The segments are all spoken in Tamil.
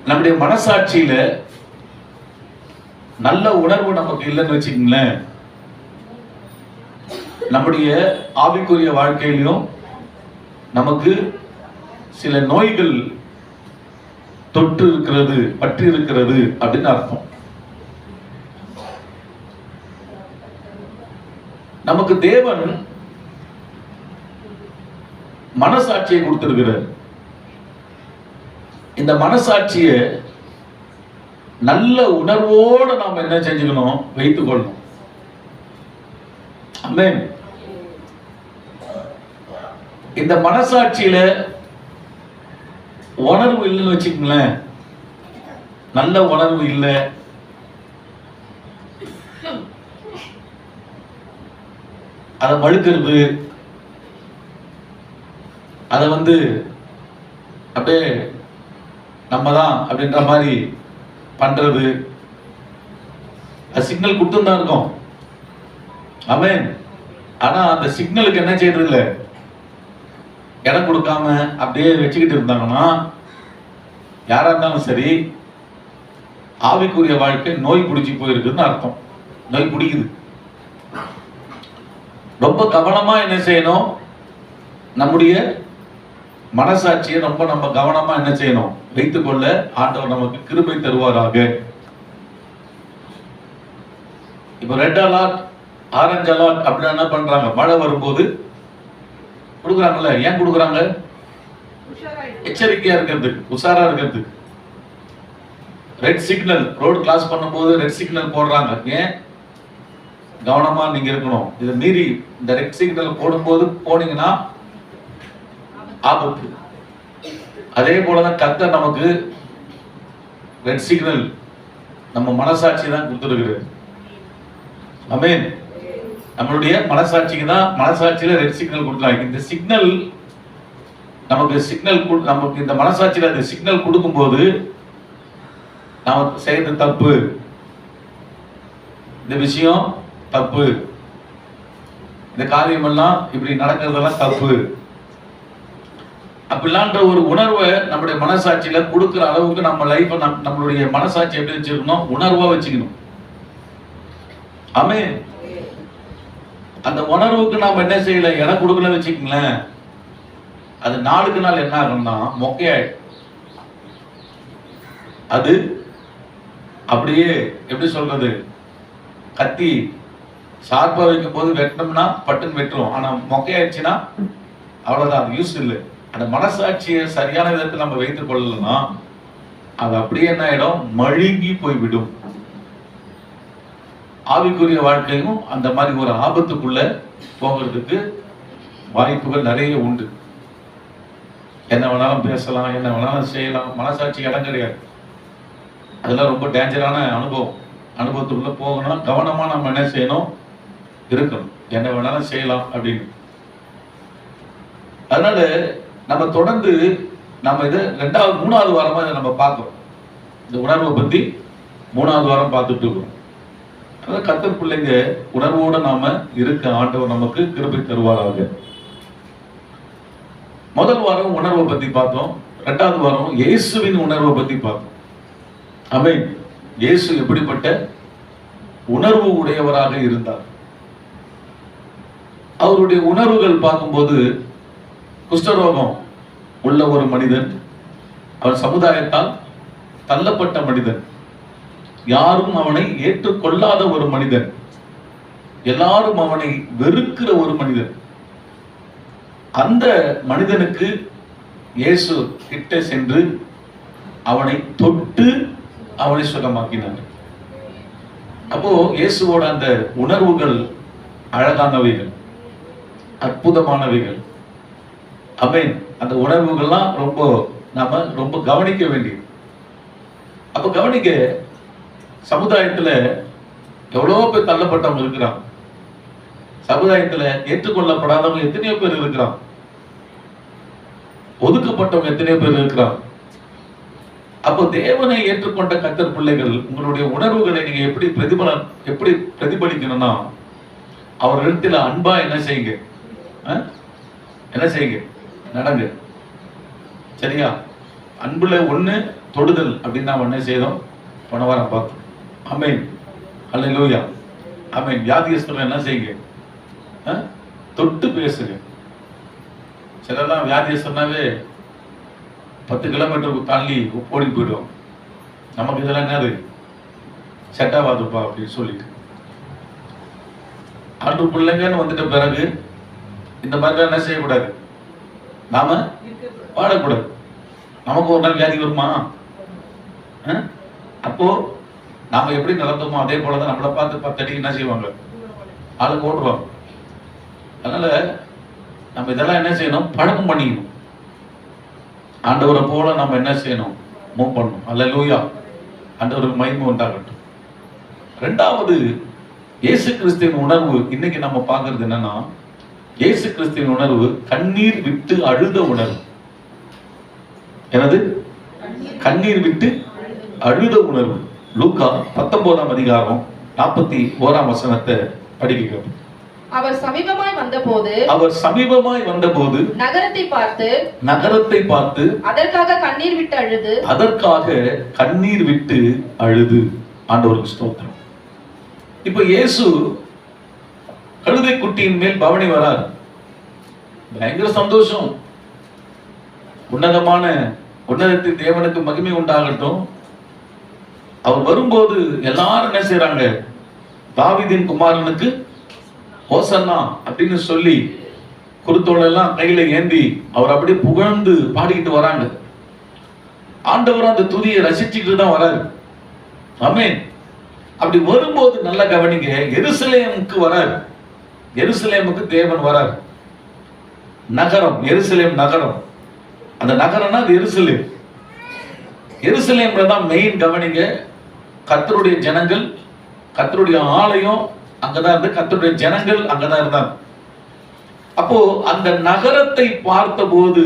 நம்முடைய மனசாட்சியில நல்ல உணர்வு நமக்கு இல்லைன்னு வச்சுக்கோங்களேன், நம்முடைய ஆவிக்குரிய வாழ்க்கையிலும் நமக்கு சில நோய்கள் தொட்டு இருக்கிறது, பற்றி இருக்கிறது அப்படின்னு அர்த்தம். நமக்கு தேவன் மனசாட்சியை கொடுத்திருக்கிறார். இந்த மனசாட்சியை நல்ல உணர்வோடு நாம் என்ன செஞ்சுக்கணும், வைத்துக் கொள்ளணும். ஆமென். இந்த மனசாட்சியில உணர்வு இல்லைன்னு வச்சுக்கோங்களேன், நல்ல உணர்வு இல்லை, அதை மழுக்கிறது, அதை அப்படியே நம்ம தான் அப்படின்ற மாதிரி பண்றது, அது சிக்னல் கொடுத்து தான் இருக்கும். ஆமென். ஆனா அந்த சிக்னலுக்கு என்ன செய்யறது இல்லை, இடம் கொடுக்காம அப்படியே வச்சுக்கிட்டு இருந்தாங்கன்னா யாரா இருந்தாலும் சரி, ஆவிக்குரிய வாழ்க்கை நோய் பிடிச்சி போயிருக்குன்னு அர்த்தம். நோய் பிடிக்குது. ரொம்ப கவனமா என்ன செய்யணும், நம்முடைய மனசாட்சியை ரொம்ப நம்ம கவனமா என்ன செய்யணும், வைத்துக்கொள்ள ஆண்டவர் நமக்கு கிருபை தருவாராக. இப்ப ரெட் அலர்ட், ஆரஞ்சு அலர்ட் அப்படின்னு என்ன பண்றாங்க, மழை வரும்போது கொடுக்குறாங்கல்ல. ஏன் கொடுக்குறாங்க? எச்சரிக்கையா இருக்கிறதுக்கு, உஷாரா இருக்கிறதுக்கு. ரெட் சிக்னல், ரோடு கிராஸ் பண்ணும்போது ரெட் சிக்னல் போடுறாங்க. ஏன்? கவனமா நீங்க இருக்கணும். இதை மீறி இந்த ரெட் சிக்னல் போடும்போது போனீங்கன்னா ஆபத்து. அதே போலதான் கர்த்தர் நமக்கு ரெட் சிக்னல் நம்ம மனசாட்சி தான் கொடுத்துருக்குது. ஆமென். நம்மளுடைய மனசாட்சிக்கு தான், மனசாட்சியில ரெட் சிக்னல் கொடுக்குறாங்க. இந்த சிக்னல் நமக்கு இந்த மனசாட்சியில அந்த சிக்னல் கொடுக்கும்போது நாம செய்யறது தப்பு, இந்த விஷயம் தப்பு, இந்த காரியம் எல்லாம் இப்படி நடக்கிறதெல்லாம் தப்பு அப்படிலான்ற ஒரு உணர்வை நம்முடைய மனசாட்சியில கொடுக்கிற அளவுக்கு நம்ம லைஃப், நம்மளுடைய மனசாட்சி எப்படி வச்சுக்கணும், உணர்வா வச்சுக்கணும். ஆமென். அந்த உணர்வுக்கு நாம என்ன செய்யல, இடம் கொடுக்கல வச்சுக்கங்களேன், அது நாளுக்கு நாள் என்ன ஆகும்னா மொக்கையாயிடும். அது அப்படியே எப்படி சொல்றது, கத்தி ஷார்ப்பா வைக்கும் போது வெட்டணும்னா பட்டுன்னு வெட்டுரும். ஆனா மொக்கையாயிடுச்சுன்னா அவ்வளவுதான், அது யூஸ் இல்லை. அந்த மனசாட்சியை சரியான விதத்தில் நம்ம வைத்துக் கொள்ளலன்னா அது அப்படியே என்ன ஆயிடும், மழுங்கி போய்விடும். ஆவிக்குரிய வாழ்க்கையும் அந்த மாதிரி ஒரு ஆபத்துக்குள்ள போகிறதுக்கு வாய்ப்புகள் நிறைய உண்டு. என்ன வேணாலும் பேசலாம், என்ன வேணாலும் செய்யலாம், மனசாட்சி இடம் கிடையாது. அதெல்லாம் ரொம்ப டேஞ்சரான அனுபவம். அனுபவத்துக்குள்ள போகணும்னா கவனமா நம்ம என்ன செய்யணும், இருக்கணும். என்ன வேணாலும் செய்யலாம் அப்படின்னு. அதனால நம்ம தொடர்ந்து நம்ம இதை மூணாவது வாரமா இதை நம்ம பார்க்கிறோம். இந்த உணர்வை பத்தி 3வது வாரம் பார்த்துட்டு இருக்கோம். அதாவது கர்த்தர் பிள்ளைங்க உணர்வோட நாம இருக்க ஆண்டவர் நமக்கு கிருபை தருவாராக. முதல் வாரம் உணர்வை பத்தி பார்த்தோம். 2வது வாரம் இயேசுவின் உணர்வை பத்தி பார்த்தோம். ஆமென். இயேசு எப்படிப்பட்ட உணர்வு உடையவராக இருந்தார். அவருடைய உணர்வுகள் பார்க்கும்போது குஷ்டரோகம் உள்ள ஒரு மனிதன், அவர் சமுதாயத்தால் தள்ளப்பட்ட மனிதன், யாரும் அவனை ஏற்றுக்கொள்ளாத ஒரு மனிதன், எல்லாரும் அவனை வெறுக்கிற ஒரு மனிதன். அந்த மனிதனுக்கு இயேசு கிட்ட சென்று அவனை தொட்டு அவனை சுகமாக்கினார். அப்போ இயேசுவோட அந்த உணர்வுகள் அழகானவைகள், அற்புதமானவைகள். ஆமென். அந்த உணர்வுகள்லாம் ரொம்ப கவனிக்க வேண்டியது. அப்ப கவனிக்க, சமுதாயத்துல எவ்வளவோ பேர் தள்ளப்பட்டவங்க இருக்கிறாங்க. சமுதாயத்துல ஏற்றுக்கொள்ளப்படாதவங்க எத்தனையோ பேர் இருக்கிறாங்க. ஒதுக்கப்பட்டவங்க எத்தனையோ பேர் இருக்கிறாங்க. அப்போ தேவனை ஏற்றுக்கொண்ட கர்த்தர் பிள்ளைகள், உங்களுடைய உணர்வுகளை நீங்க எப்படி பிரதிபலிக்கணும்னா, அவரிடத்துல அன்பா என்ன செய்யுங்க, நடங்க. சரியா? அன்புல ஒண்ணு தொடுதல் அப்படின்னு நாம் என்ன செய்தோம், போன வாரம் பார்த்தோம். ஆமென், அல்லேலூயா, ஆமென். வியாதியஸ்தர்கள் என்ன செய்யுங்க, தொட்டு பேசுங்க. சிலர்லாம் வியாதியஸ்தர்னாவே 10 கிலோமீட்டருக்கு தாண்டி ஓடி போயிடுவோம். நமக்கு இதெல்லாம் என்னது செட் ஆகாதுப்பா அப்படின்னு சொல்லிட்டு. ஆண்டு பிள்ளைங்கன்னு வந்துட்ட பிறகு இந்த மாதிரிலாம் என்ன செய்யக்கூடாது, நாம பாடக்கூடாது. நமக்கு ஒரு நாள் வியாதி வருமா? அப்போ நாம எப்படி நடந்தோமோ அதே போலதான் நம்மளை பார்த்து 10 அடிக்கு என்ன செய்வாங்க, ஆளுக்கு ஓடுவாங்க. அதனால நம்ம இதெல்லாம் என்ன செய்யணும், பழக்கம் பண்ணிக்கணும். ஆண்டவரை போல நம்ம என்ன செய்யணும், மூவ் பண்ணணும். அல்லேலூயா, ஆண்டவருக்கு மகிமை உண்டாகட்டும். இரண்டாவது, இயேசு கிறிஸ்துவின் உணர்வு. இன்னைக்கு நம்ம பார்க்கிறது என்னன்னா, இயேசு கிறிஸ்துவின் உணர்வு கண்ணீர் விட்டு அழுத உணர்வு. எனது கண்ணீர் விட்டு அழுத உணர்வு. லூக்கா 19ஆம் அதிகாரம் 41ஆம் வசனத்தை படிக்கிறோம். அவர் சமீபமாய் வந்தபோது நகரத்தை பார்த்து அதற்காக கண்ணீர் விட்டு அழுது. ஆண்டவருக்கு ஸ்தோத்திரம். இப்ப இயேசு கழுதை குட்டியின் மேல் பவனி வரார். பயங்கர சந்தோஷம். உன்னதத்தின் தேவனுக்கு மகிமை உண்டாகட்டும். அவர் வரும்போது எல்லாரும் என்ன செய்யறாங்க, தாவீதின் குமாரனுக்கு ஹோசன்னா அப்படின்னு சொல்லி குருத்தோலெல்லாம் கையில ஏந்தி அவர் அப்படியே புகழ்ந்து பாடிக்கிட்டு வராங்க. ஆண்டவர் அந்த துதியை ரசிச்சுக்கிட்டு தான் வராரு. ஆமென். அப்படி வரும்போது நல்ல கவனிங்க, எருசலேமுக்கு வராரு. எருசலேமுக்கு தேவன் வரார். நகரம் எருசலேம் நகரம். அந்த நகரம்னா அது எருசலேம். எருசலேம்ல தான் மெயின். கவனிங்க, கர்த்தருடைய ஜனங்கள், கர்த்தருடைய ஆலயம் அங்கதான் இருந்து, கர்த்தருடைய ஜனங்கள் அங்கதான் இருந்தாங்க. அப்போ அந்த நகரத்தை பார்த்த போது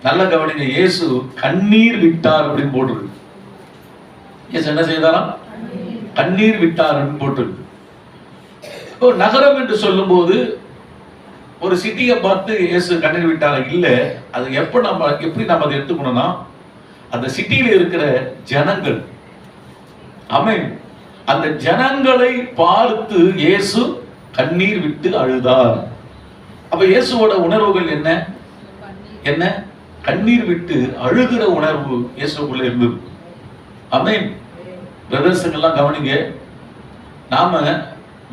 நல்ல கவனிங்க, இயேசு கண்ணீர் விட்டார் அப்படின்னு போட்டிருக்கு. இயேசு என்ன செய்தாராம், கண்ணீர் விட்டார் அப்படின்னு போட்டிருக்கு. நகரம் என்று சொல்லும் போது ஒரு சிட்டியை பார்த்து இயேசு கண்ணீர் விட்டார இல்ல. அது எப்படி நம்ம அதை எடுத்துக்கணும்னா, அந்த சிட்டியில இருக்கிற ஜனங்கள், ஆமென், அந்த ஜனங்களை பார்த்து இயேசு கண்ணீர் விட்டு அழுதார். அப்ப இயேசுவோட உணர்வுகள் என்ன என்ன கண்ணீர் விட்டு அழுகிற உணர்வு இயேசுக்குள்ள இருந்தது. ஆமென். பிரதர்ஸுங்கெல்லாம் கவனிங்க, நாம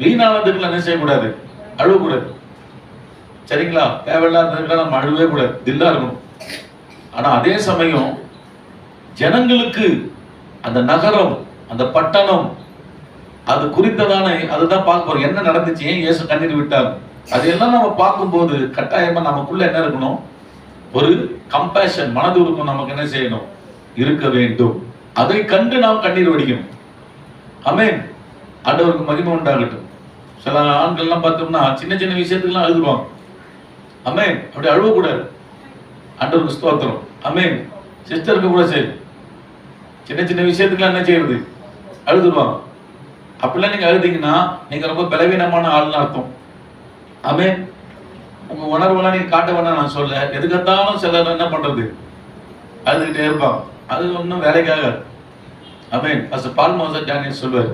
வீணானதுக்குள்ள என்ன செய்யக்கூடாது, அழுவக்கூடாது. சரிங்களா? தேவையில்லாததுக்குள்ள நம்ம அழுவே கூடாது, தில்லா இருக்கணும். ஆனா அதே சமயம் ஜனங்களுக்கு அந்த நகரம், அந்த பட்டணம், அது குறித்ததான அதுதான் பார்க்க போறோம். என்ன நடந்துச்சு, ஏன் இயேசு கண்ணீர் விட்டார், அதையெல்லாம் நம்ம பார்க்கும்போது கட்டாயமா நமக்குள்ள என்ன இருக்கணும், ஒரு கம்பேஷன், மனது இருக்கும். நமக்கு என்ன செய்யணும், இருக்க வேண்டும். அதை கண்டு நாம் கண்ணீர் வடிக்கணும். ஆமென். ஆண்டவருக்கு மகிமை உண்டாகட்டும். சில ஆண்கள்லாம் பார்த்தோம்னா சின்ன சின்ன விஷயத்துக்குலாம் அழுதுருவாங்க. ஆமென். அப்படி அழுவக்கூடாது. ஆண்டவருக்கு ஸ்தோத்திரம். ஆமென். சிஸ்டருக்கு கூட சரி, சின்ன சின்ன விஷயத்துக்குலாம் என்ன செய்யறது, அழுதுருவாங்க. அப்படிலாம் நீங்க அழுதீங்கன்னா நீங்க ரொம்ப பலவீனமான ஆள்னு அர்த்தம். ஆமென். உங்க உணர்வுலாம் நீங்க காட்ட வேணாம் நான் சொல்ல. எதுக்கத்தாலும் சிலர் என்ன பண்றது, அழுதுகிட்டே இருப்பாங்க. அது ஒன்றும் வேலைக்காக. ஆமென். பால் மோசர் டேனியல் சொல்வார்,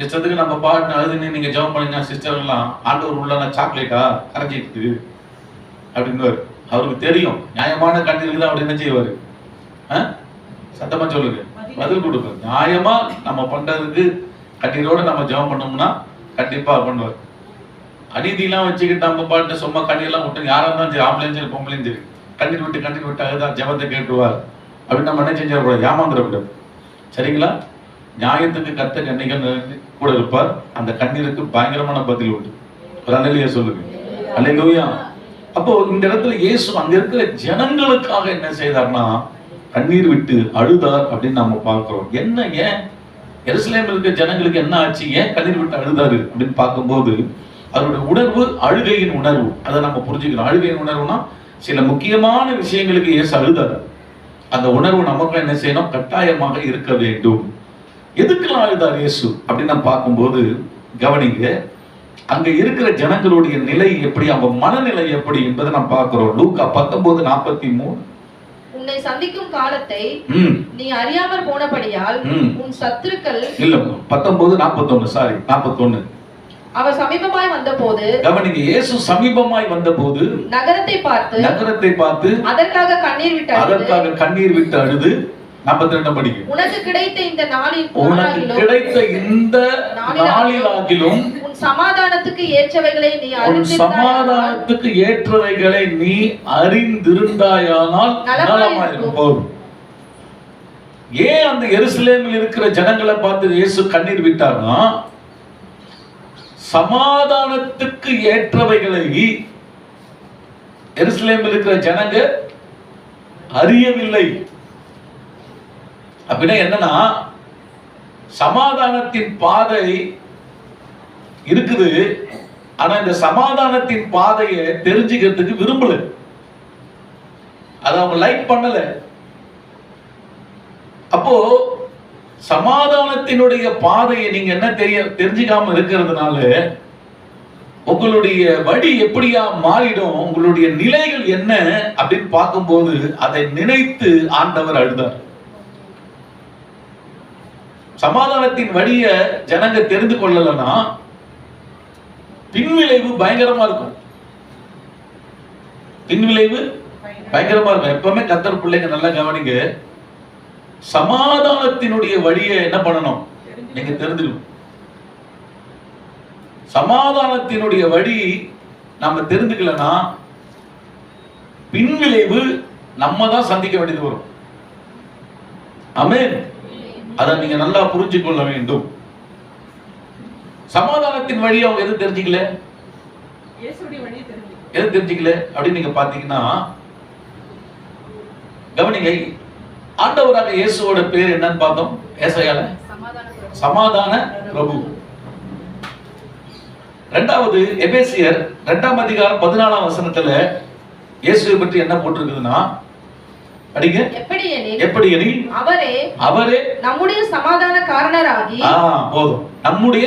இஷ்டத்துக்கு நம்ம பாட்டு அழுதுன்னு நீங்க ஜெபம் பண்ணீங்கன்னா சிஸ்டர்லாம் ஆண்டவர் உள்ள சாக்லேட்டா கரைஞ்சிட்டு அப்படின்னு அவருக்கு தெரியும். நியாயமான கண்ணீருக்கு தான் அவர் என்ன செய்வாரு, சத்தமா சொல்லுங்க, பதில் கொடுப்பார். நியாயமா நம்ம பண்றதுக்கு கண்ணீரோட நம்ம ஜெபம் பண்ணோம்னா கண்டிப்பா பண்ணுவார். அநீதியெல்லாம் வச்சுக்கிட்டு நம்ம பாட்டு சும்மா கண்ணீர்லாம் விட்டு யாரா இருந்தாலும் சரி, ஆம்பளையும் சரி பொம்பளையும் சரி, கண்ணீர் விட்டு அதுதான் ஜெபத்தை கேட்டுருவார் அப்படின்னு நம்ம என்ன செஞ்சிடக்கூடாது, ஏமாந்துடக்கூடாது. சரிங்களா? நியாயத்துக்கு கர்த்தர் என்னைக்கு கூட இருப்பார். அந்த கண்ணீருக்கு பயங்கரமான பதில் உண்டு. ஒரு அல்லேலூயா சொல்லுங்க. அல்லேலூயா. அப்போ இந்த இடத்துல இயேசு அங்க இருக்கிற ஜனங்களுக்காக என்ன செய்தார்னா கண்ணீர் விட்டு அழுதார் அப்படின்னு நம்ம பார்க்கிறோம். என்ன, ஏன் எருசலேமில் இருக்கிற ஜனங்களுக்கு என்ன ஆச்சு, ஏன் கண்ணீர் விட்டு அழுதாரு அப்படின்னு பார்க்கும்போது அதனுடைய உணர்வு அழுகையின் உணர்வு. அதை நம்ம புரிஞ்சுக்கிறோம். அழுகையின் உணர்வுனா சில முக்கியமான விஷயங்களுக்கு இயேசு அழுதார். அந்த உணர்வு நமக்கு என்ன செய்யணும், கட்டாயமாக இருக்க வேண்டும். எதுக்கெல்லாம் அழுதார் இயேசு அப்படின்னு நம்ம பார்க்கும்போது கவனிங்க, அங்க இருக்கிற ஜனங்களுடைய நிலை எப்படி, அவங்க மனநிலை எப்படி என்பதை நாம் பார்க்கிறோம். லூக்கா 19:43. உன் உன்னை சந்திக்கும் காலத்தை ம் நீ அறியாமற் போனபடியால் உன் சத்துருக்கள் இல்ல 19:41 சாரி 41 அவர் சமீபமாய் வந்தபோது கவனிங்க, இயேசு சமீபமாய் வந்தபோது நகரத்தை பார்த்து அதற்காக கண்ணீர் விட்டு அழுது 42 படிங்க. உனக்கு கிடைத்த இந்த நாளிலாகிலும் உன் சமாதானத்துக்கு ஏற்றவைகளை நீ அறிந்திருந்தாயானால் நலமாயிருக்கும். ஏன் அந்த எருசலேமில் இருக்கிற ஜனங்களை பார்த்து இயேசு கண்ணீர் விட்டார்னா, சமாதானத்துக்கு ஏற்றவைகளை எருசலேமில் இருக்கிற ஜனங்க அறியவில்லை. அப்படின்னா என்னன்னா, சமாதானத்தின் பாதை இருக்குது, ஆனா இந்த சமாதானத்தின் பாதையை தெரிஞ்சுக்கிறதுக்கு விரும்பல, அதை அவங்க லைக் பண்ணல. அப்போ சமாதானத்தினுடைய பாதையை நீங்க என்ன தெரிஞ்சுக்காம இருக்கிறதுனால உங்களுடைய வழி எப்படியா மாறிடும், உங்களுடைய நிலைகள் என்ன அப்படின்னு பார்க்கும்போது அதை நினைத்து ஆண்டவர் அழுதார். சமாதானத்தின் வழிய ஜனங்க தெரிந்து கொள்ளலன்னா பின்விளைவு பயங்கரமா இருக்கும். பின்விளைவு பயங்கரமா இருக்கும். எப்பவுமே கர்த்தர் பிள்ளைங்க நல்லா கவனிங்க, சமாதானத்தினுடைய வழியை என்ன பண்ணணும், நீங்க தெரிஞ்சுக்கணும். சமாதானத்தினுடைய வழி நம்ம தெரிந்துக்கலன்னா பின்விளைவு நம்ம தான் சந்திக்க வேண்டியது வரும். ஆமென். அதை நீங்க நல்லா புரிஞ்சு கொள்ள வேண்டும். சமாதானத்தின் வழி அவங்க எது தெரிஞ்சுக்கல, அப்படின்னு நீங்க பாத்தீங்கன்னா கவனிங்க, ஆண்டவராக இயேசுவோட பேர் என்னன்னு பார்த்தோம். ஏசாயால சமாதான பிரபு. இரண்டாவது எபேசியர் 2ஆம் அதிகாரம் 14ஆம் வசனத்துல இயேசுவை பற்றி என்ன போட்டிருக்குதுன்னா, படிங்க. எப்படியெனில் அவரே நம்முடைய சமாதான காரணராகி, போதும், நம்முடைய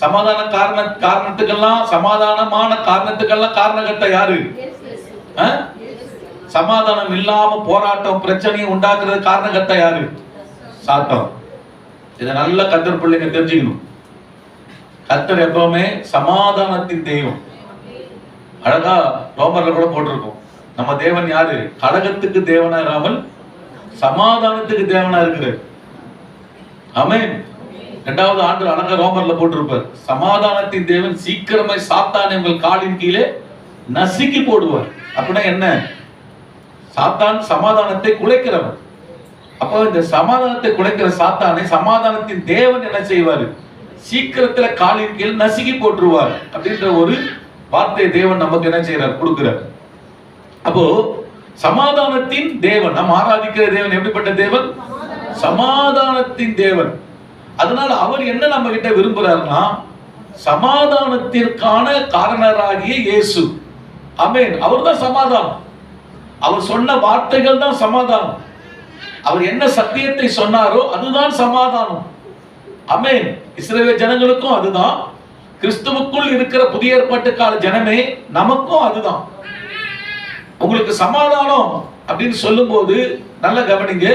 சமாதான காரணத்துக்கெல்லாம், சமாதானமான காரணத்துக்கெல்லாம் காரணகர்த்தா யாரு? சமாதானம் இல்லாம போராட்டம் பிரச்சனையை உண்டாக்குறது காரணகர்த்தா யாரு? சாத்தான். இதை நல்ல கர்த்தர் பிள்ளைங்க தெரிஞ்சுக்கணும். கர்த்தர் எப்பவுமே சமாதானத்தின் தெய்வம். அழகா ரோமர்ல கூட போட்டிருக்கோம், நம்ம தேவன் யாரு? கலகத்துக்கு தேவனா இராமல் சமாதானத்துக்கு தேவனா இருக்கிறார். ஆமென். 2வது ஆண்டு அழகா ரோமர்ல போட்டிருப்பார், சமாதானத்தின் தேவன் சீக்கிரமே சாத்தான் எங்கள் காலின் கீழே நசுக்கி போடுவார். அப்படின்னா என்ன? சாத்தான் சமாதானத்தை குலைக்கிறவன். அப்போ இந்த சமாதானத்தை குலைக்கிற சாத்தானை சமாதானத்தின் தேவன் என்ன செய்வாரு? சீக்கிரத்துல காலின் கீழ் நசுக்கி போட்டுருவார் அப்படின்ற ஒரு வார்த்தை தேவன் நமக்கு என்ன செய்யறார்? கொடுக்கிறார். அப்போ சமாதானத்தின் தேவன், நாம் ஆராதிக்கிற தேவன் எப்படிப்பட்ட தேவன்? சமாதானத்தின் தேவன். அதனால அவர் என்ன நம்ம கிட்ட விரும்புறாருன்னா, சமாதானத்திற்கான காரணராகிய இயேசு. ஆமென். அவர் தான் சமாதானம். அவர் சொன்ன வார்த்தைகள் தான் சமாதானம். அவர் என்ன சத்தியத்தை சொன்னாரோ அதுதான் சமாதானம். ஆமென். இஸ்ரவேல் ஜனங்களுக்கும் அதுதான், கிறிஸ்துவுக்குள் இருக்கிற புதிய ஏற்பாட்டு கால ஜனமே நமக்கும் அதுதான். உங்களுக்கு சமாதானம் அப்படின்னு சொல்லும் போது நல்ல கவனிங்க,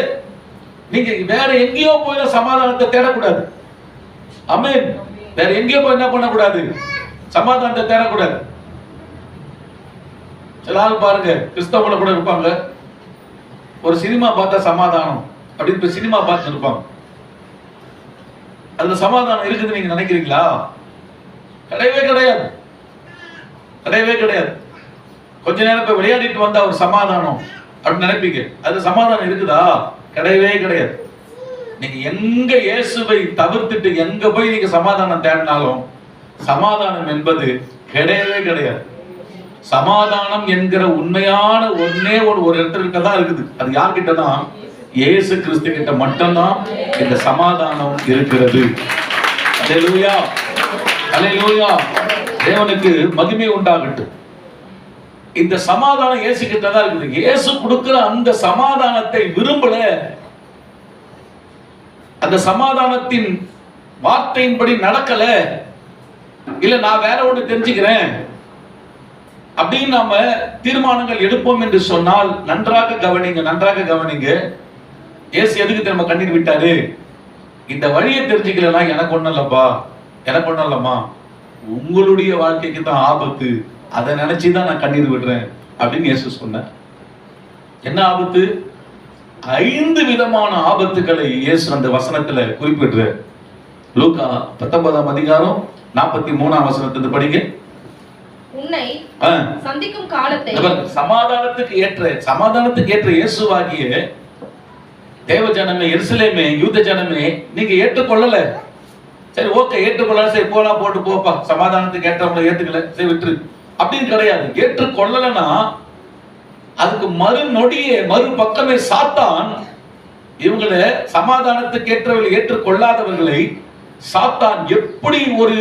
நீங்க வேற எங்கேயோ போய் சமாதானத்தை தேடக்கூடாது. ஆமென். வேற எங்கேயோ போய் என்ன பண்ணக்கூடாது? சமாதானத்தை தேடக்கூடாது. சில ஆள் பாருங்க, கிறிஸ்தவங்கள கூட இருப்பாங்க, ஒரு சினிமா பார்த்தா சமாதானம் அப்படின்னு சினிமா பார்த்து இருப்பாங்க. அதுல சமாதானம் இருக்குதுன்னு நீங்க நினைக்கிறீங்களா? கிடையவே கிடையாது, கிடையவே கிடையாது. கொஞ்ச நேரம் போய் விளையாடிட்டு வந்தா ஒரு சமாதானம் அப்படின்னு நினைப்பீங்க. அது சமாதானம் இருக்குதா? கிடையவே கிடையாது. நீங்க எங்க இயேசுவை தவிர்த்துட்டு எங்க போய் நீங்க சமாதானம் தேடினாலும் சமாதானம் என்பது கிடையவே கிடையாது. சமாதானம் என்கிற உண்மையான ஒன்னே ஒரு இடத்துல தான் இருக்குது. அது யார்கிட்டனா? இயேசு கிறிஸ்து கிட்ட மட்டும்தான் இந்த சமாதானம் இருக்கிறது. அல்லேலூயா, அல்லேலூயா. தேவனுக்கு மகிமை உண்டாகட்டும். இந்த சமாதானம் இயேசு கிட்ட தான் இருக்குது. இயேசு கொடுக்கிற அந்த சமாதானத்தை விரும்பல, அந்த சமாதானத்தின் வார்த்தையின்படி நடக்கல, இல்ல நான் வேற ஒன்று தெரிஞ்சுக்கிறேன், அப்படின்னு நாம தீர்மானங்கள் எடுப்போம் என்று சொன்னால் நன்றாக கவனிங்க. இயேசு எதுக்கு திரும்ப கண்ணீர் விட்டாரு? இந்த வழியை தெரிஞ்சுக்கலாம், எனக்கு ஒண்ணும் இல்லம்மா, உங்களுடைய வாழ்க்கைக்கு தான் ஆபத்து, அதை நினைச்சுதான் நான் கண்ணீர் விடுறேன் அப்படின்னு இயேசு சொன்னார். என்ன ஆபத்து? 5 விதமான ஆபத்துக்களை இயேசு அந்த வசனத்துல குறிப்பிடுறார். லூக்கா 19ஆம் அதிகாரம் 43ஆம் வசனத்தை படிங்க. உன்னை சந்திக்கும் காலத்தை சமாதானத்துக்கு ஏற்ற இயேசுவாகிய தேவ ஜனமே, எருசலேமே, யூத ஜனமே, நீங்க ஏற்றுக்கொள்ளல. சரி, ஓகே, ஏற்றுக்கொள்ளல, சரி போலாம், போட்டு போப்பா, சமாதானத்துக்கு ஏற்றவங்களை ஏத்துக்கல, சரி விட்டுரு அப்படின்னு கிடையாது. ஏற்றுக்கொள்ளலன்னா அதுக்கு மறுபக்கமே சாத்தான் இவங்களை, சமாதானத்துக்கு ஏற்றவர்களை ஏற்றுக்கொள்ளாதவர்களை சாத்தான் எப்படி ஒரு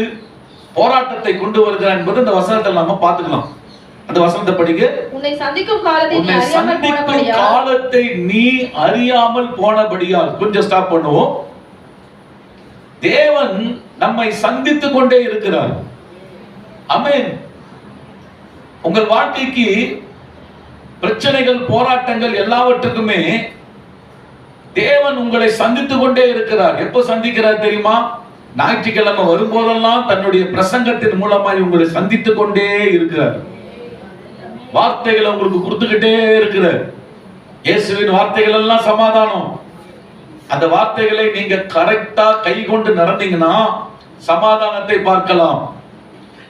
போராட்டத்தை கொண்டு வருகிறார் என்பது இந்த வசனத்தில் நாம பார்த்துக்கலாம். அந்த வசனத்தை படிங்க. உன்னை சந்திக்கும் காலத்தை நீ அறியாமல் போனபடியால். கொஞ்சம் ஸ்டாப் பண்ணுவோம். தேவன் நம்மை சந்தித்துக் கொண்டே இருக்கிறார். ஆமென். உங்கள் வாழ்க்கைக்கு பிரச்சனைகள், போராட்டங்கள் எல்லாவற்றுக்குமே தேவன் உங்களை சந்தித்துக் கொண்டே இருக்கிறார். எப்போ சந்திக்கிறார் தெரியுமா? ஞாயிற்றுக்கிழமை வரும்போதெல்லாம் தன்னுடைய பிரசங்கத்தின் மூலமாய் உங்களை சந்தித்துக் கொண்டே இருக்கிறார். வார்த்தைகளை உங்களுக்கு கொடுத்துக்கிட்டே இருக்கிறார். இயேசுவின் வார்த்தைகள் எல்லாம் சமாதானம். அந்த வார்த்தைகளை நீங்க கரெக்டா கை கொண்டு நடந்தீங்கன்னா சமாதானத்தை பார்க்கலாம்.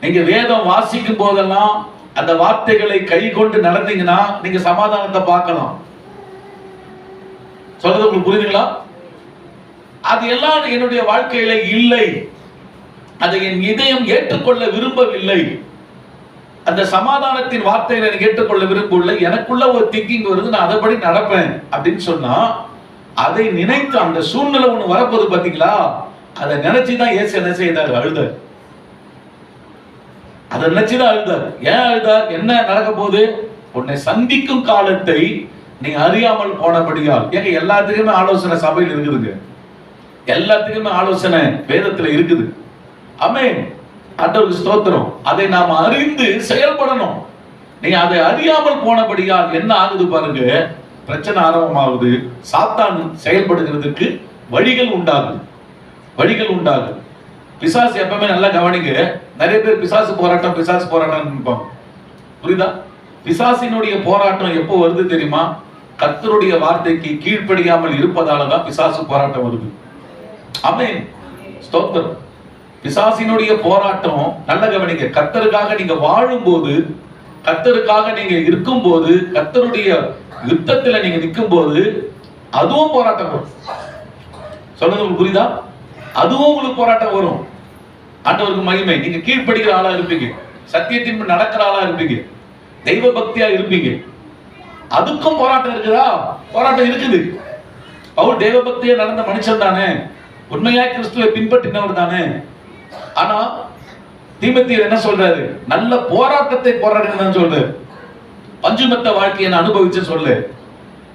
நீங்க வேதம் வாசிக்கும் போதெல்லாம் அந்த வார்த்தைகளை கை கொண்டு நடந்தீங்கன்னா நீங்க சமாதானத்தை பார்க்கலாம். சொல்றது உங்களுக்கு புரியுதுங்களா? அது எல்லாம் என்னுடைய வாழ்க்கையில இல்லை, அதை என் இதயம் ஏற்றுக்கொள்ள விரும்பவில்லை. அந்த சமாதானத்தின் வார்த்தைகளை எனக்கு ஏற்றுக்கொள்ள விரும்பவில்லை. எனக்குள்ள ஒரு திங்கிங் வருது, நான் அதைப்படி நடப்பேன் அப்படின்னு சொன்னா, அதை நினைத்து அந்த சூழ்நிலை ஒண்ணு வரப்போது பாத்தீங்களா, அதை நினைச்சுதான் இயேசு என்ன செய்தார்? அழுதார். அதை நினைச்சுதான் அழுதார். ஏன் அழுதார்? என்ன நடக்க போகுது? உன்னை சந்திக்கும் காலத்தை நீ அறியாமல் போனபடியால். ஏங்க எல்லாத்துக்குமே ஆலோசனை சபையில் இருக்குதுங்க, எல்லாத்துக்குமே ஆலோசனை வேதத்துல இருக்குது. ஆமென். ஆண்டவருக்கு ஸ்தோத்திரம். அதை நாம் அறிந்து செயல்படணும். நீங்க அதை அறியாமல் போனபடியால் என்ன ஆகுது பாருங்க, பிரச்சனை ஆரம்பமாகுது. சாத்தான் செயல்படுகிறதுக்கு வழிகள் உண்டாகுது. பிசாசு எப்பவுமே நல்லா கவனிங்க. நிறைய பேர் பிசாசு போராட்டம் நினைப்பாங்க. புரியுதா? பிசாசினுடைய போராட்டம் எப்போ வருது தெரியுமா? கர்த்தருடைய வார்த்தைக்கு கீழ்ப்படியாமல் இருப்பதாலதான் பிசாசு போராட்டம் வருது. ஆமென். ஸ்தோத்திரம். பிசாசினுடைய போராட்டம் நல்ல கவனிங்க. கர்த்தருக்காக நீங்க வாழும்போது, கர்த்தருக்காக நீங்க இருக்கும்போது, கர்த்தருடைய யுத்தத்துல நீங்க நிற்கும் போது அதுவும் போராட்டம் வரும். சொல்றது உங்களுக்கு புரியுதா? அதுவும் உங்களுக்கு போராட்டம் வரும். ஆண்டவருக்கு மகிமை. நீங்க கீழ்ப்படுகிற ஆளா இருப்பீங்க, சத்தியத்தின் நடக்கிற ஆளா இருப்பீங்க, தெய்வ பக்தியா இருப்பீங்க. அதுக்கும் போராட்டம் இருக்குதா? போராட்டம் இருக்குது. அவர் தெய்வ பக்தியா நடந்த மனுஷன் தானே, உண்மையா கிறிஸ்துவை பின்பற்றினவர் தானே. ஆனா தீமோத்தேயு என்ன சொல்றாரு? நல்ல போராட்டத்தை போராடினு சொல்றாரு. பஞ்சுமத்த வாழ்க்கையை நான் அனுபவிச்சு சொல்லு,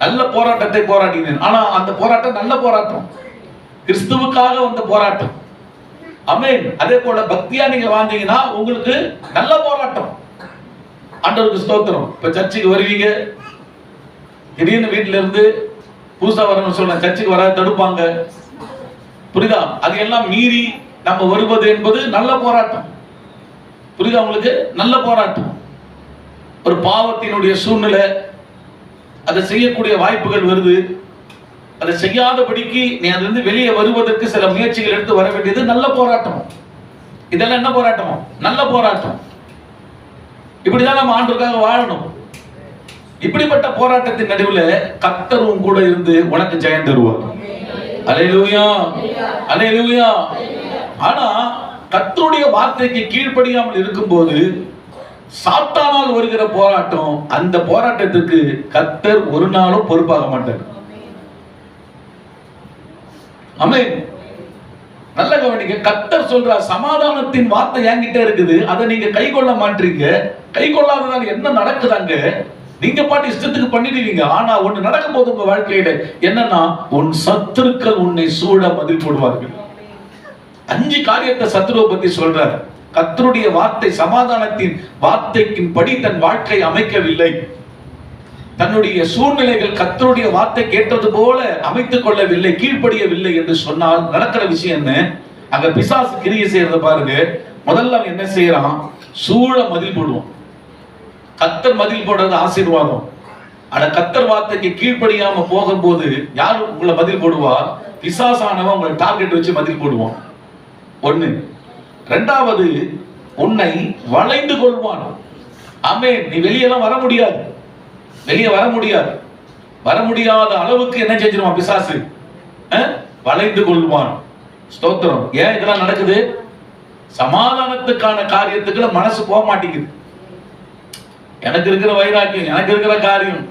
நல்ல போராட்டத்தை போராடினேன். ஆனா அந்த போராட்டம் நல்ல போராட்டம், கிறிஸ்துவுக்காக வந்த போராட்டம். ஆமென். அதே போல பக்தியா நீங்க வாழ்ந்தீங்கன்னா உங்களுக்கு நல்ல போராட்டம். ஆண்டவருக்கு ஸ்தோத்திரம். இப்ப சர்ச்சுக்கு வருவீங்க, திடீர்னு வீட்டுல இருந்து பூசா வரணும்னு சொல்ல சர்ச்சுக்கு வர தடுப்பாங்க. புரியுதா? அதையெல்லாம் மீறி நம்ம வருவது என்பது நல்ல போராட்டம். புரியுதா உங்களுக்கு? நல்ல போராட்டம். ஒரு பாவத்தினுடைய சூழ்நிலை, அதை செய்யக்கூடிய வாய்ப்புகள் வருது. அதை செய்யாதபடிக்கு நீ அதுல இருந்து வெளியே வருவதற்கு சில முயற்சிகள் எடுத்து வர வேண்டியது நல்ல போராட்டம். இதெல்லாம் என்ன போராட்டம்? நல்ல போராட்டம். இப்படிதான் நம்ம ஆண்டவருக்காக வாழணும். இப்படிப்பட்ட போராட்டத்தின் நடுவில் கர்த்தரும் கூட இருந்து உனக்கு ஜெயம் தருவார். அல்லேலூயா, அல்லேலூயா. ஆனா கர்த்தருடைய வார்த்தைக்கு கீழ்ப்படியாமல் இருக்கும்போது சாத்தானால் வருகிற போராட்டம், அந்த போராட்டத்துக்கு கர்த்தர் ஒரு நாளும் பொறுப்பாக மாட்டார். ஆமென். நல்ல கவனிங்க. கர்த்தர் சொல்றார், சமாதானத்தின் வார்த்தை என்கிட்ட இருக்குது, அதை நீங்க கை கொள்ள மாட்டீங்க. கை கொள்ளாததால் என்ன நடக்குதாங்க? நீங்க பாட்டு இஷ்டத்துக்கு பண்ணிடுவீங்க. ஆனா ஒண்ணு நடக்கும் போது உங்க வாழ்க்கையில என்னன்னா, உன் சத்துருக்கள் உன்னை சூழ மதில் போடுவார்கள். 5 காரியத்தை சத்துருவை பத்தி சொல்றார். கர்த்தருடைய வார்த்தை, சமாதானத்தின் வார்த்தைக்கின் படி தன் வாழ்க்கை அமைக்கவில்லை, தன்னுடைய சூழ்நிலைகள் கர்த்தருடைய வார்த்தை கேட்டது போல அமைத்துக் கொள்ளவில்லை, கீழ்ப்படியவில்லை என்று சொன்னால் நடக்கிற விஷயம் என்ன? அங்க பிசாசு கிரியை செய்யறத பாருங்க. முதல்ல அவன் என்ன செய்யறான்? சூழ மதில் போடுவான். கர்த்தர் மதில் போடுறது ஆசீர்வாதம். ஆனா கர்த்தர் வார்த்தைக்கு கீழ்ப்படியாம போகும்போது யார் உங்களை மதில் போடுவா? பிசாசானவன் உங்களை டார்கெட் வச்சு மதில் போடுவான். ஒண்ணு. ரெண்டாவது, உன்னை வளைந்து கொள்வான். ஆமென். நீ வெளியெல்லாம் வர முடியாது, வெளியே வர முடியாது. வர முடியாத அளவுக்கு என்ன செஞ்சிருவான் பிசாசு? வளைந்து கொள்வான். ஸ்தோத்திரம். ஏன் இதெல்லாம் நடக்குது? சமாதானத்துக்கான காரியத்துக்குள்ள மனசு போக மாட்டேங்குது. எனக்கு இருக்கிற வைராக்கியம், எனக்கு இருக்கிற காரியம்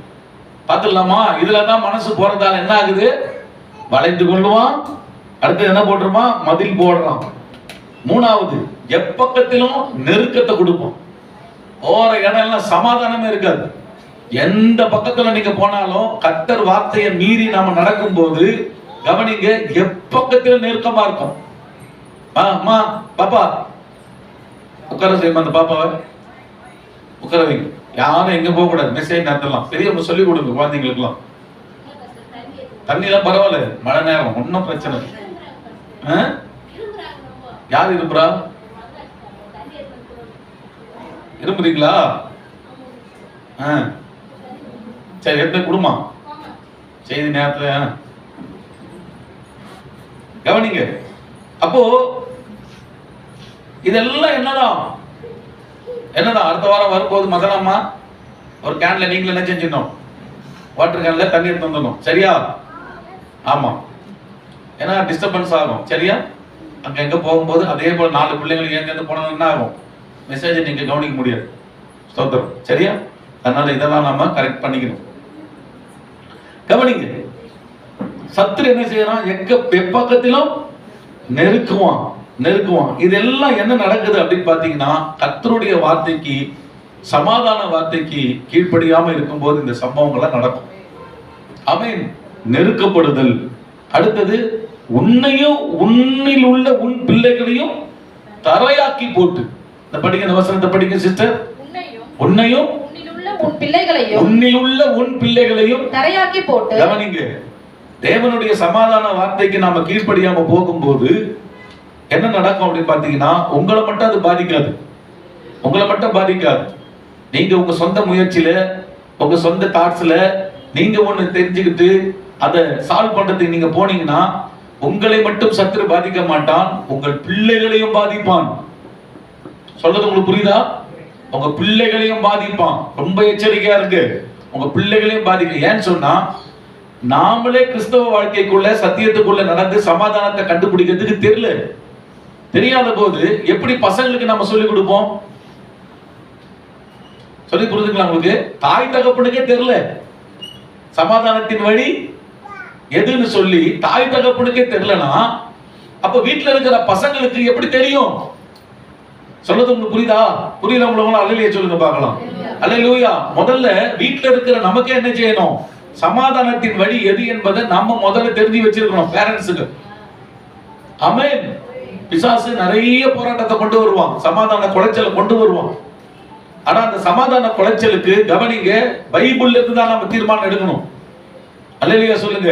பார்த்துடலாமா, இதுலதான் மனசு போறதால என்ன ஆகுது? வளைந்து கொள்ளுவான். அடுத்து என்ன போட்டுருமா? மதில் போடுறான். மூணாவது, எப்பக்கத்திலும் நெருக்கத்தை கொடுப்போம். போற இடம் எல்லாம் சமாதானமே இருக்காது. எந்த பக்கத்துல நீங்க போனாலும் கர்த்தர் வார்த்தையை மீறி நாம நடக்கும் போது கவனிங்க, எப்பக்கத்திலும் நெருக்கமா இருக்கும். அம்மா பாப்பா உட்கார செய்யுமா, அந்த பாப்பாவை உட்கார வைங்க. யாரும் எங்க போக கூடாது, மெசேஜ் நடத்தலாம். பெரியவங்க சொல்லி கொடுங்க குழந்தைங்களுக்கு எல்லாம். தண்ணி எல்லாம் பரவாயில்ல, மழை நேரம் ஒன்னும் பிரச்சனை. யார் இருப்புறா? இரும்புறீங்களா? சரி, எப்படி குடுமா செய்தி நேரத்துல கவனிங்க. அப்போ இதெல்லாம் என்னதான் அடுத்த வாரம் வரும்போது மதனம்மா ஒரு கேன்ல நீங்களும் என்ன செஞ்சிடணும்? வாட்டர் கேன்ல தண்ணி எடுத்து வந்துடணும். சரியா? ஆமா. ஏன்னா டிஸ்டர்பன்ஸ் ஆகும். சரியா? அங்க எங்க போகும்போது அதே போல 4 பிள்ளைங்களுக்கு எங்க இருந்து போனது என்ன ஆகும்? மெசேஜை நீங்க கவனிக்க முடியாது. ஸ்தோத்திரம். சரியா? அதனால இதெல்லாம் நாம கரெக்ட் பண்ணிக்கணும். கவனிங்க, சத்துரு என்ன செய்யறான்? எப்பக்கத்திலும் நெருக்குவான். இதெல்லாம் என்ன நடக்குது அப்படின்னு பாத்தீங்கன்னா, கர்த்தருடைய வார்த்தைக்கு, சமாதான வார்த்தைக்கு கீழ்ப்படியாம இருக்கும்போது இந்த சம்பவங்கள்லாம் நடக்கும். ஆமென். நெருக்கப்படுதல். அடுத்தது, உன்னையும் உன்னில் உள்ள உன் பிள்ளைகளையும் தரையாக்கி போட்டு. இந்த படிக்க, இந்த வசனத்தை படிக்க சிஸ்டர். உன்னையும் உன்னில் உள்ள உன் பிள்ளைகளையும் தரையாக்கி போட்டு. கவனிங்க, தேவனுடைய சமாதான வார்த்தைக்கு நாம கீழ்ப்படியாம போகும்போது என்ன நடக்கும் அப்படின்னு பாத்தீங்கன்னா, உங்களை மட்டும் அது பாதிக்காது. உங்களை மட்டும் பாதிக்காது. நீங்க உங்க சொந்த முயற்சியில, உங்க சொந்த தாட்ஸ்ல நீங்க ஒண்ணு தெரிஞ்சுக்கிட்டு அதை சால்வ் பண்றதுக்கு நீங்க போனீங்கன்னா உங்களை மட்டும் சத்துரு பாதிக்க மாட்டான், உங்கள் பிள்ளைகளையும் பாதிப்பான். சொல்றது உங்களுக்கு புரியுதா? உங்க பிள்ளைகளையும் பாதிப்பான். ரொம்ப எச்சரிக்கையா இருக்கு. உங்க பிள்ளைகளையும் பாதிக்கும். ஏன்னு சொன்னா, நாமளே கிறிஸ்தவ வாழ்க்கைக்குள்ள சத்தியத்துக்குள்ள நடந்து சமாதானத்தை கண்டுபிடிக்கிறதுக்கு தெரியாத போது எப்படி பசங்களுக்கு நம்ம சொல்லிக் கொடுப்போம்? சொல்லி புரிஞ்சுக்கலாம். உங்களுக்கு தாய் தகப்பனுக்கே தெரியல சமாதானத்தின் வழி எதுன்னு சொல்லி, தாய் தகப்பனுக்கே தெரியலனா அப்ப வீட்டுல இருக்கிற பசங்களுக்கு எப்படி தெரியும்? சொல்றது உங்களுக்கு புரியுதா? புரியலவங்களும் அல்லேலூயா சொல்லுங்க பார்க்கலாம். அல்லேலூயா. முதல்ல வீட்டுல இருக்கிற நமக்கே என்ன செய்யணும்? சமாதானத்தின் வழி எது என்பதை நம்ம முதல்ல தெரிஞ்சு வச்சிருக்கணும் பேரண்ட்ஸுக்கு. ஆமென். பிசாசு நிறைய போராட்டத்தை கொண்டு வருவான், சமாதான குலைச்சலை கொண்டு வருவான். ஆனா அந்த சமாதான குலைச்சலுக்கு கவனிங்க, பைபிள்ல இருந்து தான் நம்ம தீர்மானம் எடுக்கணும். அல்லேலூயா சொல்லுங்க.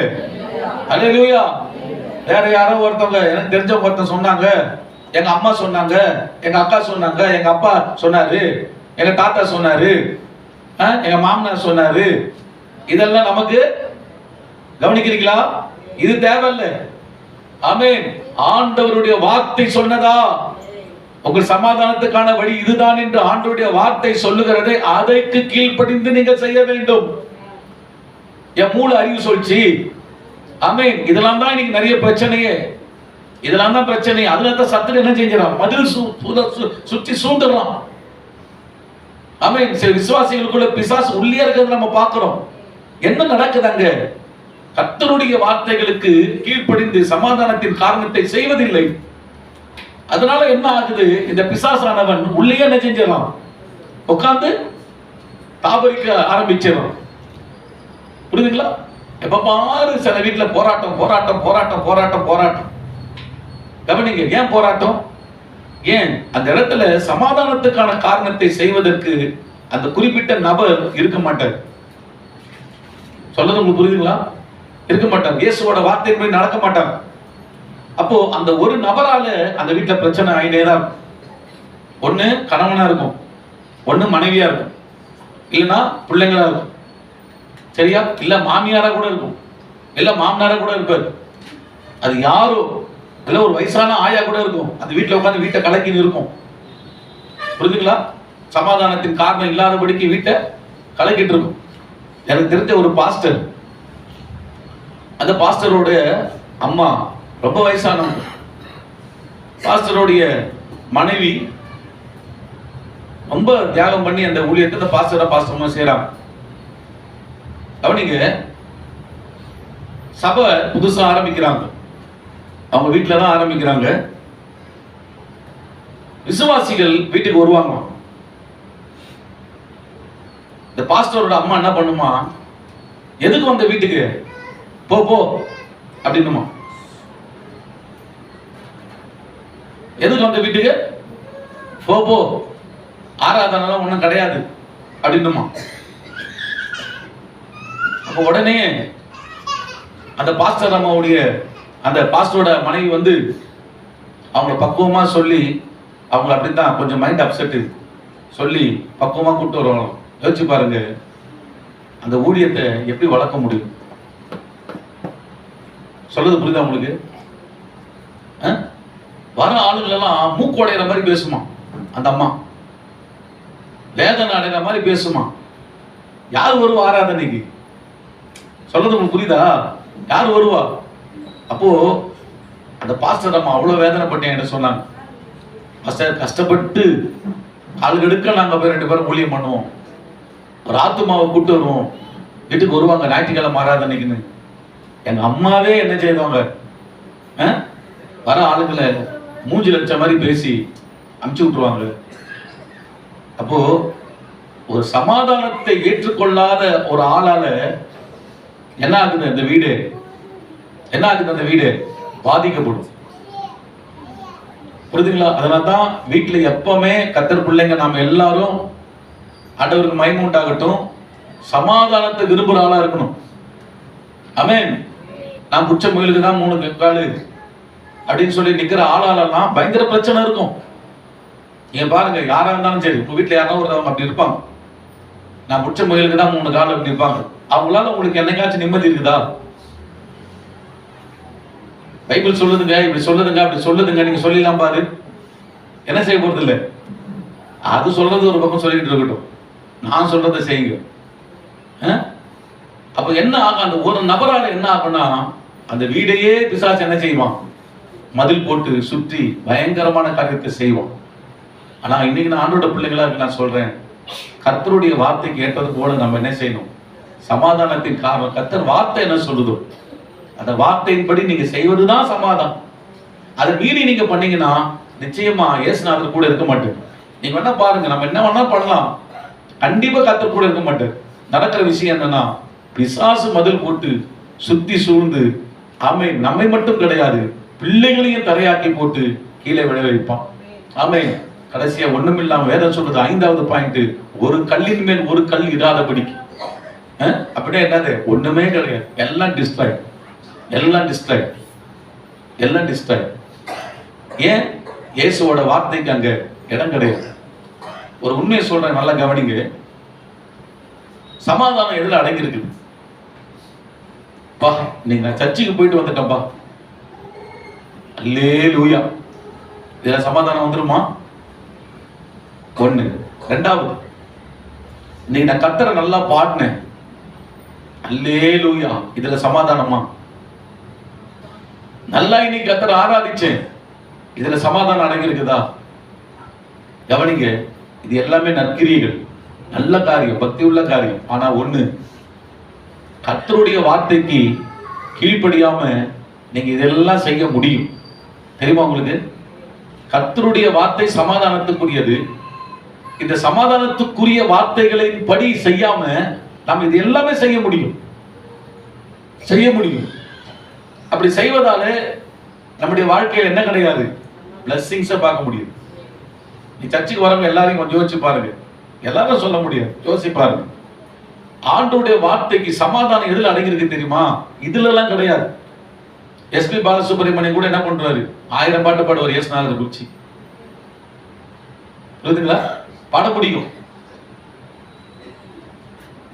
அல்லேலூயா. வேற யாரோ ஒருத்தவங்க, எனக்கு தெரிஞ்சவங்க ஒருத்தன் சொன்னாங்க, எங்க அம்மா சொன்னாங்க, எங்க அக்கா சொன்னாங்க, எங்க அப்பா சொன்னாரு, எங்க தாத்தா சொன்னாரு, எங்க மாமனார் சொன்னாரு. இதெல்லாம் நமக்கு கவனிக்கிறீங்களா? இது தேவையில்லை. ஆமென். ஆண்டவருடைய வார்த்தை சொன்னதா? உங்கள் சமாதானத்துக்கான வழி இதுதான் என்று ஆண்டவருடைய வார்த்தை சொல்லுகிறதை அதற்கு கீழ்ப்படிந்து நீங்கள் செய்ய வேண்டும். என் மூளை அறிவு சொல்லிச்சு. ஆமென். இதெல்லாம் தான் இன்னைக்கு நிறைய பிரச்சனையே. இதெல்லாம் தான் பிரச்சனை. அதுல தான் சத்துரு என்ன செஞ்சான்? மதில் சுற்றி சூழ்ந்துடுறான். ஆமென். சில விசுவாசிகளுக்குள்ள பிசாசு உள்ளே இருக்கிறத நம்ம பார்க்கிறோம். என்ன நடக்குது அங்க? கர்த்தருடைய வார்த்தைகளுக்கு கீழ்ப்படிந்து சமாதானத்தின் காரணத்தை செய்வதில்லை. அதனால என்ன ஆகுது? இந்த பிசாசானவன் உள்ளே என்ன செஞ்சிடலாம்? உட்கார்ந்து தாபரிக்க ஆரம்பிச்சிடலாம். புரியுதுங்களா? எப்ப பாரு சில வீட்டுல போராட்டம் போராட்டம் போராட்டம் போராட்டம் போராட்டம். கவனிங்க, ஏன் போராட்டம்? ஏன் அந்த இடத்துல சமாதானத்துக்கான காரணத்தை செய்வதற்கு அந்த குறிப்பிட்ட நபர் இருக்க மாட்டார். சொல்றது உங்களுக்கு புரியுதுங்களா? இருக்க மாட்டார். இயேசுவோட வார்த்தையின்படி நடக்க மாட்டார். அப்போ அந்த ஒரு நபரால அந்த வீட்டுல பிரச்சனை ஆயினேதான் இருக்கும். ஒண்ணு கணவனா இருக்கும், ஒண்ணு மனைவியா இருக்கும், இல்லைன்னா பிள்ளைங்களா இருக்கும், சரியா? இல்ல மாமியாரா கூட இருக்கும், இல்ல மாமனாரா கூட இருப்பாரு. அது யாரோ இல்ல ஒரு வயசான ஆயா கூட இருக்கும். அந்த வீட்டுல உட்காந்து வீட்டை கலக்கின்னு இருக்கும். புரிஞ்சுங்களா? சமாதானத்தின் காரணம் இல்லாதபடிக்கு வீட்டை கலக்கிட்டு இருக்கும். எனக்கு தெரிஞ்ச ஒரு பாஸ்டர், அந்த பாஸ்டரோட அம்மா ரொம்ப வயசானவங்க. பாஸ்டருடைய மனைவி ரொம்ப தியாகம் பண்ணி அந்த ஊழியத்தை பாஸ்டரமா செய்யறாங்க. அவனிங்க சபை புதுசா ஆரம்பிக்கிறாங்க. அவங்க வீட்டுல தான் ஆரம்பிக்கிறாங்க. விசுவாசிகள் வீட்டுக்கு வருவாங்க. இந்த பாஸ்டரோட அம்மா என்ன பண்ணுமா, எதுக்கு வந்த வீட்டுக்கு, போ போ அப்படின்னுமா. எதுக்கு வந்த வீட்டுக்கு, போ போ, ஆராதனை ஒண்ணும் கிடையாது அப்படின்னுமா. அப்ப உடனே அந்த பாஸ்டர் அம்மாவுடைய அந்த பாஸ்டரோட மனைவி வந்து அவங்கள பக்குவமா சொல்லி, அவங்க அப்படித்தான் கொஞ்சம் மைண்ட் அப்செட் சொல்லி பக்குவமா கூப்பிட்டு வருவாங்க. யோசிச்சு பாருங்க, அந்த ஊழியத்தை எப்படி வளர்க்க முடியும்? சொல்றது புரியுதா உங்களுக்கு? வர ஆளுகள் எல்லாம் மூக்கோடைகிற மாதிரி பேசுமா அந்த அம்மா, வேதனை அடைகிற மாதிரி பேசுமா. யார் வருவா ஆராதனைக்கு? சொல்றது உங்களுக்கு புரியுதா? யார் வருவா? அப்போ அந்த பாஸ்டர் அம்மா அவ்வளவு வேதனைப்பட்டு என்கிட்ட சொன்னாங்க, பாஸ்டர் கஷ்டப்பட்டு ஆளுகளுக்கு நாங்க போய் 2 பேரும் ஊழியம் பண்ணுவோம், ஒரு ஆத்துமாவை கூட்டு வருவோம், வீட்டுக்கு வருவாங்க ஞாயிற்றுக்கிழமை ஆராதனைக்குன்னு. எங்க அம்மாவே என்ன செய்வாங்க, வர ஆளுங்களை மூஞ்சி லட்சம் மாதிரி பேசி அமுச்சு விட்டுருவாங்க. அப்போ ஒரு சமாதானத்தை ஏற்றுக்கொள்ளாத ஒரு ஆளால என்ன ஆகுது, அந்த வீடு என்ன ஆகுது, அந்த வீடு பாதிக்கப்படும். புரியுதுங்களா? அதனால்தான் வீட்டுல எப்பவுமே கர்த்தர் பிள்ளைங்க நாம எல்லாரும் ஆண்டவருக்கு மகிமை உண்டாகட்டும், சமாதானத்தை விரும்புற ஆளா இருக்கணும். ஆமென். நான் புடிச்ச முயலுக்கு தான் 3 காலு அப்படின்னு சொல்லி நிக்கிற ஆளாலெல்லாம் பயங்கர பிரச்சனை இருக்கும். நீங்க பாருங்க, யாரா இருந்தாலும் சரி, உங்க வீட்டுல யாராவது ஒருத்தவங்க அப்படி இருப்பாங்க. நான் புடிச்ச முயலுக்கு தான் 3 கால் அப்படி இருப்பாங்க. அவங்களால உங்களுக்கு என்னைக்காச்சும் நிம்மதி இருக்குதா? பைபிள் சொல்லுதுங்க, இப்படி சொல்லுதுங்க, அப்படி சொல்லுதுங்க, நீங்க சொல்லிடலாம் பாரு, என்ன செய்ய போறது இல்லை. அது சொல்றது ஒரு பக்கம் சொல்லிட்டு இருக்கட்டும், நான் சொல்றதை செய்யுங்க. அப்ப என்ன ஆகும், அந்த ஒரு நபரால என்ன ஆகும்னா, அந்த வீடையே பிசாசு என்ன செய்வான், மதில் போட்டு சுற்றி பயங்கரமான காரியத்தை செய்வான். ஆனா இன்னைக்கு நான் ஆண்டோட பிள்ளைகளா நான் சொல்றேன், கர்த்தருடைய வார்த்தைக்கு ஏற்பது போல நம்ம என்ன செய்யணும், சமாதானத்தின் காரணம் கர்த்தர் வார்த்தை என்ன சொல்லுதோ அந்த வார்த்தையின்படி நீங்க செய்வதுதான் சமாதானம். அதை மீறி நீங்க பண்ணீங்கன்னா நிச்சயமா இயேசுநாதர் கூட இருக்க மாட்டேன். நீங்க வேணா பாருங்க, நம்ம என்ன வேணா பண்ணலாம், கண்டிப்பா கர்த்தர் கூட இருக்க மாட்டார். நடக்கிற விஷயம் என்னன்னா, பிசாசு மதில் போட்டு சுத்தி சூழ்ந்து ஆமென், நம்மை மட்டும் கிடையாது பிள்ளைகளையும் தரையாக்கி போட்டு கீழே விழ வைப்பான். ஆமென். கடைசியா ஒண்ணுமில்லாம வேதம் சொல்றது 5வது பாயிண்ட், ஒரு கல்லின் மேல் ஒரு கல் இடாதபடிக்கு. அப்படின்னா என்னது, ஒண்ணுமே கிடையாது, எல்லாம் டிஸ்ட்ராய், எல்லாம் டிஸ்ட்ராய், எல்லாம் டிஸ்ட்ராய். ஏன்? இயேசுவோட வார்த்தைக்கு அங்க இடம் கிடையாது. ஒரு உண்மையை சொல்றேன், நல்லா கவனிங்க. சமாதானம் எதுல அடங்கி இருக்குது? பா, நீங்க சர்ச்சுக்கு போயிட்டு வந்துட்டப்பா, அல்லேலூயா, இதுல சமாதானம் வந்துருமா? ஒண்ணு. 2வது, நீங்க நான் கர்த்தரை நல்லா பாடினேன், அல்லேலூயா, இதுல சமாதானமா? நல்லா இன்னைக்கு கர்த்தரை ஆராதிச்சேன், இதுல சமாதானம் அடங்கி இருக்குதா? கவனிங்க, இது எல்லாமே நற்கிரியைகள், நல்ல காரியம், பக்தி உள்ள காரியம். ஆனா ஒண்ணு, கர்த்தருடைய வார்த்தைக்கு கீழ்ப்படியாம நீங்க இதெல்லாம் செய்ய முடியும் தெரியுமா உங்களுக்கு? கர்த்தருடைய வார்த்தை சமாதானத்துக்குரியது. இந்த சமாதானத்துக்குரிய வார்த்தைகளின் படி செய்யாம நம்ம இது எல்லாமே செய்ய முடியும், செய்ய முடியும். அப்படி செய்வதால நம்முடைய வாழ்க்கையில் என்ன கிடையாது, பிளஸ்ஸிங்ஸை பார்க்க முடியும். நீ சர்ச்சுக்கு வரவங்க எல்லாரையும் கொஞ்சம் யோசிச்சு பாருங்க. எல்லாரும் சொல்ல முடியாது, யோசிச்சு பாருங்க. ஆண்டவருடைய வார்த்தைக்கு சமாதானம் எதுல அடங்கியிருக்கு தெரியுமா? இதுல எல்லாம் கிடையாது. எஸ்பி பாலசுப்ரமணியன் கூட என்ன பண்றாரு? 1000 பாட்டு பாடுவார் இயேசுநாதரை குறிச்சி. புரியுதுங்களா? பாட பிடிக்கும்.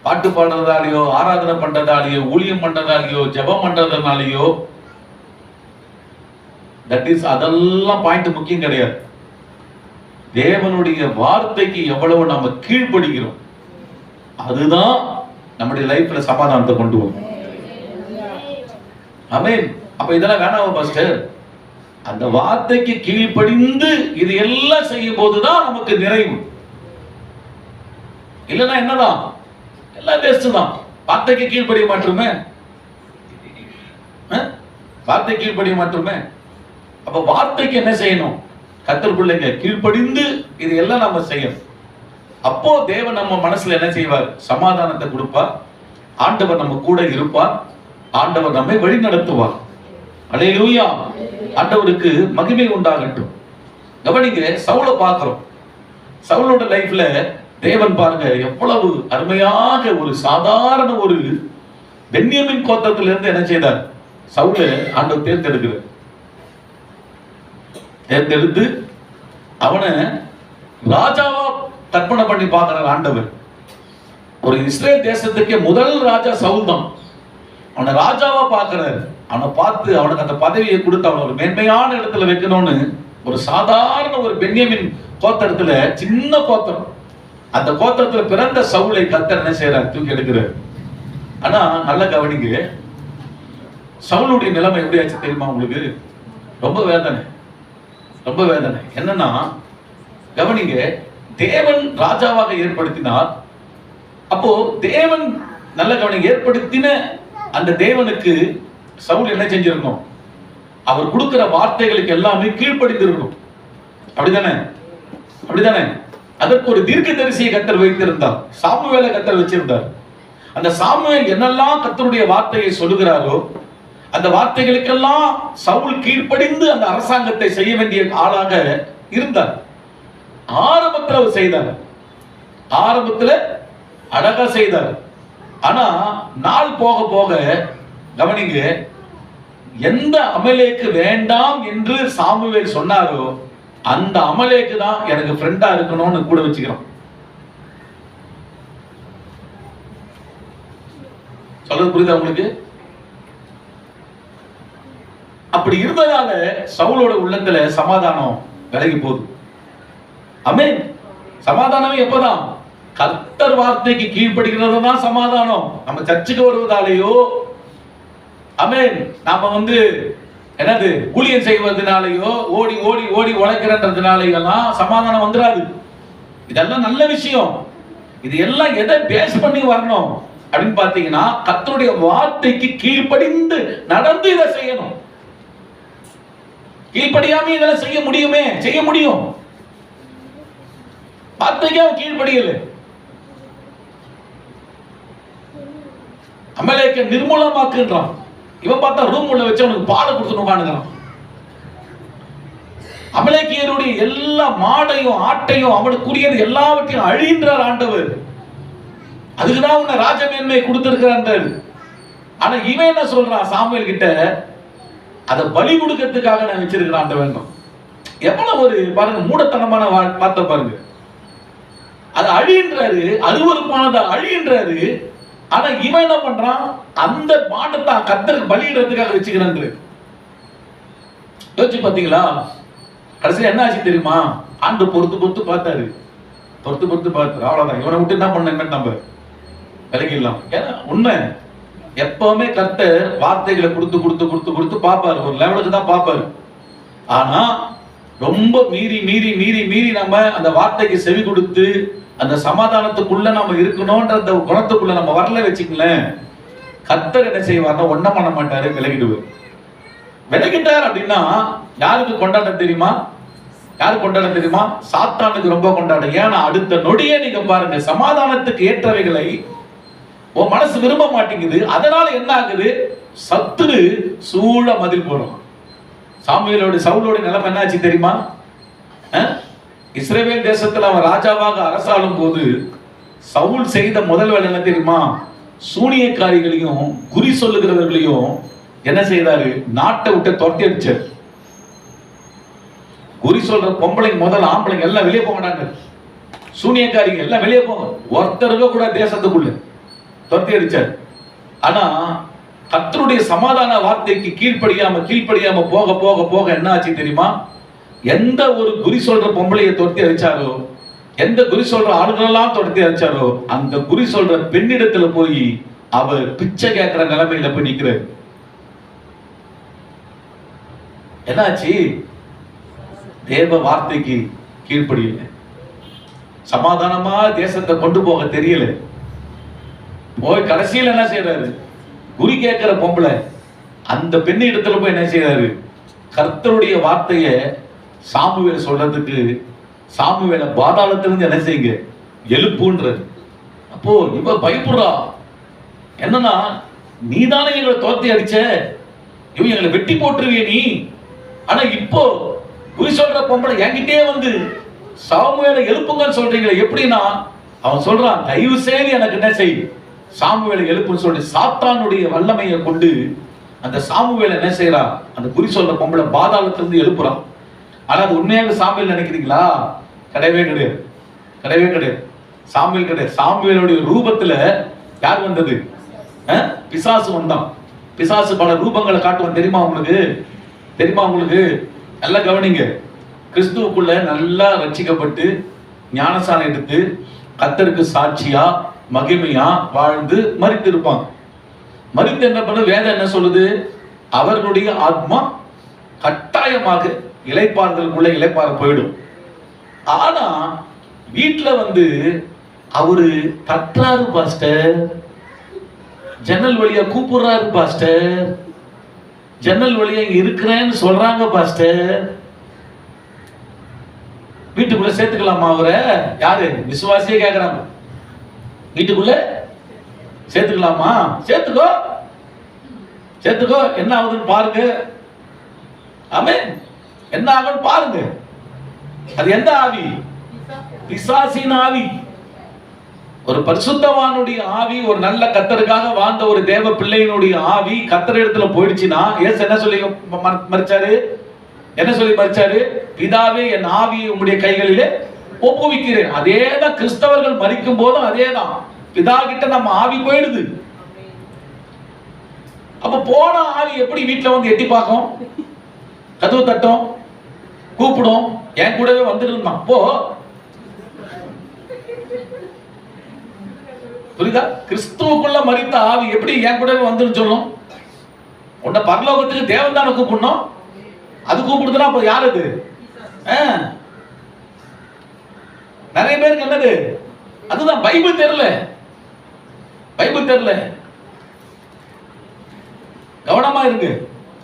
பாட்டு பாடுறதாலேயோ, ஆராதனை பண்றதாலேயோ, ஊழியம் பண்றதாலேயோ, ஜெபம் பண்றதுனாலேயோ, தட் இஸ் அதெல்லாம் பாயிண்ட் முக்கியம் கிடையாது. தேவனுடைய வார்த்தைக்கு எவ்வளவு நாம கீழ்ப்படுகிறோம், அதுதான் நம்முடைய லைஃப்ல சமாதானத்தை கொண்டு வரும். ஆமென். அப்ப இதெல்லாம் வேணாமா பாஸ்டர்? அந்த வார்த்தைக்கு கீழ்ப்படிந்து இது எல்லாம் செய்யும் போதுதான் நமக்கு நிறைவு. இல்லைன்னா என்னதான்? எல்லாம் வேஸ்ட் தான். வார்த்தைக்கு கீழ்ப்படிய மாட்டோமே, வார்த்தை கீழ்ப்படிய மாட்டோமே. அப்ப வார்த்தைக்கு என்ன செய்யணும்? கர்த்தர் பிள்ளைங்க கீழ்ப்படிந்து இது எல்லாம் நம்ம செய்யணும். அப்போ தேவன் நம்ம மனசுல என்ன செய்வார்? சமாதானத்தை கொடுப்பார். ஆண்டவர் நம்ம கூட இருப்பார். ஆண்டவர் நம்மை வழி நடத்துவார். அல்லேலூயா. ஆண்டவருக்கு மகிமை உண்டாகட்டும். கவனிங்க, சவுலை பார்க்கிறோம். சவுலோட லைஃப்ல தேவன் பாருங்க எவ்வளவு அருமையாக ஒரு சாதாரண ஒரு பென்யமின் கோத்திரத்திலிருந்து என்ன செய்தார்? சவுலை ஆண்டவர் தேர்ந்தெடுக்கிறார். தேர்ந்தெடுத்து அவனை ராஜாவா கற்பனை பண்ணி பார்க்கிறார் ஆண்டவர். ஒரு இஸ்ரேல் தேசத்துக்கு முதல் ராஜா சவுல் தான். அவனை ராஜாவா பார்க்கிறார். அவனை பார்த்து அவனுக்கு அந்த பதவியை கொடுத்து அவனை ஒரு மேன்மையான இடத்துல வைக்கணும்னு ஒரு சாதாரண ஒரு பென்யமின் கோத்திரத்துல, சின்ன கோத்திரம், அந்த கோத்திரத்துல பிறந்த சவுலை கர்த்தர் என்ன செய்யறார்? தூக்கி எடுக்கிறார். ஆனா நல்ல கவனிங்க, சவுலுடைய நிலைமை எப்படி ஆச்சு தெரியுமா உங்களுக்கு? ரொம்ப வேதனை, ரொம்ப வேதனை. என்னன்னா கவனிங்க, தேவன் ராஜாவாக ஏற்படுத்தினார். அப்போ தேவன் நல்ல கவனிங்க, ஏற்படுத்தின அந்த தேவனுக்கு சவுல் என்ன செஞ்சிருக்கணும்? அவர் கொடுக்கிற வார்த்தைகளுக்கு எல்லாமே கீழ்ப்படிந்திருக்கணும். அப்படிதானே? அப்படிதானே? அதற்கு ஒரு தீர்க்கதரிசியை கர்த்தர் வைத்திருந்தார். சாமுவேலை கர்த்தர் வச்சிருந்தார். அந்த சாமுவேல் என்னெல்லாம் கர்த்தருடைய வார்த்தையை சொல்லுகிறாரோ அந்த வார்த்தைகளுக்கெல்லாம் சவுல் கீழ்ப்படிந்து அந்த அரசாங்கத்தை செய்ய வேண்டிய ஆளாக இருந்தார். ஆரம்பத்தில் அவர் செய்தார், ஆரம்பத்தில் அழகா செய்தார். ஆனா நாள் போக போக கவனிங்க, எந்த அமலேக்கு வேண்டாம் என்று சாமுவேல் சொன்னாரோ அந்த அமலேக்கு தான் எனக்கு ஃப்ரெண்டா இருக்கணும்னு கூட வச்சுக்கிறோம். சொல்றது புரியுதா உங்களுக்கு? அப்படி இருந்ததால சவுலோட உள்ளத்துல சமாதானம் விலகி போகுது. ஆமென். சமாதானமே எப்பதான்? கர்த்தர் வார்த்தைக்கு கீழ்ப்படுகிறது தான் சமாதானம். நம்ம சர்ச்சுக்கு வருவதாலேயோ, ஆமென், நாம என்னது ஊழியம் செய்வதனாலேயோ, ஓடி ஓடி ஓடி உழைக்கிறன்றதுனாலயெல்லாம் சமாதானம் வந்துடாது. இதெல்லாம் நல்ல விஷயம். இது எல்லாம் எதை பேஸ் பண்ணி வரணும் அப்படின்னு பாத்தீங்கன்னா, கர்த்தருடைய வார்த்தைக்கு கீழ்ப்படிந்து நடந்து இதை செய்யணும். கீழ்ப்படியாம இதெல்லாம் செய்ய முடியுமே? செய்ய முடியும். வார்த்தைக்கு அவன் கீழ்ப்படியல. அமலேக்க நிர்மூலமாக்குன்றான். இவன் பார்த்தா ரூம் உள்ள வச்சு அவனுக்கு பாடம் கொடுத்துருவானுங்கிறான். அமலேக்கியருடைய எல்லா மாடையும் ஆட்டையும் அவனுக்குரியது எல்லாவற்றையும் அழின்றார் ஆண்டவர். அதுக்குதான் உன்னை ராஜமேன்மை கொடுத்திருக்கிறார். ஆனா இவன் என்ன சொல்றான் சாமுவேல் கிட்ட? அதை பலி கொடுக்கிறதுக்காக நான் வச்சிருக்கிறேன் ஆண்டவன். எவ்வளவு ஒரு பாருங்க மூடத்தனமான வார்த்தை பாருங்க. அது அழின்றாரு, அருவருப்பானதை அழின்றாரு. ஆனா இவன் என்ன பண்றான்? அந்த மாட்டத்தை கர்த்தருக்கு பலியிடுறதுக்காக வச்சுக்கிறான். யோசிச்சு பாத்தீங்களா? கடைசியில் என்ன ஆச்சு தெரியுமா? ஆண்டு பொறுத்து பொறுத்து பார்த்தாரு, பொறுத்து பொறுத்து பார்த்தாரு. அவ்வளவுதான். இவனை விட்டு என்ன பண்ண நம்ம விலகிடலாம். ஏன்னா உண்மை, எப்பவுமே கர்த்தர் வார்த்தைகளை கொடுத்து கொடுத்து கொடுத்து கொடுத்து பார்ப்பாரு, ஒரு லெவலுக்கு தான் பார்ப்பாரு. ஆனா ரொம்ப மீறி மீறி மீறி மீறி நம்ம அந்த வார்த்தைக்கு செவி கொடுத்து அந்த சமாதானத்துக்குள்ள நம்ம இருக்கணும்ன்ற அந்த குணத்துக்குள்ள நம்ம வரல வச்சுக்கலேன், கர்த்தர் என்ன செய்வார்னா ஒன்னும் பண்ண மாட்டாரு, விலகிடுவார். விலகிட்டார் அப்படின்னா யாருக்கு கொண்டாட தெரியுமா? யாருக்கு கொண்டாட தெரியுமா? சாத்தானுக்கு ரொம்ப கொண்டாடும். ஏன்னா அடுத்த நொடியே நீங்க பாருங்க, சமாதானத்துக்கு ஏற்றவைகளை உன் மனசு விரும்ப மாட்டேங்குது. அதனால என்ன ஆகுது? சத்துரு சூழ மதில் போடும். சவுலோட நிலைமை என்ன ஆச்சு தெரியுமா? இஸ்ரவேல் தேசத்துல அவன் ராஜாவாக அரசாளும் போது சவுல் செய்த முதல் வேலை என்ன தெரியுமா? சூனியக்காரிகளையும் குறி சொல்லுகிறவர்களையும் என்ன செய்தாரு? நாட்டை விட்டு துரத்தி அடிச்சார். குறி சொல்ற பொம்பளைங்க முதல் ஆம்பளைங்க எல்லாம் வெளியே போங்கடாங்க, சூனியக்காரிங்க எல்லாம் வெளியே போங்க, ஒருத்தருக்க கூட தேசத்துக்குள்ள துரத்தி அடிச்சார். ஆனா கர்த்தருடைய சமாதான வார்த்தைக்கு கீழ்ப்படியாம போக போக போக என்ன ஆச்சு தெரியுமா? எந்த ஒரு குறி சொல்ற பொம்பளையை துரத்தி அடிச்சாரோ, எந்த குறி சொல்ற ஆளுகளெல்லாம் துரத்தி அடிச்சாரோ, அந்த குறி சொல்ற பெண்ணிடத்துல போய் அவர் பிச்சை கேட்கிற நிலைமையில போய் நிக்கிறார். என்னாச்சு? தேவ வார்த்தைக்கு கீழ்ப்படியல, சமாதானமா தேசத்தை கொண்டு போக தெரியல. போய் கடைசியில் என்ன செய்யறாரு? குறி கேட்கிற பொம்பளை அந்த பெண்ணு இடத்துல போய் என்ன செய்யறாரு? கர்த்தருடைய வார்த்தைய சாமுவேல் சொல்றதுக்கு சாமுவேல பாதாளத்திலிருந்து என்ன செய்யுங்க எழுப்புன்றது. அப்போ இவ பயப்படுறா. என்னன்னா, நீதானே எங்களை துரத்தி அடிச்ச, இவன் எங்களை வெட்டி போட்டுருவிய நீ. ஆனா இப்போ குறி சொல்ற பொம்பளை என்கிட்டே வந்து சாமுவேலை எழுப்புங்கன்னு சொல்றீங்களே எப்படின்னா, அவன் சொல்றான், தயவு செய்து எனக்கு என்ன செய், சாமுவேலை எழுப்புன்னு சொல்லி சாத்தானுடைய வல்லமையை கொண்டு அந்த சாமுவேலை என்ன செய்யறா? அந்த குறி சொல்ற பொம்பளை பாதாளத்திலிருந்து எழுப்புறான். ஆனா அது உண்மையாக சாமுவேல் நினைக்கிறீங்களா? கிடையவே கிடையாது, கிடையவே கிடையாது. சாமுவேல் கிடையாது. சாமுவேலுடைய ரூபத்துல யார் வந்தது? பிசாசு வந்தான். பிசாசு பல ரூபங்களை காட்டுவான். தெரியுமா உங்களுக்கு? தெரியுமா உங்களுக்கு? நல்லா கவனிங்க. கிறிஸ்துவுக்குள்ள நல்லா ரட்சிக்கப்பட்டு ஞானசானம் எடுத்து கர்த்தருக்கு சாட்சியா மகிமையா வாழ்ந்து மரித்து இருப்பாங்க. மரித்து என்ன பண்ண வேதம் என்ன சொல்லுது? அவர்களுடைய ஆத்மா கட்டாயமாக இளைப்பாறுதலுக்குள்ள இளைப்பாற போயிடும். ஆனா வீட்டுல வந்து அவரு தட்டுறாரு பாஸ்டர், ஜன்னல் வழியா கூப்பிடுறாரு பாஸ்டர், ஜன்னல் வழியா இங்க இருக்கிறேன்னு சொல்றாங்க பாஸ்டர். வீட்டுக்குள்ள சேர்த்துக்கலாமா அவரை? யாரு? விசுவாசியே கேக்குறாங்க. வீட்டுக்குள்ள சேர்த்துக்கலாமா? சேர்த்துக்கோ, சேர்த்துக்கோ. என்ன ஆகுதுன்னு பாருங்க. ஆமென். என்ன ஆகுன்னு பாருங்க. அது எந்த ஆவி? பிசாசின் ஆவி. ஒரு பரிசுத்தவானுடைய ஆவி, ஒரு நல்ல கர்த்தருக்காக வாழ்ந்த ஒரு தேவ பிள்ளையினுடைய ஆவி கர்த்தர் இடத்துல போயிடுச்சுன்னா, இயேசு என்ன சொல்லி மரிச்சாரு? என்ன சொல்லி மரிச்சாரு? பிதாவே, என் ஆவியை உம்முடைய கைகளிலே ஒப்புவிக்கிறேன். அதேதான் கிறிஸ்தவர்கள் மரிக்கும் போதும் அதேதான். பிதா கிட்ட நம்ம ஆவி போயிடுது. அப்ப போன ஆவி எப்படி வீட்டுல வந்து எட்டி பார்க்கும், கதவு தட்டும், கூப்பிடும், என் கூடவே வந்துட்டு இருந்தான். அப்போ புரியுதா? கிறிஸ்துவுக்குள்ள மரித்த ஆவி எப்படி என் கூடவே வந்துன்னு சொல்லும்? உன்னை பரலோகத்துக்கு தேவன் தானே கூப்பிடணும். அது கூப்பிடுதுன்னா அப்ப யாரு அது? நிறைய பேருக்கு என்னது? அதுதான் பைபிள் தெரியல, பைபிள் தெரியல. கவனமா இருக்கு.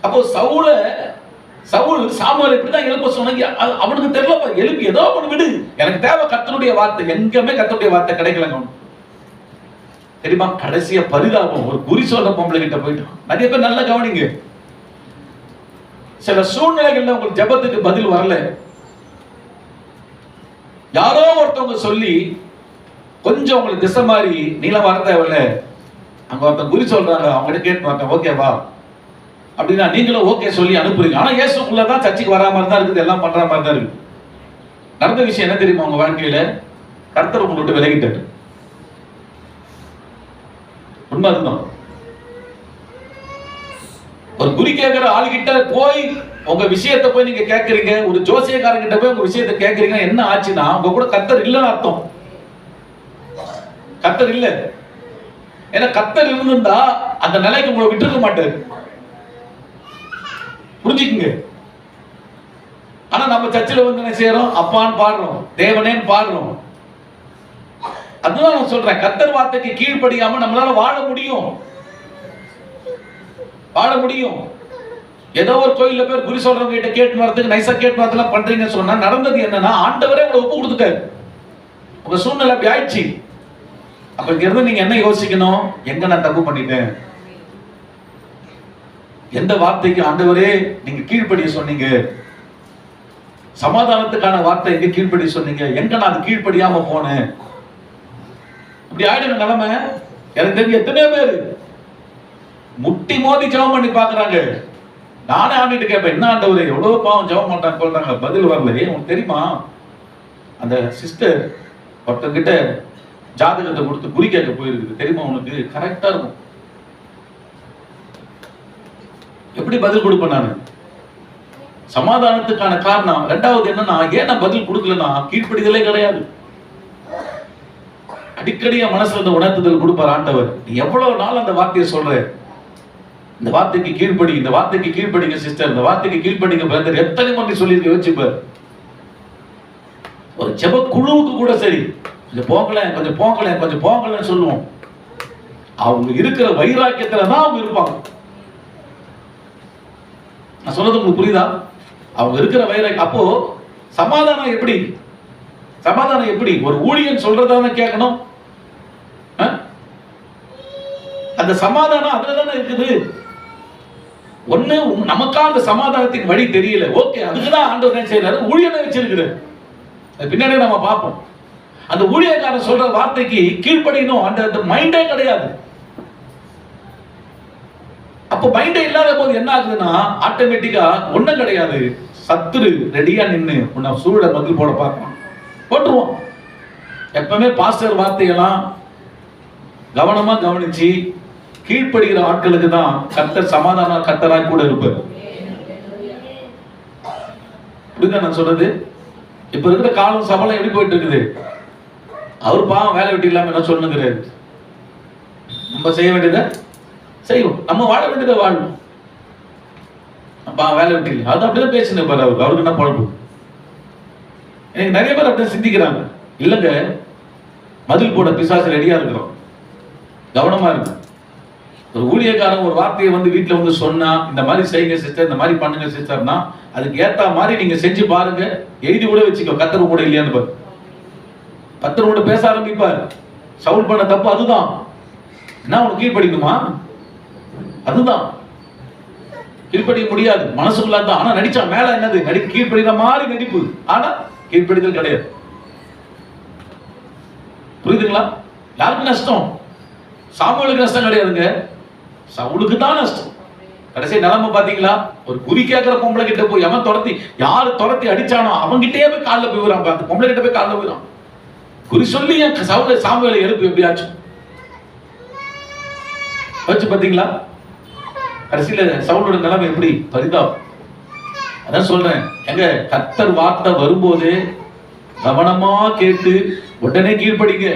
அப்போ சவுல் சாமுவேல் இப்படிதான் எழுப்ப சொன்னாங்க. அவனுக்கு தெரியல, எழுப்பி ஏதோ ஒண்ணு விடு, எனக்கு தேவை கர்த்தருடைய வார்த்தை. எங்கேயுமே கர்த்தருடைய வார்த்தை கிடைக்கலங்க. தெரியுமா? கடைசியா பரிதாபம், ஒரு குறி சொல்ற பொம்பளை கிட்ட போயிட்டோம். நிறைய பேர் நல்லா கவனிங்க. சில சூழ்நிலைகள்ல உங்களுக்கு ஜெபத்துக்கு பதில் வரல, யாரோ ஒருத்தவங்க சொல்லி கொஞ்சம் உங்களுக்கு திசை மாறி நீளம் வர தேவையில்ல, அங்க ஒருத்தன் குறி சொல்றாங்க, அவங்ககிட்ட கேட்டு பார்த்தேன் ஓகேவா அப்படின்னா நீங்களும் ஓகே சொல்லி அனுப்புறீங்க. ஆனா இயேசுக்குள்ளதான் சர்ச்சைக்கு வராம தான் இருக்குது, எல்லாம் பண்ற மாதிரி தான் இருக்கு. நடந்த விஷயம் என்ன தெரியுமா? உங்க வாழ்க்கையில கர்த்தர் உங்களை விட்டு விலகிட்டாரு. உண்மை அதுதான். ஒரு குறி கேட்கிற ஆளுகிட்ட போய் உங்க விஷயத்தை போய் நீங்க கேட்கறீங்க, ஒரு ஜோசியக்காரங்கிட்ட போய் உங்க விஷயத்தை கேட்கறீங்க. என்ன ஆச்சுன்னா உங்க கூட கர்த்தர் இல்லைன்னு அர்த்தம். கர்த்தர் இல்ல. ஏன்னா கர்த்தர் இருந்திருந்தா அந்த நிலைக்கு உங்களை விட்டுருக்க மாட்டாரு. புரிஞ்சுக்குங்க. ஆனா நம்ம சர்ச்சில் வந்து என்ன செய்யறோம்? அப்பான்னு பாடுறோம், தேவனேன்னு பாடுறோம். அதுதான் நான் சொல்றேன், கர்த்தர் வார்த்தைக்கு கீழ்ப்படியாம நம்மளால வாழ முடியும், வாழ முடியும். ஏதோ ஒரு கோயில்ல பேர் குறி சொல்றவங்க கிட்ட கேட்டு வரதுக்கு நைசா கேட்டு வரதெல்லாம் பண்றீங்கன்னு சொன்னா நடந்தது என்னன்னா, ஆண்டவரே உங்களை ஒப்பு கொடுத்துட்டாரு. உங்க சூழ்நிலை அப்படி ஆயிடுச்சு. அப்ப இங்க இருந்து நீங்க என்ன யோசிக்கணும்? எங்க நான் தப்பு பண்ணிட்டேன்? எந்த வார்த்தைக்கு ஆண்டவரே நீங்க கீழ்ப்படிய சொன்னீங்க? சமாதானத்துக்கான வார்த்தை எங்க கீழ்ப்படி சொன்னீங்க, எங்க நான் அது கீழ்ப்படியாம போனேன்? இப்படி ஆயிடுங்க நிலைமை. எனக்கு தெரிஞ்ச எத்தனையோ பேர் முட்டி மோதி ஜெபம் பண்ணி பாக்குறாங்க. நானே ஆண்டிட்டு கேட்பேன், என்ன ஆண்டவரே எவ்வளவு பாவம் ஜெபம் பண்றாங்க சொல்றாங்க, பதில் வரல. உனக்கு தெரியுமா, அந்த சிஸ்டர் ஒருத்தங்கிட்ட ஜாதகத்தை கொடுத்து குறி கேட்க போயிருக்குது தெரியுமா உனக்கு? கரெக்டா இருக்கும். எப்படி பதில் கொடுப்பேன் நான்? சமாதானத்துக்கான காரணம் ரெண்டாவது என்னன்னா, ஏன் நான் பதில் கொடுக்கலன்னா கீழ்ப்படிதலே கிடையாது. அடிக்கடி என் மனசுல இந்த உணர்த்துதல் கொடுப்பார் ஆண்டவர். நீ எவ்வளவு நாள் அந்த வார்த்தையை சொல்ற, இந்த வார்த்தைக்கு கீழ்ப்படி, இந்த வார்த்தைக்கு கீழ்ப்படிங்க சிஸ்டர், இந்த வார்த்தைக்கு கீழ்ப்படிங்க பிரதர், எத்தனை முறை சொல்லியிருக்க யோசிச்சுப்பார். ஒரு ஜெப குழுவுக்கு கூட சரி, கொஞ்சம் போங்கலன்னு சொல்லுவோம். அவங்க இருக்கிற வைராக்கியத்துல தான் அவங்க இருப்பாங்க. நான் சொல்றது உங்களுக்கு புரியுதா? அவங்க இருக்கிற வைராக்கியம். அப்போ சமாதானம் எப்படி? சமாதானம் எப்படி? ஒரு ஊழியன் சொல்றதானே கேட்கணும். அந்த சமாதானம் அதுலதானே இருக்குது. ஒண்ணு நமக்கா அந்த சமாதானத்தின் வழி தெரியல, ஓகே, அதுக்குதான் ஆண்டவர் என்ன செய்யறாரு, ஊழியனை வச்சிருக்கிறார். பின்னாடி நம்ம பார்ப்போம். அந்த ஊழியக்காரன் சொல்ற வார்த்தைக்கு கீழ்ப்படியணும் அந்த மைண்டே கிடையாது. அப்போ மைண்டே இல்லாத போது என்ன ஆகுதுன்னா ஆட்டோமேட்டிக்கா ஒண்ணும் கிடையாது, சத்துரு ரெடியா நின்னு உன்னை சூழ பதில் போட பார்க்கலாம், போட்டுருவோம். எப்பவுமே பாஸ்டர் வார்த்தையெல்லாம் கவனமா கவனிச்சு கீழ்ப்படுகிற ஆட்களுக்கு தான் கர்த்தர் சமாதான கர்த்தராய் கூட இருப்பார். புரியுதா நான் சொல்றது? இப்ப இருக்கிற காலம் சபலம் எப்படி போயிட்டு இருக்குது? அவர் பாவம் வேலை வெட்டி இல்லாம என்ன சொல்லுங்கிறாரு. நம்ம செய்ய வேண்டியதை செய்வோம், நம்ம வாழ வேண்டியதை வாழணும். வேலை வெட்டி இல்லை, அது அப்படிதான் பேசுனேன் பாரு. அவருக்கு என்ன பழப்பு? எனக்கு நிறைய பேர் அப்படியே சிந்திக்கிறாங்க. இல்லைங்க, மதில் போட பிசாசு ரெடியா இருக்கிறோம், கவனமா இருக்கு. ஒரு ஊழியக்காரன் ஒரு வார்த்தையை வந்து வீட்டுல வந்து சொன்னா, இந்த மாதிரி செய்யுங்க சிஸ்டர், இந்த மாதிரி பண்ணுங்க சிஸ்டர்னா அதுக்கு ஏத்த மாதிரி நீங்க செஞ்சு பாருங்க, எழுதி கூட வச்சுக்கோ, கத்தர் கூட இல்லையான்னு பாரு. கத்தர் கூட பேச ஆரம்பிப்பார். சவுல் பண்ண தப்பு அதுதான். என்ன உனக்கு கீழ்ப்படிக்குமா? அதுதான் கீழ்ப்படிக்க முடியாது, மனசுக்குள்ள தான். ஆனா நடிச்சா மேல என்னது, கீழ்ப்படிக்கிற மாதிரி நடிப்பு, ஆனா கீழ்ப்படிதல் கிடையாது. புரியுதுங்களா? யாருக்கு நஷ்டம்? சாமுவேலுக்கு நஷ்டம் கிடையாதுங்க, சவுலுக்கு தான் நஷ்டம். கடைசி நிலைமை பாத்தீங்களா? ஒரு குறி கேட்கிற பொம்பளை கிட்ட போய் அவன் துரத்தி, யாரு துரத்தி அடிச்சானோ அவங்கிட்டே போய் காலில் போய் விடுறான். அந்த பொம்பளை கிட்ட போய் காலில் போயிடான். குறி சொல்லி சாமுவேலை எழுப்பு எப்படியாச்சு வச்சு பாத்தீங்களா? கடைசியில சவுலோட நிலைமை எப்படி பரிதாபம். அதான் சொல்றேன், எங்க கர்த்தர் வார்த்தை வரும்போது கவனமா கேட்டு உடனே கீழ்ப்படிங்க.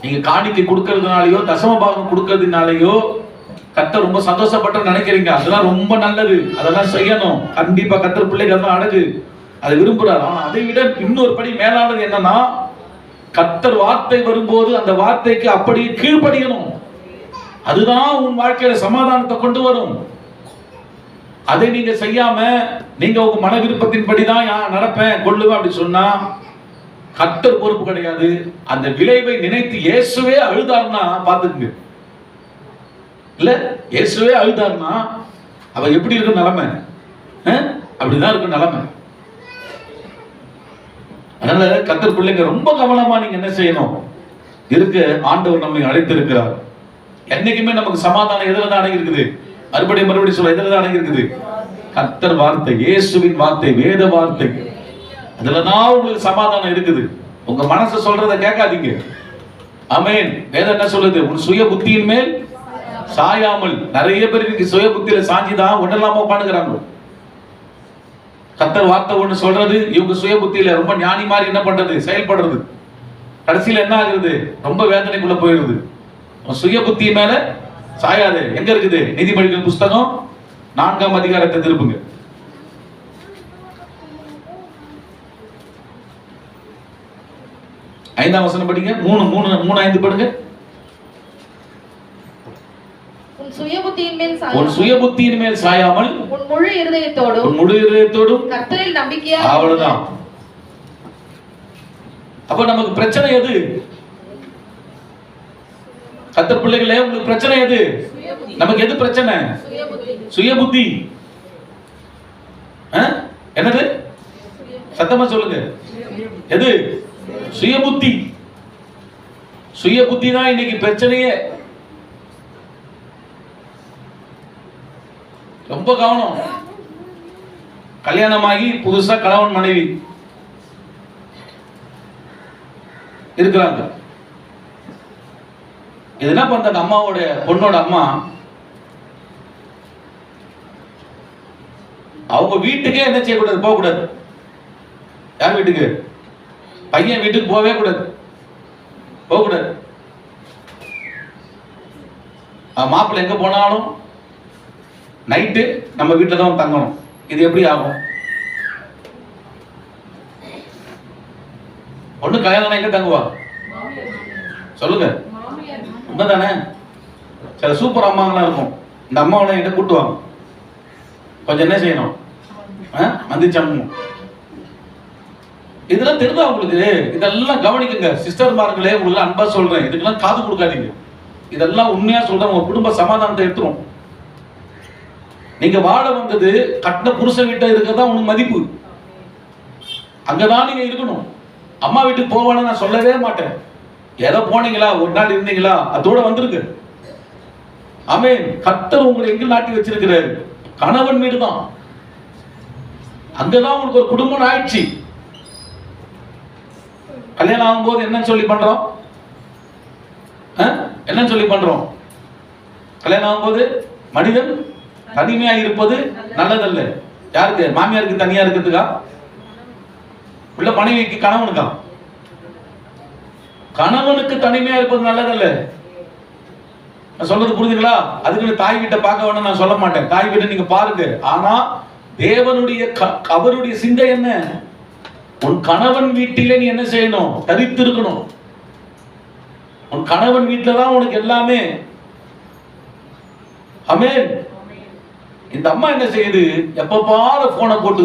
நீங்க காணிக்கை கொடுக்கறதுனாலயோ தசம பாகம் கொடுக்கறதுனாலயோ கர்த்தர் ரொம்ப சந்தோஷப்பட்டு நினைக்கிறீங்க, அதெல்லாம் ரொம்ப நல்லது, அதெல்லாம் செய்யணும். கண்டிப்பா கர்த்தர் பிள்ளைக்கு அதான் அழகு, அதை விரும்புறாரு. ஆனா அதை விட இன்னொரு படி மேலானது என்னன்னா, கர்த்தர் வார்த்தை வரும்போது அந்த வார்த்தைக்கு அப்படியே கீழ்ப்படியணும். அதுதான் உன் வாழ்க்கையில சமாதானத்தை கொண்டு வரும். அதை நீங்க செய்யாம நீங்க உங்க மன விருப்பத்தின் படிதான் நடப்பேன் கொள்ளுவேன் அப்படி சொன்னா கர்த்தர் பொறுப்பு கிடையாது. அந்த விளைவை நினைத்து இயேசுவே அழுதார்னா பாத்துக்குங்க. இல்ல இயேசுவே அழுதார்னா அவ எப்படி இருக்கு நிலைமை? அப்படிதான் இருக்கு நிலைமை. அதனால கர்த்தர் பிள்ளைங்க ரொம்ப கவனமா நீங்க என்ன செய்யணும் இருக்கு. ஆண்டவர் நம்மை அழைத்திருக்கிறார். என்னைக்குமே நமக்கு சமாதானம் எதுல தான் அடங்கி இருக்குது? மறுபடியும் சொல்ல, எதுல தான் அடங்கி இருக்குது? கர்த்தர் வார்த்தை, இயேசுவின் வார்த்தை, வேத வார்த்தை, அதுலதான் உங்களுக்கு சமாதானம் இருக்குது. உங்க மனசு சொல்றத கேட்காதீங்க. ஆமென். வேதம் என்ன சொல்லுது? உன் சுய புத்தியின் மேல் சாயாமல். நிறைய பேருக்கு சுய புத்தியில சாஞ்சிதான் உடலாம உட்காந்துக்கிறாங்க. கர்த்தர் வார்த்தை ஒண்ணு சொல்றது, இவங்க சுய புத்தியில ரொம்ப ஞானி மாதிரி என்ன பண்றது, செயல்படுறது. கடைசியில என்ன ஆகுது? ரொம்ப வேதனைக்குள்ள போயிடுது. சுய புத்தி மேல சாயாது. எங்க இருக்குது? நீதிமொழிகள் புஸ்தகம் 4ஆம் அதிகாரத்தை திருப்புங்க. 5ஆம் வசனம் படிங்க. 3:5 படிங்க. உன் சுய புத்தியின் மேல் சாயாமல் உன் முழு இருதயத்தோடும் கர்த்தரில் நம்பிக்கையா. அவ்வளவுதான். அப்ப நமக்கு பிரச்சனை எது? கர்த்தர் பிள்ளைகளே, உங்களுக்கு பிரச்சனை எது? நமக்கு எது பிரச்சனை? சுய புத்தி. என்னது? சத்தமா சொல்லுங்க. எது? சுய புத்தி. சுய புத்தி தான் இன்னைக்கு பிரச்சனையே. ரொம்ப கவனம். கல்யாணமாகி புதுசா கணவன் மனைவி இருக்கிறாங்க. இது என்ன பண்ற, அம்மாவோட பொண்ணோட அம்மா அவங்க வீட்டுக்கே என்ன செய்யக்கூடாது, போக கூடாது. யார் வீட்டுக்கு? பையன் வீட்டுக்கு போகவே கூடாது, போக கூடாது. மாப்பிள்ளை எங்க போனாலும் நைட்டு நம்ம வீட்டுல தான் தங்கணும். இது எப்படி ஆகும்? பொண்ணு கல்யாணம் எங்க தங்குவா சொல்லுங்க? உண்மைதானே? சில சூப்பர் அம்மாங்களாம் இருக்கும். இந்த அம்மாவை என்கிட்ட கூட்டுவாங்க. கொஞ்சம் என்ன செய்யணும், மந்திச்சம்மு. இதெல்லாம் தெரிஞ்சா உங்களுக்கு. இதெல்லாம் கவனிக்குங்க சிஸ்டர்மார்களே. உங்களுக்கு அன்பா சொல்றேன், இதுக்கெல்லாம் காது கொடுக்காதீங்க. இதெல்லாம் உண்மையா சொல்றேன், உங்க குடும்ப சமாதானத்தை எடுத்துரும். நீங்க வாழ வந்தது கட்டின புருஷன் வீட்டை இருக்கிறதா உங்களுக்கு மதிப்பு. அங்கதான் நீங்க இருக்கணும். அம்மா வீட்டுக்கு போவான்னு நான் சொல்லவே மாட்டேன். ஏதோ போனீங்களா, ஒரு நாள் இருந்தீங்களா, அதோட வந்துருக்கு. ஆமென். கர்த்தர் உங்களை எங்க நாட்டி வச்சிருக்கிறாரு? கணவன் வீடு தான். அங்கதான் உங்களுக்கு ஒரு குடும்பம் ஆயிடுச்சு. கல்யாணம் ஆகும்போது என்ன சொல்லி பண்றோம்? என்ன சொல்லி பண்றோம்? கல்யாணம் ஆகும்போது மனிதன் தனிமையா இருப்பது நல்லதல்ல. யாருக்கு? மாமியாருக்கு தனியா இருக்கிறதுக்கா? உள்ள மனைவிக்கு, கணவனுக்கா? கணவனுக்கு தனிமையா இருப்பது நல்லதல்ல. நான் சொல்றது புரியுதுங்களா? அதுக்கு தாய் வீட்டை பார்க்க வேணும் நான் சொல்ல மாட்டேன். தாய் வீட்டை நீங்க பாருங்க. ஆனா தேவனுடைய அவருடைய சிந்தை என்ன? உன் கணவன் வீட்டிலே நீ என்ன செய்யணும்? தரித்திருக்கணும். உன் கணவன் வீட்டில தான் உனக்கு எல்லாமே. ஆமென். இந்த அம்மா என்ன செய்யுது? எப்ப பாரு போனை போட்டு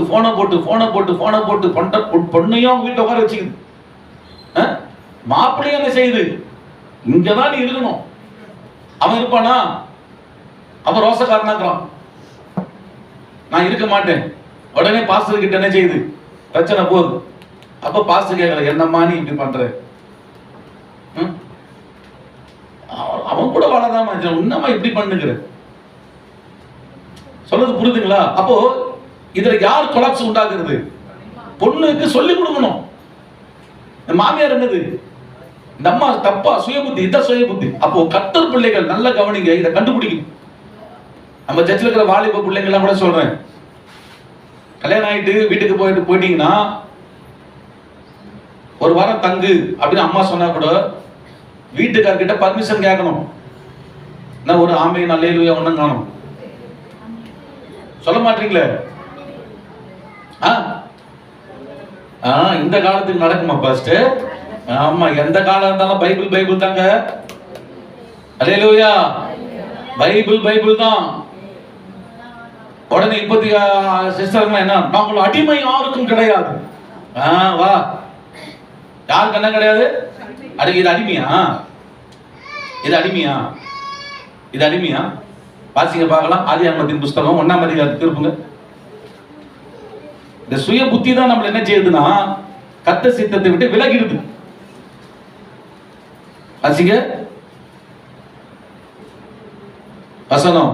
பொண்ணையும் வீட்டை உட்கார வச்சுக்குது. மாப்பிள்ளையும் என்ன செய்யுது? இங்கதான் நீ இருக்கணும். அவன் இருப்பானா? அவன் ரோசக்காரனாக்குறான். நான் இருக்க மாட்டேன். உடனே பாஸ்டர் கிட்ட என்ன செய்யுது? பிரச்சனை போகுது. அப்ப பாஸ்டர் கேட்கல, என்னம்மா நீ இப்படி பண்ற? அவன் கூட வாழதான் உன்னமா இப்படி பண்ணுகிற. சொல்றது புரியுதுங்களா? அப்போ இதுல யார் கொலாப்ஸ் உண்டாக்குறது? பொண்ணுக்கு சொல்லி கொடுக்கணும். மாமியார் என்னது? இந்த அம்மா தப்பா, சுயபுத்தி. இதான் சுயபுத்தி. அப்போ கர்த்தர் பிள்ளைகள் நல்ல கவனிங்க, இதை கண்டுபிடிக்கும். நம்ம சர்ச்சில் இருக்கிற வாலிப பிள்ளைங்க எல்லாம் கூட சொல்றேன், கல்யாணம் ஆயிட்டு வீட்டுக்கு போயிட்டீங்கன்னா ஒரு வாரம் தங்கு அப்படின்னு அம்மா சொன்னா கூட வீட்டுக்கார்கிட்ட பர்மிஷன் கேட்கணும். நான் ஒரு ஆமையின் அல்லேலூயா ஒண்ணும் காணும். சொல்ல மாட்டீங்களே? இந்த காலத்துக்கு நடக்குமா பாஸ்டர்? ஆமா, எந்த காலம் இருந்தாலும் பைபிள் தாங்க. அல்லேலூயா. பைபிள் தான். உடனே இப்போதைய சிஸ்டர் என்ன, நாங்கள் அடிமை யாருக்கும் கிடையாது. வா, யாருக்கு என்ன கிடையாது? இது அடிமையா? இது அடிமையா? வாசிங்க பார்க்கலாம். ஆதியாகமத்தின் புஸ்தகம் 1ஆம் அதிகாரத்தை திருப்புங்க. இந்த சுய புத்தி தான் நம்மள என்ன செய்யுதுன்னா கர்த்தர் சித்தத்தை விட்டு விலகிடுது. வாசிங்க வசனம்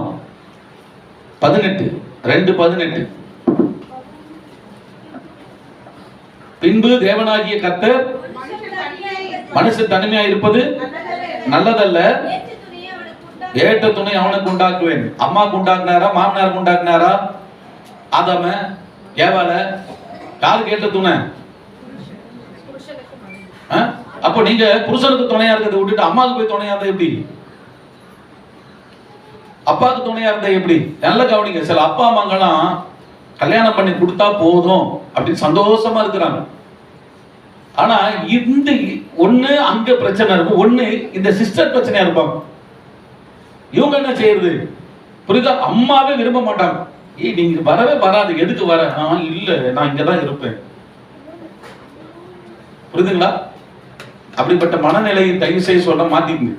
18, 2:18. பின்பு தேவனாகிய கர்த்தர் மனுஷன் தனிமையா இருப்பது நல்லதல்ல, ஏற்ற துணை அவனுக்கு உண்டாக்குவேன். அம்மாக்கு உண்டாக்குனாரா? மாமனாருக்கு உண்டாக்குனாரா? ஆதாம ஏவால? யாருக்கு ஏற்ற துணை? அப்போ நீங்க புருஷனுக்கு துணையா இருக்கிறத விட்டுட்டு அம்மாவுக்கு போய் துணையா இருந்தா எப்படி? அப்பாவுக்கு துணையா இருந்தா எப்படி? நல்ல கவனிங்க. சில அப்பா அம்மாங்கெல்லாம் கல்யாணம் பண்ணி கொடுத்தா போதும் அப்படின்னு சந்தோஷமா இருக்கிறாங்க. ஆனா இந்த ஒண்ணு அங்க பிரச்சனை இருக்கும், ஒண்ணு இந்த சிஸ்டர் பிரச்சனையா இருப்பாங்க. இவங்க என்ன செய்யறது? புரியுதா? அம்மாவே விரும்ப மாட்டாங்க. நீங்க வரவே வராது, எதுக்கு வர? இல்ல, நான் இங்கதான் இருப்பேன். புரியுதுங்களா? அப்படிப்பட்ட மனநிலையை தயவு செய்து சொல்ல மாத்திக்குங்க.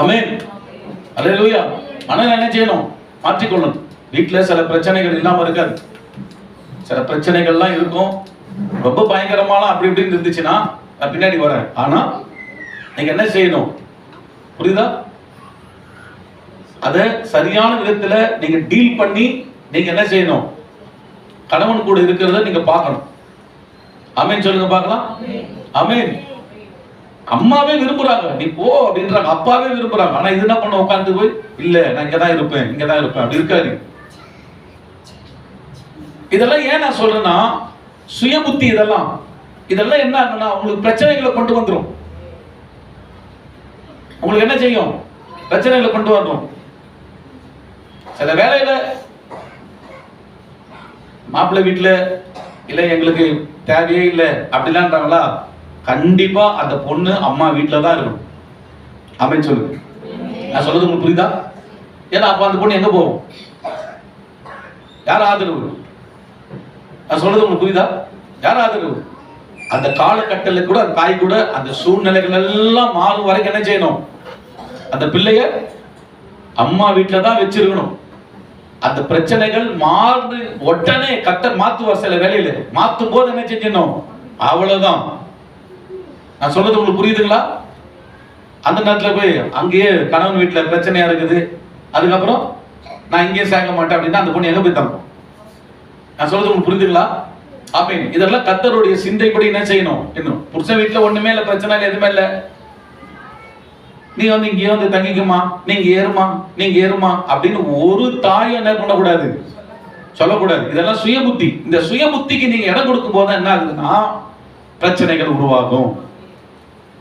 ஆமென். அல்லேலூயா. மனநிலை என்ன செய்யணும்? மாற்றிக்கொள்ளணும். வீட்டுல சில பிரச்சனைகள் இல்லாம இருக்காது. சில பிரச்சனைகள்லாம் இருக்கும், ரொம்ப பயங்கரமான அப்படி இப்படின்னு இருந்துச்சுன்னா நான் பின்னாடி வரேன். ஆனா நீங்க என்ன செய்யணும் புரியுதா? அத சரியான விதத்துல நீங்க டீல் பண்ணி நீங்க என்ன செய்யணும், கணவன் கூட இருக்கிறத நீங்க பார்க்கணும். ஆமென் சொல்லுங்க பார்க்கலாம். ஆமென். அம்மாவே விரும்புறாங்க நீ போ அப்படின்றாங்க, அப்பாவே விரும்புறாங்க. ஆனா இது என்ன பண்ண, உட்கார்ந்து போய் இல்ல நான் இங்கதான் இருப்பேன் இங்கதான் இருப்பேன் அப்படி இருக்காது. இதெல்லாம் ஏன் நான் சொல்றேன்னா, சுய புத்தி இதெல்லாம் என்ன ஆகுனா உங்களுக்கு பிரச்சனைகளை கொண்டு வந்துரும். உங்களுக்கு என்ன செய்யும், பிரச்சனைகளை கொண்டு வரணும். சில வேலையில மாப்பிள்ளை வீட்டுல இல்ல எங்களுக்கு தேவையே இல்லை அப்படிலான்றாங்களா, கண்டிப்பா அந்த பொண்ணு அம்மா வீட்டுல தான் இருக்கணும். ஆமென் சொல்லுங்க. நான் சொல்றது உங்களுக்கு புரியுதா? ஏன்னா அப்ப அந்த பொண்ணு எங்க போகும், யார் ஆதரவு? நான் சொல்றது உங்களுக்கு புரியுதா? யார் ஆதரவு? அந்த காலகட்டத்தில் கூட அந்த தாய் கூட அந்த சூழ்நிலைகள் எல்லாம் மாறும் வரைக்கும் என்ன செய்யணும், அந்த பிள்ளைய அம்மா வீட்டுல தான் வச்சிருக்கணும். அந்த பிரச்சனைகள் மாறு உடனே கர்த்தர் மாத்துவார். சில வேலையில மாத்தும் போது என்ன செஞ்சணும், அவ்வளவுதான். நான் சொல்றது உங்களுக்கு புரியுதுங்களா? அந்த நேரத்துல போய் அங்கேயே கணவன் வீட்டுல பிரச்சனையா இருக்குது, அதுக்கப்புறம் நான் இங்கேயே சேர்க்க மாட்டேன் அப்படின்னா அந்த பொண்ணு எங்க போய் தங்கும்? நான் சொல்றது உங்களுக்கு புரியுதுங்களா? ஆமென். இதெல்லாம் கர்த்தருடைய சிந்தைப்படி என்ன செய்யணும். இன்னும் புருஷன் வீட்டுல ஒண்ணுமே இல்ல, பிரச்சனை இல்லை, எதுவுமே இல்ல, நீ வந்து இங்கே வந்து தங்கிக்குமா, நீங்க ஏறுமா அப்படின்னு ஒரு தாயும் என்ன பண்ணக்கூடாது, சொல்லக்கூடாது. இதெல்லாம் சுய புத்தி. இந்த சுய புத்திக்கு நீங்க இடம் கொடுக்கும் போது என்ன ஆகுதுன்னா பிரச்சனைகள் உருவாகும்.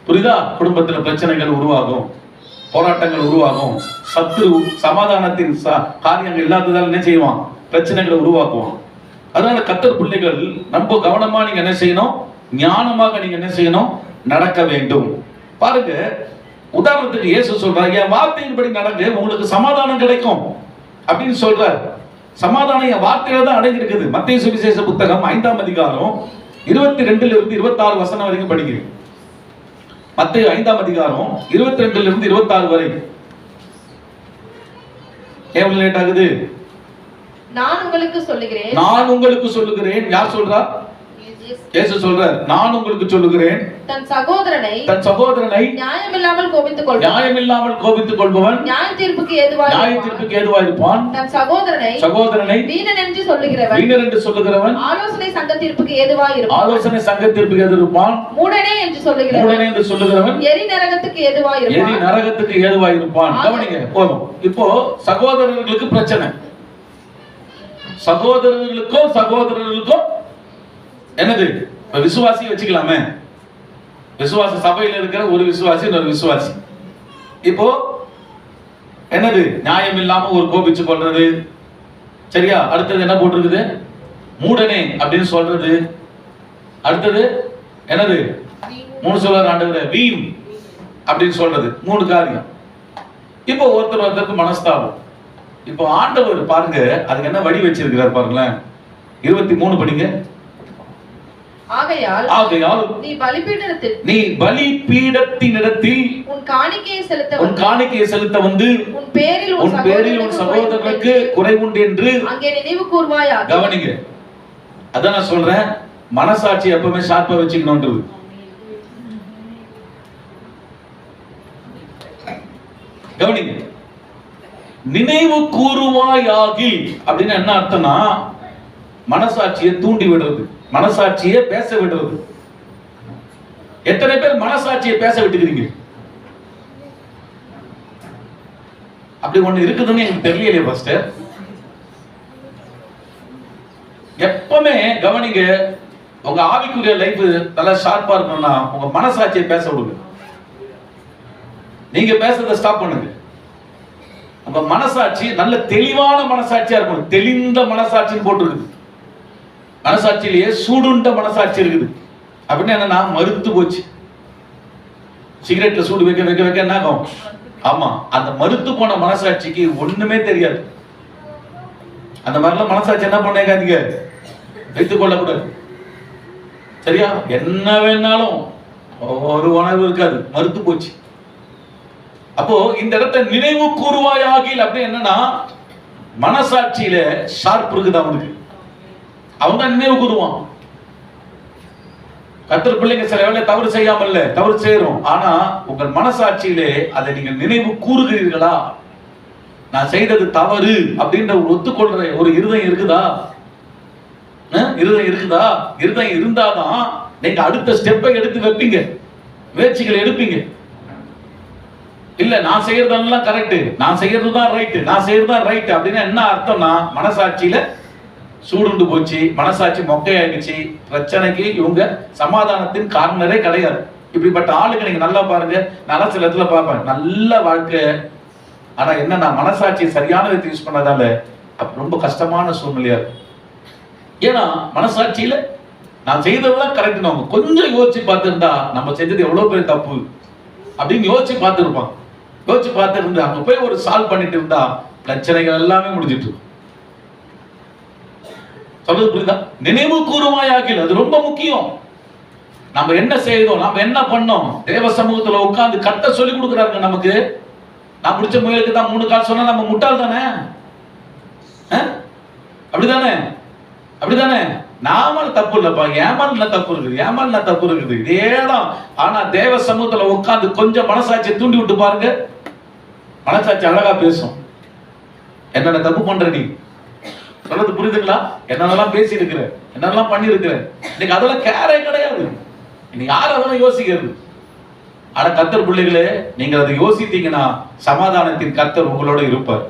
புரியுதா? குடும்பத்துல பிரச்சனைகள் உருவாகும், போராட்டங்கள் உருவாகும், சத்துரு சமாதானத்தின் காரியங்கள் இல்லாததால் என்ன செய்வான், பிரச்சனைகளை உருவாக்குவான். அதனால கர்த்தர் பிள்ளைகள் ரொம்ப கவனமா நீங்க என்ன செய்யணும், ஞானமாக நீங்க என்ன செய்யணும், நடக்க வேண்டும். பாருங்க, உதாரணத்துக்கு இயேசு சொல்றார், என் வார்த்தையின்படி நடங்க உங்களுக்கு சமாதானம் கிடைக்கும் அப்படின்னு சொல்றார். சமாதானம் என் வார்த்தையில தான் அடங்கியிருக்குது. மத்தேயு சுவிசேஷ புத்தகம் 5ஆம் அதிகாரம் 22 இருந்து 26 வசனம் வரைக்கும் படிக்கிறேன். மத்தேயு 5ஆம் அதிகாரம் 22 இருந்து 26 வரை. எவ்வளவு லேட் ஆகுது? நான் உங்களுக்கு சொல்லுகிறேன். யார் சொல்றா? இயேசு சொல்றார், நான் உங்களுக்கு சொல்லுகிறேன், தன் சகோதரனை நியாயமில்லாமல் கோபித்துக் கொள்பவன் நியாய தீர்ப்புக்கு ஏதுவாய் இருப்பான். தன் சகோதரனை வீணன் என்று சொல்லுகிறவன் ஆலோசனை சங்க தீர்ப்புக்கு ஏதுவாய் இருப்பான். மூடனே என்று சொல்லுகிறவன் எரி நரகத்துக்கு ஏதுவாய் இருப்பான். கவனிங்க போதும். இப்போ சகோதரர்களுக்கு பிரச்சனை, சகோதரர்களுக்கும் என்னது, விசுவாசி வச்சுக்கலாமே, விசுவாச சபையில் இருக்கிற ஒரு விசுவாசி இன்னொரு விசுவாசி. இப்போ என்னது, நியாயம் இல்லாம ஒரு கோபிச்சு கொள்றது, சரியா? அடுத்தது என்ன போட்டிருக்குது, மூடனே அப்படின்னு சொல்றது. அடுத்தது என்னது, 3 சொல்ற ஆண்டவரே வீண் அப்படின்னு சொல்றது. 3 காரியம். இப்போ ஒருத்தருக்கு மனஸ்தாபம். இப்போ ஆண்டவர் பாருங்க அதுக்கு என்ன வழி வச்சிருக்கிறார் பாருங்களேன். 23 படிங்க. ஆகையால் நீ பலிபீடத்தினிடத்தில் உன் காணிக்கையை செலுத்த வந்து உன் பேரில் உன் சகோதரருக்கு குறைவுண்டு என்று அங்கே நினைவு கூர்வாயாக. கவனிங்க, அதான் நான் சொல்றேன், மனசாட்சி எப்பவுமே ஷார்ப்பா வச்சுக்கணும்ன்றது. கவனிங்க, நினைவு கூறுவாயாகி அப்படின்னு என்ன அர்த்தம்னா மனசாட்சியை தூண்டி விடுறது, மனசாட்சியை பேச விடுறது. எத்தனை பேர் மனசாட்சியை பேச விட்டுக்கிறீங்க? அப்படி ஒண்ணு இருக்குதுன்னு எனக்கு தெரியலையே பாஸ்டர். எப்பவுமே கவனிங்க, உங்க ஆவிக்குரிய லைஃப் நல்லா ஷார்ப்பா இருக்கணும்னா உங்க மனசாட்சியை பேச விடுங்க. நீங்க பேசுறதை ஸ்டாப் பண்ணுங்க. உங்க மனசாட்சி நல்ல தெளிவான மனசாட்சியா இருக்கணும். தெளிந்த மனசாட்சின்னு போட்டுருக்கு. மனசாட்சியிலேயே சூடுண்ட மனசாட்சி இருக்குது. அப்படின்னு என்னன்னா மறுத்து போச்சு. சிகரெட்ல சூடு வைக்க வைக்க வைக்க என்ன ஆகும்? ஆமா, அந்த மறுத்து போன மனசாட்சிக்கு ஒண்ணுமே தெரியாது. அந்த மாதிரிலாம் மனசாட்சி என்ன பண்ணாதீங்க, வைத்துக் கொள்ளக்கூடாது. சரியா? என்ன வேணாலும் ஒரு உணர்வு இருக்காது, மறுத்து போச்சு. அப்போ இந்த இடத்தை நினைவு கூறுவாயாகில் அப்படி என்னன்னா மனசாட்சியில ஷார்ப் இருக்குது அவனுக்கு. அவன் தான் நினைவு கூறுவான். கர்த்தர் பிள்ளைங்க சில வேளை தவறு செய்யாமல்ல, தவறு செய்யறோம். ஆனா உங்கள் மனசாட்சியிலே அதை நீங்கள் நினைவு கூறுகிறீர்களா? நான் செய்தது தவறு அப்படின்ற ஒரு ஒத்துக்கொள்ற ஒரு இருதயம் இருக்குதா? இருதயம் இருக்குதா? இருதயம் இருந்தாதான் நீங்க அடுத்த ஸ்டெப்பை எடுத்து வைப்பீங்க, முயற்சிகள் எடுப்பீங்க. இல்ல நான் செய்யறதெல்லாம் கரெக்ட், நான் செய்யறதுதான் ரைட், நான் செய்யறதுதான் ரைட் அப்படின்னா என்ன அர்த்தம்னா மனசாட்சியில சூடுண்டு போச்சு, மனசாட்சி மொக்கையாகிடுச்சு. பிரச்சனைக்கு இவங்க சமாதானத்தின் காரணரே கிடையாது. இப்படிப்பட்ட ஆளுங்க நீங்க நல்லா பாருங்க. நல்லா சில இடத்துல பார்ப்பேன், நல்ல வாழ்க்கை. ஆனா என்ன, நான் மனசாட்சியை சரியான விதத்தை யூஸ் பண்ணதால அப்ப ரொம்ப கஷ்டமான சூழ்நிலையா இருக்கும். ஏன்னா மனசாட்சியில நான் செய்ததெல்லாம் கரெக்ட், அவங்க கொஞ்சம் யோசிச்சு பார்த்திருந்தா நம்ம செஞ்சது எவ்வளவு பெரிய தப்பு அப்படின்னு யோசிச்சு பார்த்துருப்பான். யோசிச்சு பார்த்துருந்து அங்க போய் ஒரு சால்வ் பண்ணிட்டு இருந்தா பிரச்சனைகள் எல்லாமே முடிஞ்சிட்டு இருக்கும். சொல்றது புரியுதா? நினைவு கூறுவாயாகில் அது ரொம்ப முக்கியம். நம்ம என்ன செய்தோம், நம்ம என்ன பண்ணோம், தேவ சமூகத்துல உட்கார்ந்து கர்த்தர் சொல்லி கொடுக்குறாங்க நமக்கு. நான் பிடிச்ச முயலுக்கு தான் 3 கால் சொன்னா நம்ம முட்டாள் தானே? அப்படிதானே? அப்படிதானே? நாம தப்பு இல்லப்பா, ஏமால தப்பு இருக்குது, ஏமால தப்பு இருக்குது, இதேதான். ஆனா தேவ சமூகத்துல உட்கார்ந்து கொஞ்சம் மனசாட்சியை தூண்டி விட்டு பாருங்க, மனசாட்சி அழகா பேசும். என்னென்ன தப்பு பண்ற நீ, சொல்றது புரியுதுங்களா? என்னென்னலாம் பேசி இருக்கிற, என்னென்னலாம் பண்ணி இருக்கிற, இன்னைக்கு அதெல்லாம் கேரே கிடையாது. இன்னைக்கு யாரும் அதெல்லாம் யோசிக்கிறது? ஆனா கர்த்தர் பிள்ளைகளே, நீங்க அதை யோசித்தீங்கன்னா சமாதானத்தின் கர்த்தர் உங்களோட இருப்பார்.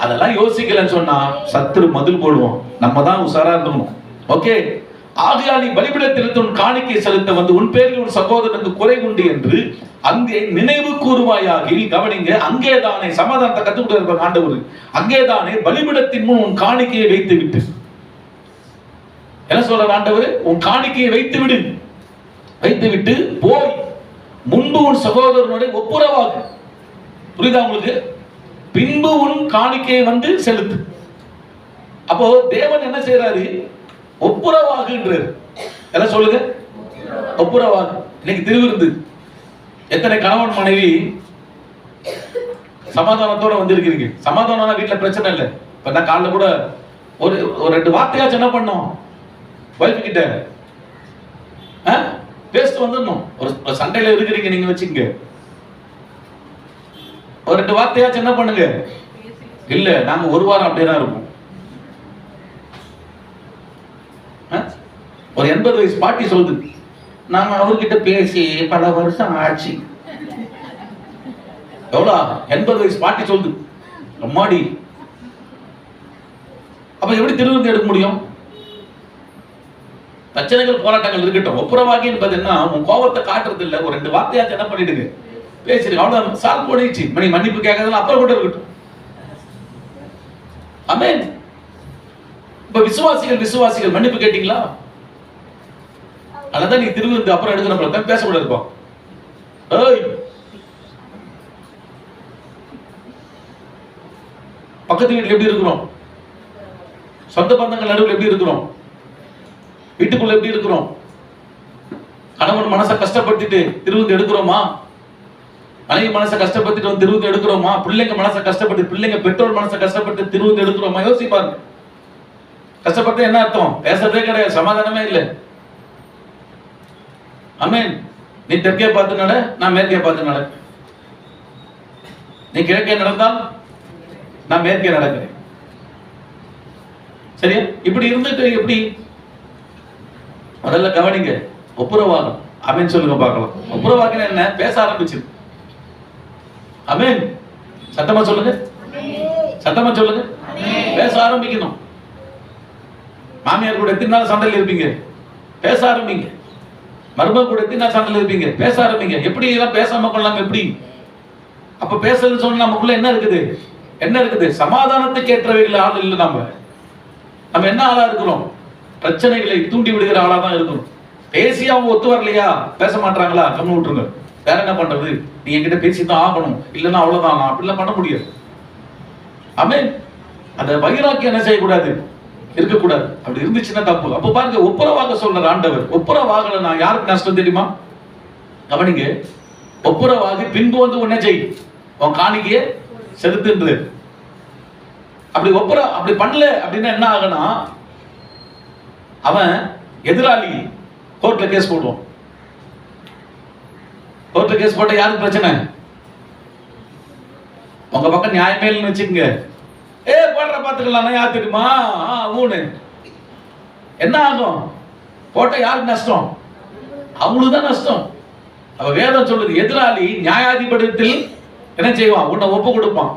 அதெல்லாம் யோசிக்கலன்னு சொன்னா சத்துரு மதில் போடுவோம். நம்ம தான் உசாரா இருக்கணும். ஓகே, ஆகையால் நீ பலிபீடத்தில் உன் காணிக்கை செலுத்த வந்து உன் பேரில் உன் சகோதரனுக்கு குறை உண்டு என்று அங்கே நினைவு கூறுவாயாகி. கவனிங்க, அங்கேதானே சமாதானத்தை கத்துக்கிட்டு இருப்பாங்க ஆண்டவர். அங்கேதானே பலிபீடத்தின் முன் உன் காணிக்கையை வைத்து விட்டு, என்ன சொல்ற ஆண்டவர், உன் காணிக்கையை வைத்து விடு, வைத்து விட்டு போய் முன்பு உன் சகோதரனுடைய ஒப்புரவாகு. புரியுதா உங்களுக்கு? பின்பு உன் காணிக்கையை வந்து செலுத்து. அப்போ தேவன் என்ன செய்யறாரு? ஒப்புரவாகுன்றார். எல்லாம் சொல்லுங்க, ஒப்புரவாகு. இன்னைக்கு திருவிருந்து எத்தனை கணவன் மனைவி சமாதானத்தோட வந்திருக்கிறீங்க? சமாதானம் வீட்டுல பிரச்சனை இல்லை. இப்ப நான் காலைல கூட ஒரு 2 வார்த்தையாச்சும் என்ன பண்ணோம், வைஃப் கிட்ட பேசிட்டு வந்துடணும். ஒரு சண்டையில இருக்கிறீங்க நீங்க வச்சுக்கங்க, ஒரு 2 வார்த்தையாச்சும் என்ன பண்ணுங்க. இல்ல நாங்க 1 வாரம் அப்படியே தான் இருப்போம். ஒரு 80 வயசு பாட்டி சொல்லுது, நாங்க அவர்கிட்ட பேசி பல வருஷம் ஆச்சு. எவ்வளோ? 80 வயசு பாட்டி சொல்லுது. அம்மாடி, அப்ப எப்படி திருவிருந்து எடுக்க முடியும்? பிரச்சனைகள் போராட்டங்கள் இருக்கட்டும், ஒப்புரவாகி என்பதுன்னா உன் கோபத்தை காட்டுறது இல்ல, ஒரு 2 வார்த்தையாச்சும் என்ன பண்ணிடுங்க, பேசிடுங்க. அவ்வளவு சால்வ் பண்ணிடுச்சு. மன்னிப்பு கேட்கறதுல அப்புறம் கூட இருக்கட்டும். ஆமென். இப்ப விசுவாசிகள் மன்னிப்பு கேட்டீங்களா? அதான் நீ திருவிருந்து அப்புறம் எடுக்கிற பேசக்கூட இருப்போம். பக்கத்து வீட்டுல எப்படி இருக்கிறோம், சொந்த பந்தங்கள் நடுவில் எப்படி இருக்கிறோம், வீட்டுக்குள்ள எப்படி இருக்கிறோம், கணவன் மனசை கஷ்டப்படுத்திட்டு திருவிருந்து எடுக்கிறோமா, மனைவி மனசை கஷ்டப்படுத்திட்டு வந்து திருவிருந்து எடுக்கிறோமா, பிள்ளைங்க மனசை கஷ்டப்பட்டு, பிள்ளைங்க பெற்றோர் மனசை கஷ்டப்பட்டு திருவிருந்து எடுக்கிறோமா? யோசிப்பாரு. கஷ்டப்பட்டு என்ன அர்த்தம்? பேசுறதே கிடையாது, சமாதானமே இல்லை. ஆமென். நீ தெற்கே பார்த்து நட, நான் மேற்கே பார்த்து நட. நீ கிழக்கே நடந்தால் நான் மேற்கே நடக்கிறேன். சரியா? இப்படி இருந்துட்டு எப்படி? முதல்ல கவனிங்க, ஒப்புரவாகும். ஆமென் சொல்லுங்க பார்க்கலாம். ஒப்புரவாகினா என்ன? பேச ஆரம்பிச்சு. ஆமென். சத்தமா சொல்லுங்க, சத்தமா சொல்லுங்க. பேச ஆரம்பிக்கணும். மாமியார் கூட எத்தனை நாள் சண்டையில் இருப்பீங்க? பேச ஆரம்பிங்க. மருமக கூட எத்தனை நாள் சண்டையில் இருப்பீங்க? பேச ஆரம்பிங்க. எப்படி இதெல்லாம் பேசாம கொள்ளலாம்? எப்படி? அப்ப பேசுறது சொன்னா நமக்குள்ள என்ன இருக்குது? என்ன இருக்குது? சமாதானத்துக்கு ஏற்றவைகள் ஆள் இல்லை. நம்ம என்ன ஆளா இருக்கிறோம்? பிரச்சனைகளை தூண்டி விடுகிற ஆளா தான் இருக்கணும். பேசி அவங்க ஒத்து வரலையா, பேச மாட்டாங்களா, கம்மி விட்டுருங்க. வேற என்ன பண்றது? நீ என்கிட்ட பேசிதான் ஆகணும், இல்லைன்னா அவ்வளவுதான். நான் அப்படிலாம் பண்ண முடியாது. ஆமென். அந்த வைராக்கியம் என்ன செய்யக்கூடாது? இருக்கக்கூடாது. அப்படி இருந்துச்சுன்னா தப்பு. அப்ப பாருங்க, ஒப்புரவாக சொல்ற ஆண்டவர். ஒப்புரவாகல நான் யாருக்கு நஷ்டம் தெரியுமா? கவனிங்க, ஒப்புரவாகி பின்பு வந்து உன்னை செய், உன் காணிக்கையை செலுத்துன்றது. அப்படி அப்படி பண்ணல அப்படின்னா என்ன ஆகுனா, அவன் எதிராளி கோர்ட்ல கேஸ் போடுவான். கோர்ட்ல கேஸ் போட்ட யாருக்கு பிரச்சனை? உங்க பக்கம் நியாயமே இல்லைன்னு வச்சுக்கோங்க, போடுற பாத்துக்கலாம், யார் தெரியுமா ஊனு என்ன ஆகும்? போட்ட யாருக்கு நஷ்டம்? அவங்களுக்கு தான் நஷ்டம். அவ வேதம் சொல்லுது, எதிராளி நியாயாதிபதியத்தில் என்ன செய்வான்? உன்னை ஒப்பு கொடுப்பான்.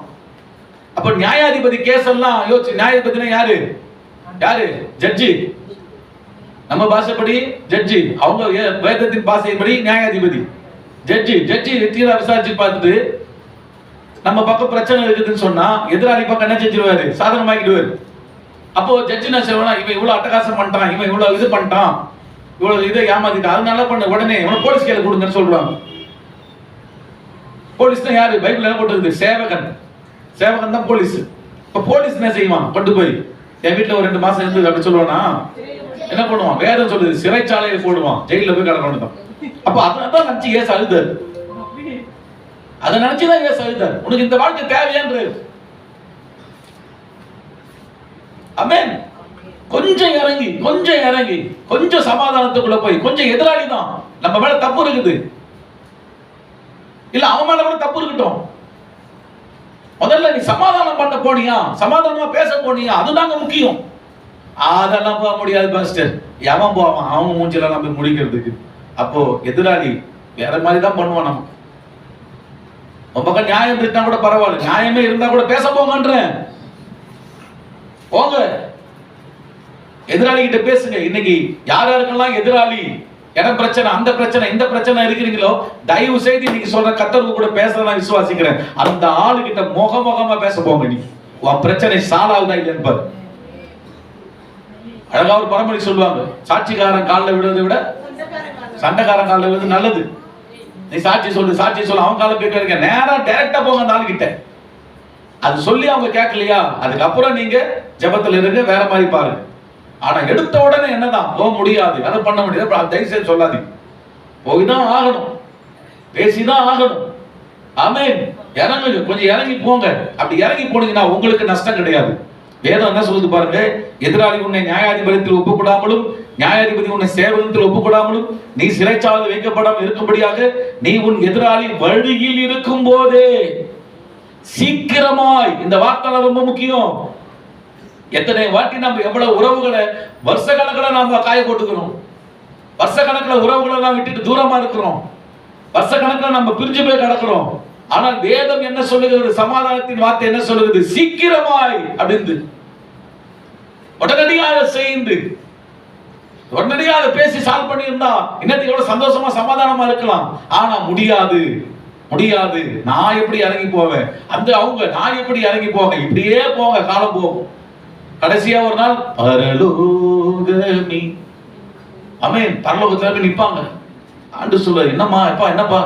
அப்ப நியாயாதிபதி கேஸ் எல்லாம் யோசிச்சு, நியாயாதிபதினா யாரு? யாரு? ஜட்ஜி. நம்ம பாஷைப்படி ஜட்ஜி, அவங்க வேதத்தின் பாஷைப்படி நியாயாதிபதி. ஜட்ஜி தீரா விசாரிச்சு பார்த்துட்டு நம்ம பக்கம் பிரச்சனை இருக்குதுன்னு சொன்னா எதிராளி பக்கம் என்ன செஞ்சிருவாரு? சாதகமாக்கிடுவாரு. அப்போ ஜட்ஜி என்ன செய்வானா, இவன் இவ்வளவு அட்டகாசம் பண்ணிட்டான், இவன் இவ்வளவு இது பண்ணிட்டான், இவ்வளவு இதை ஏமாத்திட்டான், அதனால பண்ண உடனே இவனை போலீஸ் கையில கொடுங்கன்னு சொல்றாங்க. போலீஸ் தான் யாரு? பைபிள் என்ன போட்டுருக்குது? சேவகன் தான் போலீஸ். இப்ப போலீஸ் என்ன செய்வான்? கொண்டு போய் என் வீட்டுல ஒரு 2 மாசம் இருந்து அப்படி சொல்லுவானா என்ன பண்ணுவான்? வேதம் சொல்லுது, சிறைச்சாலையில போடுவான், ஜெயில போய் கடக்கணும். அப்ப அதான் நினைச்சு ஏசு அழுதாரு. அதை நினைச்சுதான் ஏசு அழுதாரு. உனக்கு இந்த வாழ்க்கை தேவையான்று. ஆமென். கொஞ்சம் இறங்கி கொஞ்சம் சமாதானத்துக்குள்ள போய், கொஞ்சம் எதிராளி தான் நம்ம மேல தப்பு இருக்குது, இல்ல அவன் மேல கூட தப்பு இருக்கட்டும், முதல்ல நீ சமாதானம் பண்ண போனியா, சமாதானமா பேச போனியா, அதுதாங்க முக்கியம். அதெல்லாம் போக முடியாது பாஸ்டர். எவன் போவான்? அவன் மூஞ்சில நம்ம முடிக்கிறதுக்கு. அப்போ எதிராளி வேற மாதிரி தான் பண்ணுவான். நமக்கு உன் பக்கம் நியாயம் இருந்தா கூட பரவாயில்ல, நியாயமே இருந்தா கூட பேச போங்கன்றேன். போங்க, எதிராளி கிட்ட பேசுங்க. இன்னைக்கு யார் யாருக்கெல்லாம் எதிராளி, என்ன பிரச்சனை, அந்த பிரச்சனை, இந்த பிரச்சனை இருக்கிறீங்களோ, தயவு செய்து இன்னைக்கு சொல்ற கர்த்தருக்கு கூட பேசலாம் விசுவாசிக்கிறேன். அந்த ஆளு கிட்ட முகமுகமா பேச போங்க. நீ உன் பிரச்சனை சாலாவுதா இல்லைன்னு பாரு. அழகா ஒரு பரம்பரை சொல்லுவாங்க, சாட்சிக்காரன் காலில் விடுவதை விட சண்டைக்காரன் காலில் விடுவது நல்லது. நீ சாட்சி சொல்லு அவன் கால கேட்க நேரா டைரக்டா போங்க அந்த ஆளு கிட்ட. அது சொல்லி அவங்க கேட்கலையா, அதுக்கப்புறம் நீங்க ஜெபத்துல இருங்க, வேற மாதிரி பாருங்க. ஆனா எடுத்த உடனே என்னதான் போக முடியாது, அதை பண்ண முடியாது, தயவு செய்து சொல்லாதீங்க. போய்தான் ஆகணும், பேசிதான் ஆகணும். ஆமென். இறங்குங்க, கொஞ்சம் இறங்கி போங்க. அப்படி இறங்கி போனீங்கன்னா உங்களுக்கு நஷ்டம் கிடையாது. வேதம் என்ன சொல்லுது பாருங்க, எதிராளி உன்னை நியாயாதிபதியத்தில் ஒப்புக்கூடாமலும் நியாயாதிபதி உன்னை சேவகத்தில் ஒப்புக்கூடாமலும் நீ சிறைச்சாலையில் வைக்கப்படாமல் இருக்கும்படியாக நீ உன் எதிராளி வழியில் இருக்கும் போதே சீக்கிரமாய். இந்த வார்த்தை ரொம்ப முக்கியம். எத்தனை வாட்டி நம்ம எவ்வளவு உறவுகளை வருஷ கணக்கில் நாம காய போட்டுக்கிறோம், வருஷ கணக்கில் உறவுகளை எல்லாம் விட்டுட்டு தூரமா இருக்கிறோம், வருஷ கணக்கில் நம்ம பிரிஞ்சு போய் கிடக்கிறோம். ஆனால் வேதம் என்ன சொல்லுகிறது? சமாதானத்தின் வார்த்தை என்ன சொல்லுகிறது? சீக்கிரமாய் அப்படின்னு, உடனடியாக செய்து, உடனடியாக பேசி சால்வ் பண்ணியிருந்தா இன்னத்துக்கு எவ்வளவு சந்தோஷமா சமாதானமா இருக்கலாம். ஆனா முடியாது. நான் எப்படி இறங்கி போவேன், அந்த அவங்க நான் எப்படி இறங்கி போவேன், இப்படியே போங்க, காலம் போகும். கடைசியா ஒரு நாள் பரலோகமி, ஆமென், பரலோகத்துல நிப்பாங்க. ஆண்டு சொல்ல, என்னப்பா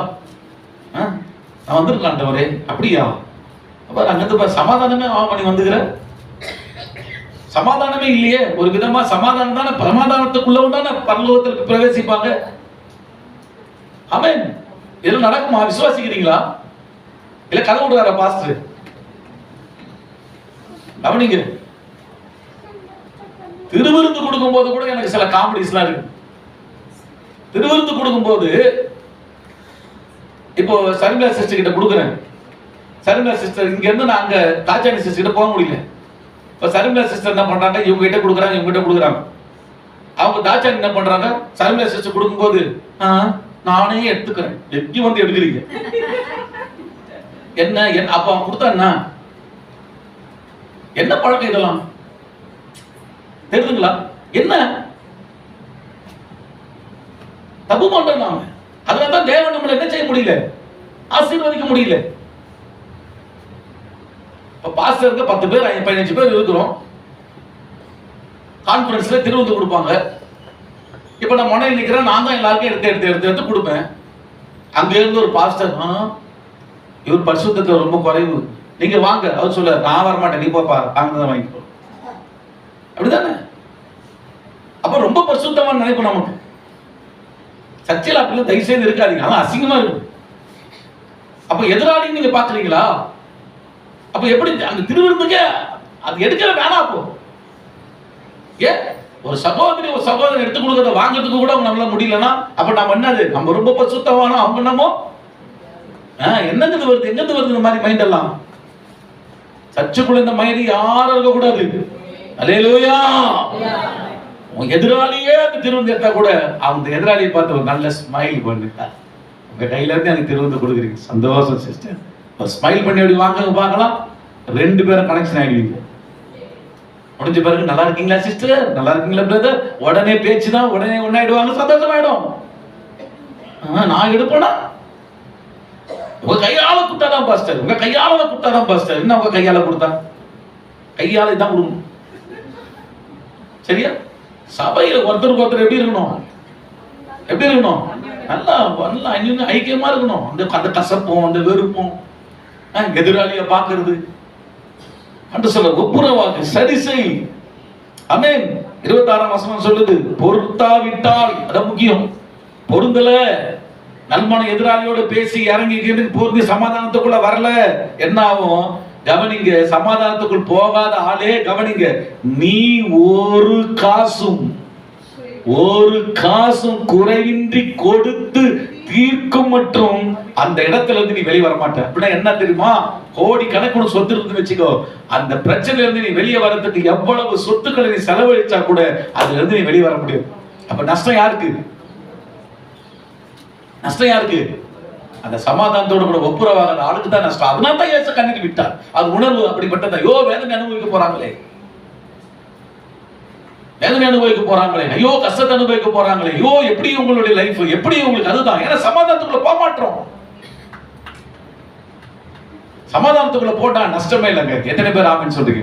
நான் வந்திருக்காண்டவரே. அப்படியா? அப்ப அங்கிருந்து சமாதானமே பண்ணி வந்துக்கிற, சமாதானமே இல்லையே. ஒரு விதமா சமாதானம் தானே, சமாதானத்துக்குள்ளவன் தானே பரலோகத்திற்கு பிரவேசிப்பாங்க. ஆமென். இதெல்லாம் நடக்குமா? விசுவாசிக்கிறீங்களா? இல்ல கதை விடுறாரா பாஸ்டர்? கவனிங்க. திருவிருந்து கொடுக்கும் போது கூட எனக்கு சில காமெடிஸ்லாம் இருக்கு. திருவிருந்து கொடுக்கும் போது இப்போ சர்மிளா சிஸ்டர் கிட்ட கொடுக்குறேன். சர்மிளா சிஸ்டர் இங்க இருந்து நான் அங்க தாச்சாணி சிஸ்டர் கிட்ட போக முடியல. இப்ப சர்மிளா சிஸ்டர் என்ன பண்றாங்க, இவங்க கிட்ட கொடுக்குறாங்க. அவங்க தாச்சாணி என்ன பண்றாங்க, சர்மிளா சிஸ்டர் கொடுக்கும் போது நானே எடுத்துக்கிறேன். எப்படி வந்து எடுக்கிறீங்க? என்ன அப்ப அவன் கொடுத்தா என்ன பழக்கம் இதெல்லாம் தெரியுதுங்களா? என்ன தப்பு பண்றோம் நாம. அதனாலதான் தேவன் நம்மளை என்ன செய்ய முடியல, ஆசீர்வதிக்க முடியல. இப்ப பாஸ்டருக்கு 10 பேர் 15 பேர் இருக்கிறோம். கான்ஃபரன்ஸ்ல திருவிருந்து கொடுப்பாங்க. இப்ப நான் முனையில் நிக்கிறேன், நான் தான் எல்லாருக்கும் எடுத்து கொடுப்பேன். அங்க இருந்து ஒரு பாஸ்டர், இவர் பரிசுத்தத்தை ரொம்ப குறைவு, நீங்க வாங்க. அவர் சொல்ல, நான் வர மாட்டேன், நீ போப்பா, அங்கதான் வாங்கிக்கோ. அப்படிதானே? அப்ப ரொம்ப பரிசுத்தமா நினைப்போம் நமக்கு. சர்ச்சையில் அப்படிலாம் தயவு செய்து இருக்காதீங்க, ஆனா அசிங்கமா இருக்கும். அப்ப எதிராளி நீங்க பாக்குறீங்களா? அப்ப எப்படி அந்த திருவிருந்துக்கு அது எடுக்கிற வேணாம். அப்போ ஒரு சகோதரன் எடுத்து கொடுக்கறத வாங்குறதுக்கு கூட நம்மளால முடியலன்னா அப்ப நம்ம என்னது, நம்ம ரொம்ப பசுத்தவானோ அவங்க என்னமோ என்னது வருது, எங்கிருந்து வருது இந்த மாதிரி மைண்ட் எல்லாம். சர்ச்சுக்குள்ள இந்த மைண்ட் யாரும் இருக்க கூடாது. அல்லேலூயா. உங்க எதிராளியே அந்த திருவிருந்து எடுத்தா கூட அந்த எதிராளியை பார்த்து ஒரு நல்ல ஸ்மைல் பண்ணுங்க. உங்க கையில இருந்து எனக்கு திருவிருந்து கொடுக்குறீங்க, சந்தோஷம் சிஸ்டர். ஒரு ஸ்மைல் பண்ணி அப்படி வாங்க பார்க்கலாம், 2 பேரும் கனெக்ஷன் ஆயிடுவீங்க. முடிஞ்ச பிறகு நல்லா இருக்கீங்களா சிஸ்டர், நல்லா இருக்கீங்களா பிரதர், உடனே பேச்சுதான், உடனே ஒன்னாயிடுவாங்க, சந்தோஷமாயிடும். நான் எடுப்பேனா உங்க கையால கொடுத்தாதான் பாஸ்டர், உங்க கையால கொடுத்தாதான் பாஸ்டர். என்ன உங்க கையால கொடுத்தா? கையால தான் கொடுக்கணும், சரியா? சபையில ஒருத்தருக்கு ஒருத்தர் எப்படி இருக்கணும், எப்படி இருக்கணும்? நல்லா நல்லா ஐக்கியமா இருக்கணும். அந்த கசப்பும் அந்த வெறுப்பும் எதிராளிய பாக்குறது என்று சொல்ல ஒப்புரவாக சரி செய். ஆமென். 26ஆம் வசனம் சொல்லுது, பொறுத்தாவிட்டால் அது முக்கியம். பொருந்தல, நல்மன எதிராளியோட பேசி இறங்கி பொருந்தி சமாதானத்துக்குள்ள வரல, என்ன ஆகும்? கவனிங்க, சமாதானத்துக்குள் போகாத ஆளே கவனிங்க, நீ ஒரு காசும் குறைவின்றி கொடுத்து தீர்க்கும் மற்றும் அந்த இடத்துல இருந்து நீ வெளியே வர மாட்ட. அப்படின்னா என்ன தெரியுமா? கோடி கணக்கு சொத்து இருந்து வச்சுக்கோ, அந்த பிரச்சனையில இருந்து நீ வெளியே வரதுக்கு எவ்வளவு சொத்துக்களை நீ செலவழிச்சா கூட அதுல இருந்து நீ வெளியே வர முடியும். அப்ப நஷ்டம் யாருக்கு? நஷ்டம் யாருக்கு? அந்த சமாதானத்தோட கூட ஒப்புரவாக ஆளுக்கு தான் நஷ்டம். அதனால தான் இயேசு கண்ணீர் விட்டார். அது உணர்வு அப்படிப்பட்டது. ஐயோ வேதனை அனுபவிக்க போறாங்களே, வேதனை அனுபவிக்க போறாங்களே, ஐயோ கஷ்டத்தை அனுபவிக்க போறாங்களே, ஐயோ எப்படி உங்களுடைய லைஃப், எப்படி உங்களுக்கு? அதுதான், ஏன்னா சமாதானத்துக்குள்ள போக மாட்டோம். சமாதானத்துக்குள்ள போட்டா நஷ்டமே இல்லைங்க. எத்தனை பேர் ஆமென் சொல்றீங்க?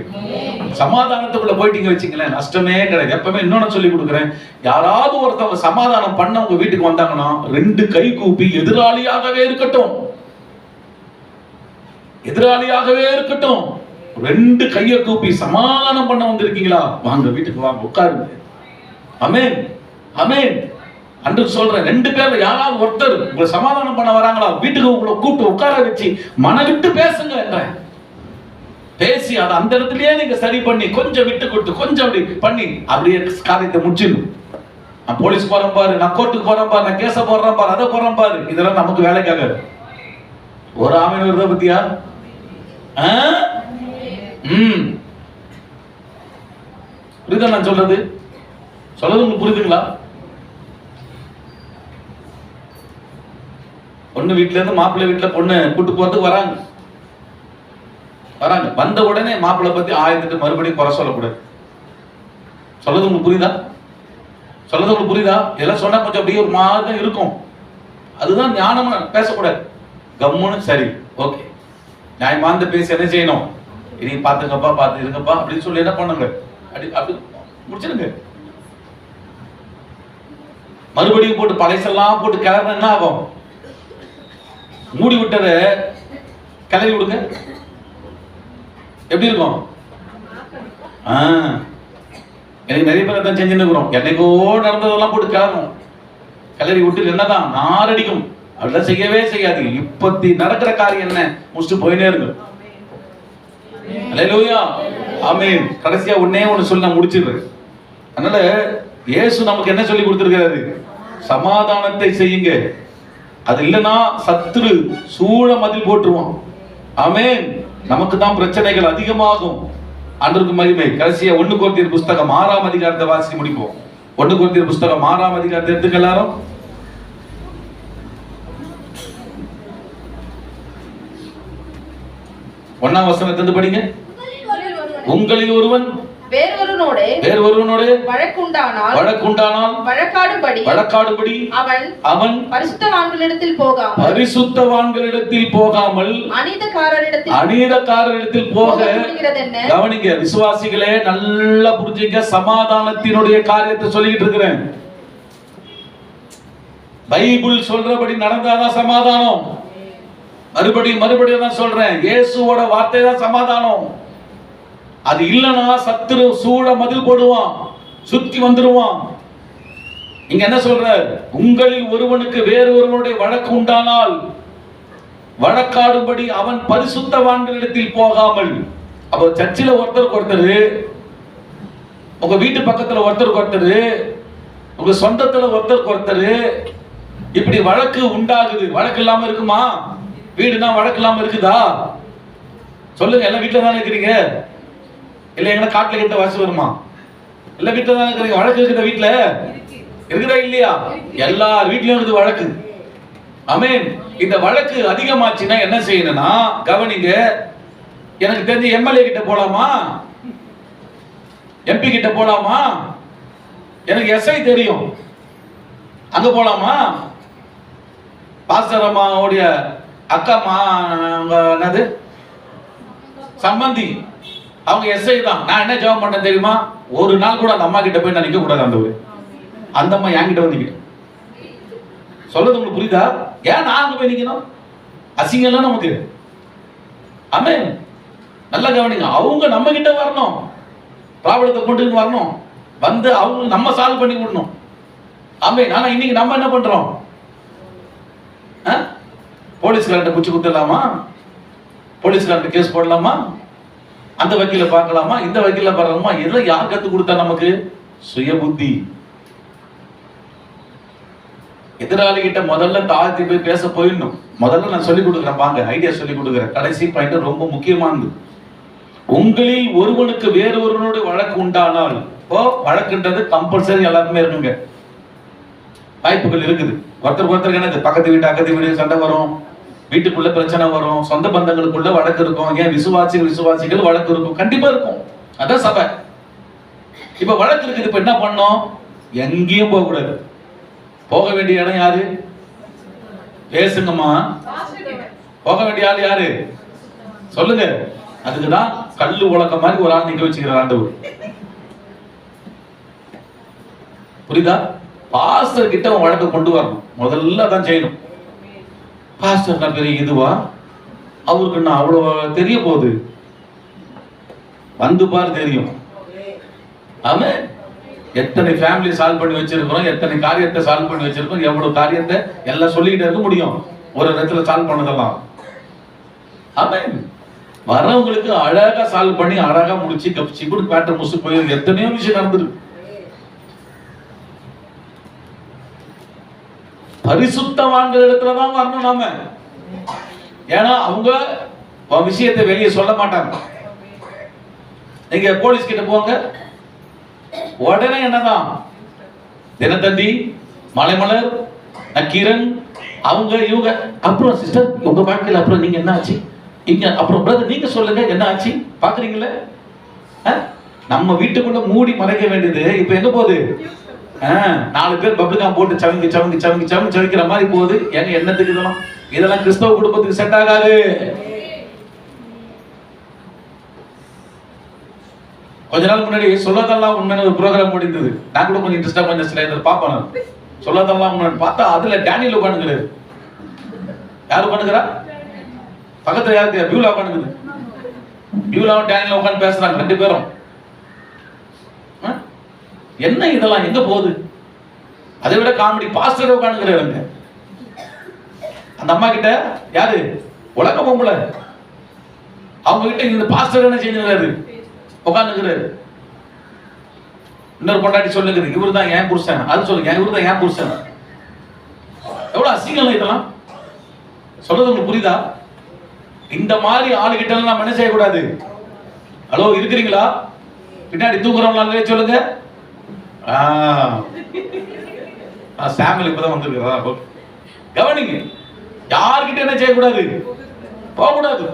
சமாதானத்துக்குள்ள போயிட்டீங்க வச்சுங்களேன், நஷ்டமே கிடையாது. எப்பவுமே இன்னொன்னு சொல்லி கொடுக்குறேன், யாராவது ஒருத்தவங்க சமாதானம் பண்ண உங்க வீட்டுக்கு வந்தாங்கன்னா 2 கை கூப்பி எதிராளியாகவே இருக்கட்டும், எதிராளியாகவே இருக்கட்டும், 2 கையை கூப்பி சமாதானம் பண்ண வந்திருக்கீங்களா, வாங்க வீட்டுக்கு வாங்க, உட்காருங்க. ஆமென் ஆமென் அன்று சொல்றேன். 2 பேர்ல யாராவது ஒருத்தர் உங்களை சமாதானம் பண்ண வராங்களா, வீட்டுக்கு உங்களை கூப்பிட்டு உட்கார வச்சு மனவிட்டு பேசுங்க என்றேன். பேசி அதை அந்த இடத்துலயே நீங்க சரி பண்ணி கொஞ்சம் விட்டு கொடுத்து கொஞ்சம் அப்படி பண்ணி அப்படியே காரியத்தை முடிச்சிடும். நான் போலீஸ் போறேன் பாரு, நான் கோர்ட்டுக்கு போறேன் பாரு, நான் கேஸ போடுறேன் பாரு, அதை போறேன் பாரு, இதெல்லாம் நமக்கு வேலைக்காக. ஒரு ஆமீன் வருதா பத்தியா? புரியுதா நான் சொல்றது? உங்களுக்கு புரியுதுங்களா? பொண்ணு வீட்டுல இருந்து மாப்பிள்ளை வீட்டுல பொண்ணு கூட்டு போறதுக்கு வராங்க. வந்த உடனே மாப்பிள்ளை பத்தி ஆயிரத்துக்கு மறுபடியும் குறை சொல்லக்கூடாது. உங்களுக்கு புரியுதா? உங்களுக்கு புரியுதா? இதெல்லாம் சொன்னா கொஞ்சம் அப்படியே ஒரு மாதிரி இருக்கும். அதுதான் ஞானமா பேசக்கூடாது. கம்முன்னு சரி ஓகே நியாயமாந்த பேசி என்ன செய்யணும், இனி பாத்துக்கப்பா பார்த்து இருங்கப்பா அப்படின்னு சொல்லி என்ன பண்ணுங்க, அப்படி முடிச்சிருங்க. மறுபடியும் போட்டு பழைசெல்லாம் போட்டு கிளம்ப என்ன ஆகும்? மூடி விட்டதை கிளறி விடுங்க, எப்படி இருக்கும்? எனக்கு நிறைய பேர் தான் செஞ்சுன்னு இருக்கிறோம். என்னைக்கோ நடந்ததெல்லாம் போட்டு கிளறணும், கிளறி விட்டு என்னதான் நாரடிக்கும். அதெல்லாம் செய்யவே செய்யாது. இப்பத்தி நடக்கிற காரியம் என்ன, முடிச்சுட்டு போயினே இருக்கு. அல்லேலூயா ஆமென். கடைசியா ஒண்ணு சொல்லி நான் முடிச்சிடுறேன். அதனால இயேசு நமக்கு என்ன சொல்லி கொடுத்திருக்கிறாரு? சமாதானத்தை செய்யுங்க. அது இல்லைன்னா சத்துரு சூழ மதில் போட்டுருவான். ஆமென். நமக்கு தான் பிரச்சனைகள் அதிகமாகும். ஆண்டவருக்கு மகிமை. கடைசியா 1 கொரிந்தியர் புத்தகம் 6ஆம் அதிகாரத்தை வாசி முடிப்போம். 1 கொரிந்தியர் புத்தகம் 6ஆம் அதிகாரத்தை எடுத்துக்க எல்லாரும். ஒன்னாம் வசனத்திலிருந்து படிங்க. உங்களில் ஒருவன் வேறொருவனோடு வழக்குண்டானால் வழக்காடும்படி அவன் பரிசுத்தவான்களிடத்தில் போகாமல் அநீதக்காரரிடத்தில் போக. கவனிங்க விசுவாசிகளே, நல்லா புரிஞ்சுங்க. சமாதானத்தினுடைய காரியத்தை சொல்லிட்டு இருக்கிறேன். பைபிள் சொல்றபடி நடந்தாதான் சமாதானம். மறுபடியும் தான் சொல்றேன், இயேசுவோட வார்த்தை தான் சமாதானம். அது இல்லனா சத்துரு சூழ மதில் போடுவான், சுத்தி வந்துருவான். இங்க என்ன சொல்ற? உங்களில் ஒருவனுக்கு வேறு ஒருவனுடைய வழக்கு உண்டானால் வழக்காடும்படி அவன் பரிசுத்தவான்களிடத்தில் போகாமல். அப்ப சர்ச்சில் ஒருத்தருக்கு ஒருத்தர் உங்க வீட்டு பக்கத்துல ஒருத்தருக்கு ஒருத்தர், உங்க சொந்தத்துல ஒருத்தருக்கு ஒருத்தர் இப்படி வழக்கு உண்டாகுது. வழக்கு இல்லாம இருக்குமா? வீடுனா வழக்கு இல்லாம இருக்குதா? சொல்லுங்க. எல்லாம் வீட்டுல தானே இருக்கிறீங்க. இல்ல எங்கன்னா காட்டுல கிட்ட வாசி வருமா? எல்லாம் வீட்டுல தானே இருக்கிறீங்க. வழக்கு இருக்குதா? வீட்டுல இருக்குதா இல்லையா? எல்லார் வீட்லயும் இருக்குது வழக்கு. ஆமென். இந்த வழக்கு அதிகமாச்சுன்னா என்ன செய்யணும்னா, கவனிங்க, எனக்கு தெரிஞ்ச எம்எல்ஏ கிட்ட போலாமா? எம்பி கிட்ட போலாமா? எனக்கு எஸ்ஐ தெரியும், அங்க போலாமா? பாஸ்டர் அம்மாவுடைய அக்கா என்னது சம்பந்தி, அவங்க எஸ்ஐ தான். நான் என்ன ஜெபம் பண்ண தெரியுமா? ஒரு நாள் கூட அந்த அம்மா கிட்ட போய் நான் நிக்க கூடாது. அந்த அம்மா என்கிட்ட வந்து நிக்க. சொல்றது உங்களுக்கு புரியுதா? ஏன் நான் அங்க போய் நிக்கணும்? அசிங்கம்லாம் நமக்கு. ஆமென். நல்லா கவனிங்க. அவங்க நம்ம கிட்ட வரணும், ப்ராப்ளத்தை கொண்டு வரணும், வந்து அவங்க நம்ம சால்வ் பண்ணி விடணும். ஆமென். ஆனா இன்னைக்கு நம்ம என்ன பண்றோம்? போலீஸ்காரன்ட்ட குச்சி குத்தலாமா? போலீஸ்காரன்ட்ட கேஸ் போடலாமா? அந்த வக்கீல பார்க்கலாமா? இந்த வக்கீல பார்க்கலாமா? இதெல்லாம் யார் கத்து கொடுத்தா நமக்கு? சுய புத்தி. எதிராளி கிட்ட முதல்ல தாழ்த்தி போய் பேச போயிடணும். முதல்ல நான் சொல்லி கொடுக்குறேன், பாங்க ஐடியா சொல்லி கொடுக்குறேன். கடைசி பாயிண்ட் ரொம்ப முக்கியமானது. உங்களில் ஒருவனுக்கு வேறு ஒருவனோட வழக்கு உண்டானால், வழக்குன்றது கம்பல்சரி எல்லாருக்குமே இருக்குங்க. வாய்ப்புகள் இருக்குது. ஒருத்தருக்கு என்னது, பக்கத்து வீட்டு அக்கத்து வீடு சண்டை வரும், வீட்டுக்குள்ள பிரச்சனை வரும், சொந்த பந்தங்களுக்குள்ள வழக்கு இருக்கும், ஏன் விசுவாசிகள் வழக்கு இருக்கும், கண்டிப்பா இருக்கும். அதான் சபை. இப்ப வழக்கு இருக்குது. இப்ப என்ன பண்ணோம்? எங்கேயும் போக கூடாது. போக வேண்டிய இடம் யாரு? பேசுங்கம்மா. போக வேண்டிய ஆள் யாரு? சொல்லுங்க. அதுக்குதான் கல்லு உலக்க மாதிரி ஒரு ஆள் நிக்க வச்சுக்கிறார் ஆண்டவர். புரியுதா? பாஸ்டர் கிட்ட வழக்கு கொண்டு வரணும். முதல்ல தான் செய்யணும். பாஸ்டர் நான் பெரிய இதுவா, அவருக்கு நான் அவ்வளவு தெரிய போகுது, வந்து பாரு தெரியும். ஆமே. எத்தனை ஃபேமிலி சால்வ் பண்ணி வச்சிருக்கிறோம், எத்தனை காரியத்தை சால்வ் பண்ணி வச்சிருக்கோம், எவ்வளவு காரியத்தை எல்லாம் சொல்லிக்கிட்டே இருக்க முடியும் ஒரு இடத்துல சால்வ் பண்ணதெல்லாம். ஆமே. வரவங்களுக்கு அழகா சால்வ் பண்ணி அழகா முடிச்சு கப்பிச்சு கூட பேட்டர் முசு போய் எத்தனையோ விஷயம் நடந்துருக்கு. பரிசுத்தவான்கள் இடத்துலதான் வரணும் நாம. ஏன்னா அவங்க விஷயத்தை வெளியே சொல்ல மாட்டாங்க. நீங்க போலீஸ் கிட்ட போங்க, உடனே என்னதான் தினத்தந்தி, மலைமலர், நக்கீரன், அவங்க இவங்க. அப்புறம் சிஸ்டர் உங்க வாழ்க்கையில் அப்புறம் நீங்க என்ன ஆச்சு இங்க, அப்புறம் பிரதர் நீங்க சொல்லுங்க என்ன ஆச்சு பாக்குறீங்களே. நம்ம வீட்டுக்குள்ள மூடி மறைக்க வேண்டியது இப்ப எங்க போகுது? 4 பேர் பப்ளிகாம் போட்டு சவிக்கிற மாதிரி போகுது. ஏங்க என்னத்துக்கு இதெல்லாம் கிறிஸ்தவ குடும்பத்துக்கு செட் ஆகாது. கொஞ்ச நாள் முன்னாடி சொல்லதெல்லாம் உண்மையான ஒரு ப்ரோக்ராம் முடிந்தது. நான் கூட கொஞ்சம் இன்ட்ரெஸ்டா கொஞ்சம் சில இதில் பார்ப்பேன். சொல்லதெல்லாம் முன்னாடி பார்த்தா அதுல டேனியல் உட்காந்துக்கிறாரு. யாரு உட்காந்துக்கிறா? பக்கத்துல யாருக்கு? பியூலா உட்காந்துக்குது. பியூலாவும் டேனியல் உட்காந்து பேசுறாங்க 2 பேரும். என்ன இதெல்லாம் எங்க போகுது? அதை விட காமெடி, பாஸ்டர் உட்காந்துக்கிறாருங்க. அந்த அம்மா கிட்ட யாரு? உலக பொம்பளை. அவங்க கிட்ட இந்த பாஸ்டர் என்ன செஞ்சுக்கிறாரு? உட்காந்துக்கிறாரு. இன்னொரு பொண்டாட்டி சொல்லுங்க, இவரு தான் ஏன் புருஷன், அது சொல்லுங்க, இவரு தான் ஏன் புருஷன். எவ்வளவு அசிங்கம் இதெல்லாம். சொல்றது உங்களுக்கு புரியுதா? இந்த மாதிரி ஆளுகிட்ட நம்ம என்ன செய்யக்கூடாது. ஹலோ இருக்கிறீங்களா? பின்னாடி தூங்குறவங்களாலே சொல்லுங்க. சாமியல் இப்பதான் வந்திருக்கிறதா? கவனிங்க. யார்கிட்ட என்ன செய்யக்கூடாது? போகக்கூடாது.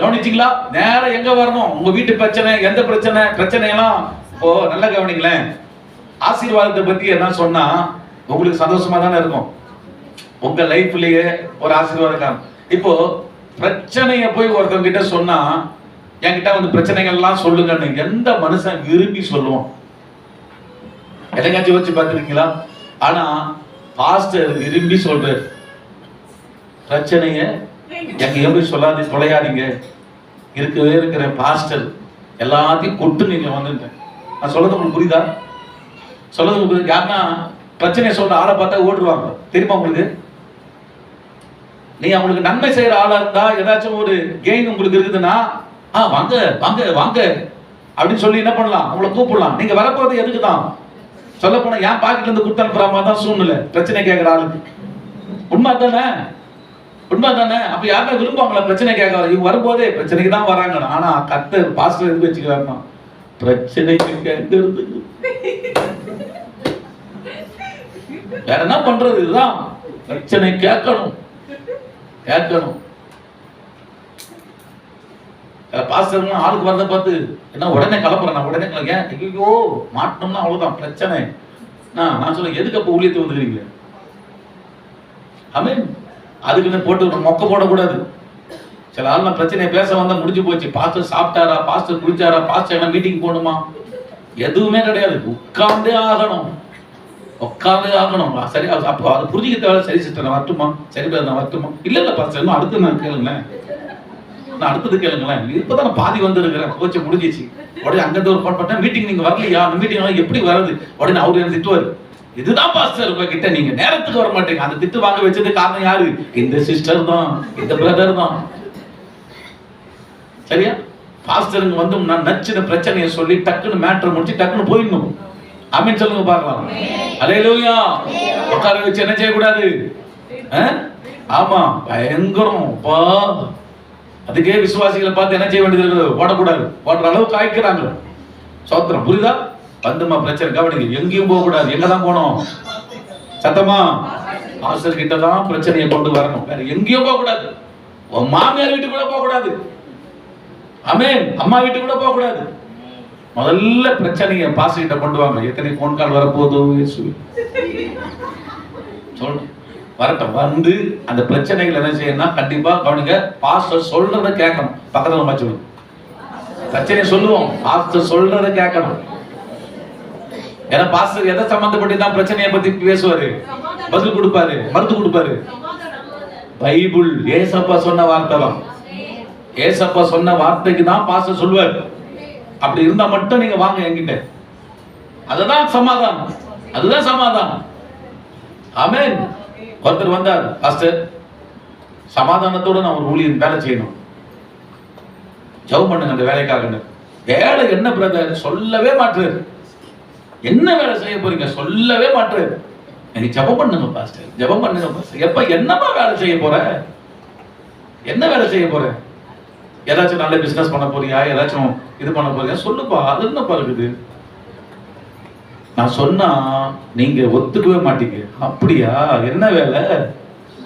கவனிச்சிங்களா? நேரம் எங்க வரணும்? உங்க வீட்டு பிரச்சனை, எந்த பிரச்சனையெல்லாம் இப்போ நல்லா கவனிங்களேன். ஆசீர்வாதத்தை பத்தி என்ன சொன்னா உங்களுக்கு சந்தோஷமா தானே இருக்கும். உங்க லைஃப்லயே ஒரு ஆசீர்வாதம். இப்போ பிரச்சனைய போய் ஒருத்தவங்க கிட்ட சொன்னா, என்கிட்ட வந்து பிரச்சனைகள் எல்லாம் சொல்லுங்கன்னு எந்த மனுஷன் விரும்பி சொல்லுவோம்? என்னைக்காச்சும் வச்சு பார்த்துருக்கீங்களா? ஆனா பாஸ்டர் விரும்பி சொல்றாரு, பிரச்சனைய எங்கேயும் போய் சொல்லாது தொலையாதீங்க, இருக்கவே இருக்கிற பாஸ்டர் எல்லாத்தையும் கொட்டு நீங்க வந்துட்டேன். நான் சொல்றது உங்களுக்கு புரியுதா? சொல்றது உங்களுக்கு யாருன்னா பிரச்சனையை சொல்ற ஆளை பார்த்தா ஓடுவாங்க. தெரியுமா உங்களுக்கு? நீ அவங்களுக்கு நன்மை செய்யற ஆளா இருந்தா, ஏதாச்சும் ஒரு கெயின் உங்களுக்கு இருக்குதுன்னா, வாங்க வாங்க வாங்க அப்படின்னு சொல்லி என்ன பண்ணலாம், உங்களை கூப்பிடலாம். நீங்க வரப்போறது எதுக்கு தான்? சொல்ல போனா என் பாக்கெட்ல இருந்து கொடுத்து அனுப்புற மாதிரி தான் சூழ்நிலை. பிரச்சனை கேட்கிற ஆளுக்கு உண்மை தானே, உண்மை தானே. அப்ப யாருமே விரும்புவாங்களா பிரச்சனை கேட்க? இவங்க வரும்போதே பிரச்சனைக்கு தான் வராங்க. ஆனா கர்த்தர் பாஸ்டர் எதுக்கு வச்சுக்கிறாருன்னா பிரச்சனைக்கு கேட்கறது. வேற என்ன பண்றது? இதுதான் பிரச்சனை. கேட்கணும் கேட்கணும். பாஸ்டர் ஆளுக்கு வரத பார்த்து என்ன உடனே கலப்புறேன், உடனே ஏன் ஐயோ மாட்டோம்னா அவ்வளவுதான் பிரச்சனை. நான் சொல்ல எதுக்கு அப்ப ஊழியத்தை வந்துக்கிறீங்க? ஆமென். அதுக்குன்னு போட்டு மொக்க போடக்கூடாது. சில ஆள் பிரச்சனையை பேச வந்தா முடிஞ்சு போச்சு. பாஸ்டர் சாப்பிட்டாரா, பாஸ்டர் குடிச்சாரா, பாஸ்டர் என்ன மீட்டிங் போகணுமா, எதுவுமே கிடையாது. உட்கார்ந்தே ஆகணும், உட்கார்ந்தே ஆகணும். சரி அப்போ அது புரிஞ்சுக்க தேவை. சரி சிஸ்டர் நான் வரட்டுமா, சரி நான் வரட்டுமா, இல்ல பாஸ்டர் இன்னும் அடுத்து நான் கேளுங்களேன், நான் அடுத்தது கேளுங்களேன். இப்பதான் பாதி வந்து இருக்கிறேன், கோச்சை முடிஞ்சிச்சு. உடனே அங்கிருந்து ஒரு போன் பண்ணேன், மீட்டிங் நீங்க வரலையா, அந்த மீட்டிங் எப்படி வருது? உடனே அவரு என்ன திட்டுவாரு, இதுதான் பாஸ்டர் உங்ககிட்ட நீங்க நேரத்துக்கு வர மாட்டீங்க. அந்த திட்டு வாங்க வச்சது காரணம் யாரு? இந்த சிஸ்டர் தான், இந்த பிரதர் தான். சரியா? பாஸ்டருங்க வந்து நான் நச்சின பிரச்சனையை சொல்லி டக்குன்னு மேட்டர் முடிச்சு டக்குன்னு போயிடணும். ஆமென் சொல்லுங்க பார்க்கலாம். அல்லேலூயா. உட்கார வச்சு என்ன செய்யக்கூடாது? ஆமா பயங்கரம். அதுக்கே விசுவாசிகளை பார்த்து என்ன செய்ய வேண்டியது இருக்குது? ஓடக்கூடாது. ஓடுற அளவுக்கு காய்க்கிறாங்க. சோத்திரம். புரியுதா? வந்துமா பிரச்சனை கவனிங்க. எங்கேயும் போக கூடாது. எங்கதான் போனோம்? சத்தமா பாஸ்டர் கிட்ட தான் பிரச்சனையை கொண்டு வரணும். வேற எங்கேயும் போக கூடாது. உன் மாமியார் வீட்டுக்கு கூட போக கூடாது. ஆமென். அம்மா வீட்டுக்கு கூட போக கூடாது. முதல்ல பிரச்சனையை பாஸ்டர் கிட்ட கொண்டு வாங்க. எத்தனை போன் கால் வரப்போகுது சொல்லு. வரட்டும். வந்து அந்த பிரச்சனைகள் என்ன செய்யணும்? கண்டிப்பா கவனிங்க. பாஸ்டர் சொல்றத கேட்கணும். பக்கத்துல நம்ம பிரச்சனையை சொல்லுவோம், பாஸ்டர் சொல்றத கேட்கணும். ஏன்னா பாஸ்டர் எதை சம்பந்தப்பட்டு தான் பிரச்சனையை பத்தி பேசுவாரு, பதில் கொடுப்பாரு, மருந்து கொடுப்பாரு. பைபிள் ஏசப்பா சொன்ன வார்த்தை தான். ஏசப்பா சொன்ன வார்த்தைக்கு தான் பாஸ்டர் சொல்வார். அப்படி இருந்தா மட்டும் நீங்க வாங்க என்கிட்ட. அதுதான் சமாதானம், அதுதான் சமாதானம். ஆமென். ஒருத்தர் வந்தார், பாஸ்டர் சமாதானத்தோட நான் ஒரு ஊழியர் வேலை செய்யணும், ஜெபம் பண்ணுங்க அந்த வேலைக்காக. வேலை என்ன பிரதர்? சொல்லவே மாட்டாரு. என்ன வேலை செய்ய போறீங்க? சொல்லவே மாட்டாரு. நீ ஜெபம் பண்ணுங்க பாஸ்டர், ஜெபம் பண்ணுங்க பாஸ்டர். எப்ப என்னமா வேலை செய்ய போற? என்ன வேலை செய்ய போற? ஏதாச்சும் நல்ல பிசினஸ் பண்ண போறியா, ஏதாச்சும் இது பண்ண போறியா? சொல்லுப்பா. அது என்னப்பா இருக்குது? நான் சொன்னா நீங்க ஒத்துக்கவே மாட்டீங்க. அப்படியா? என்ன வேலை?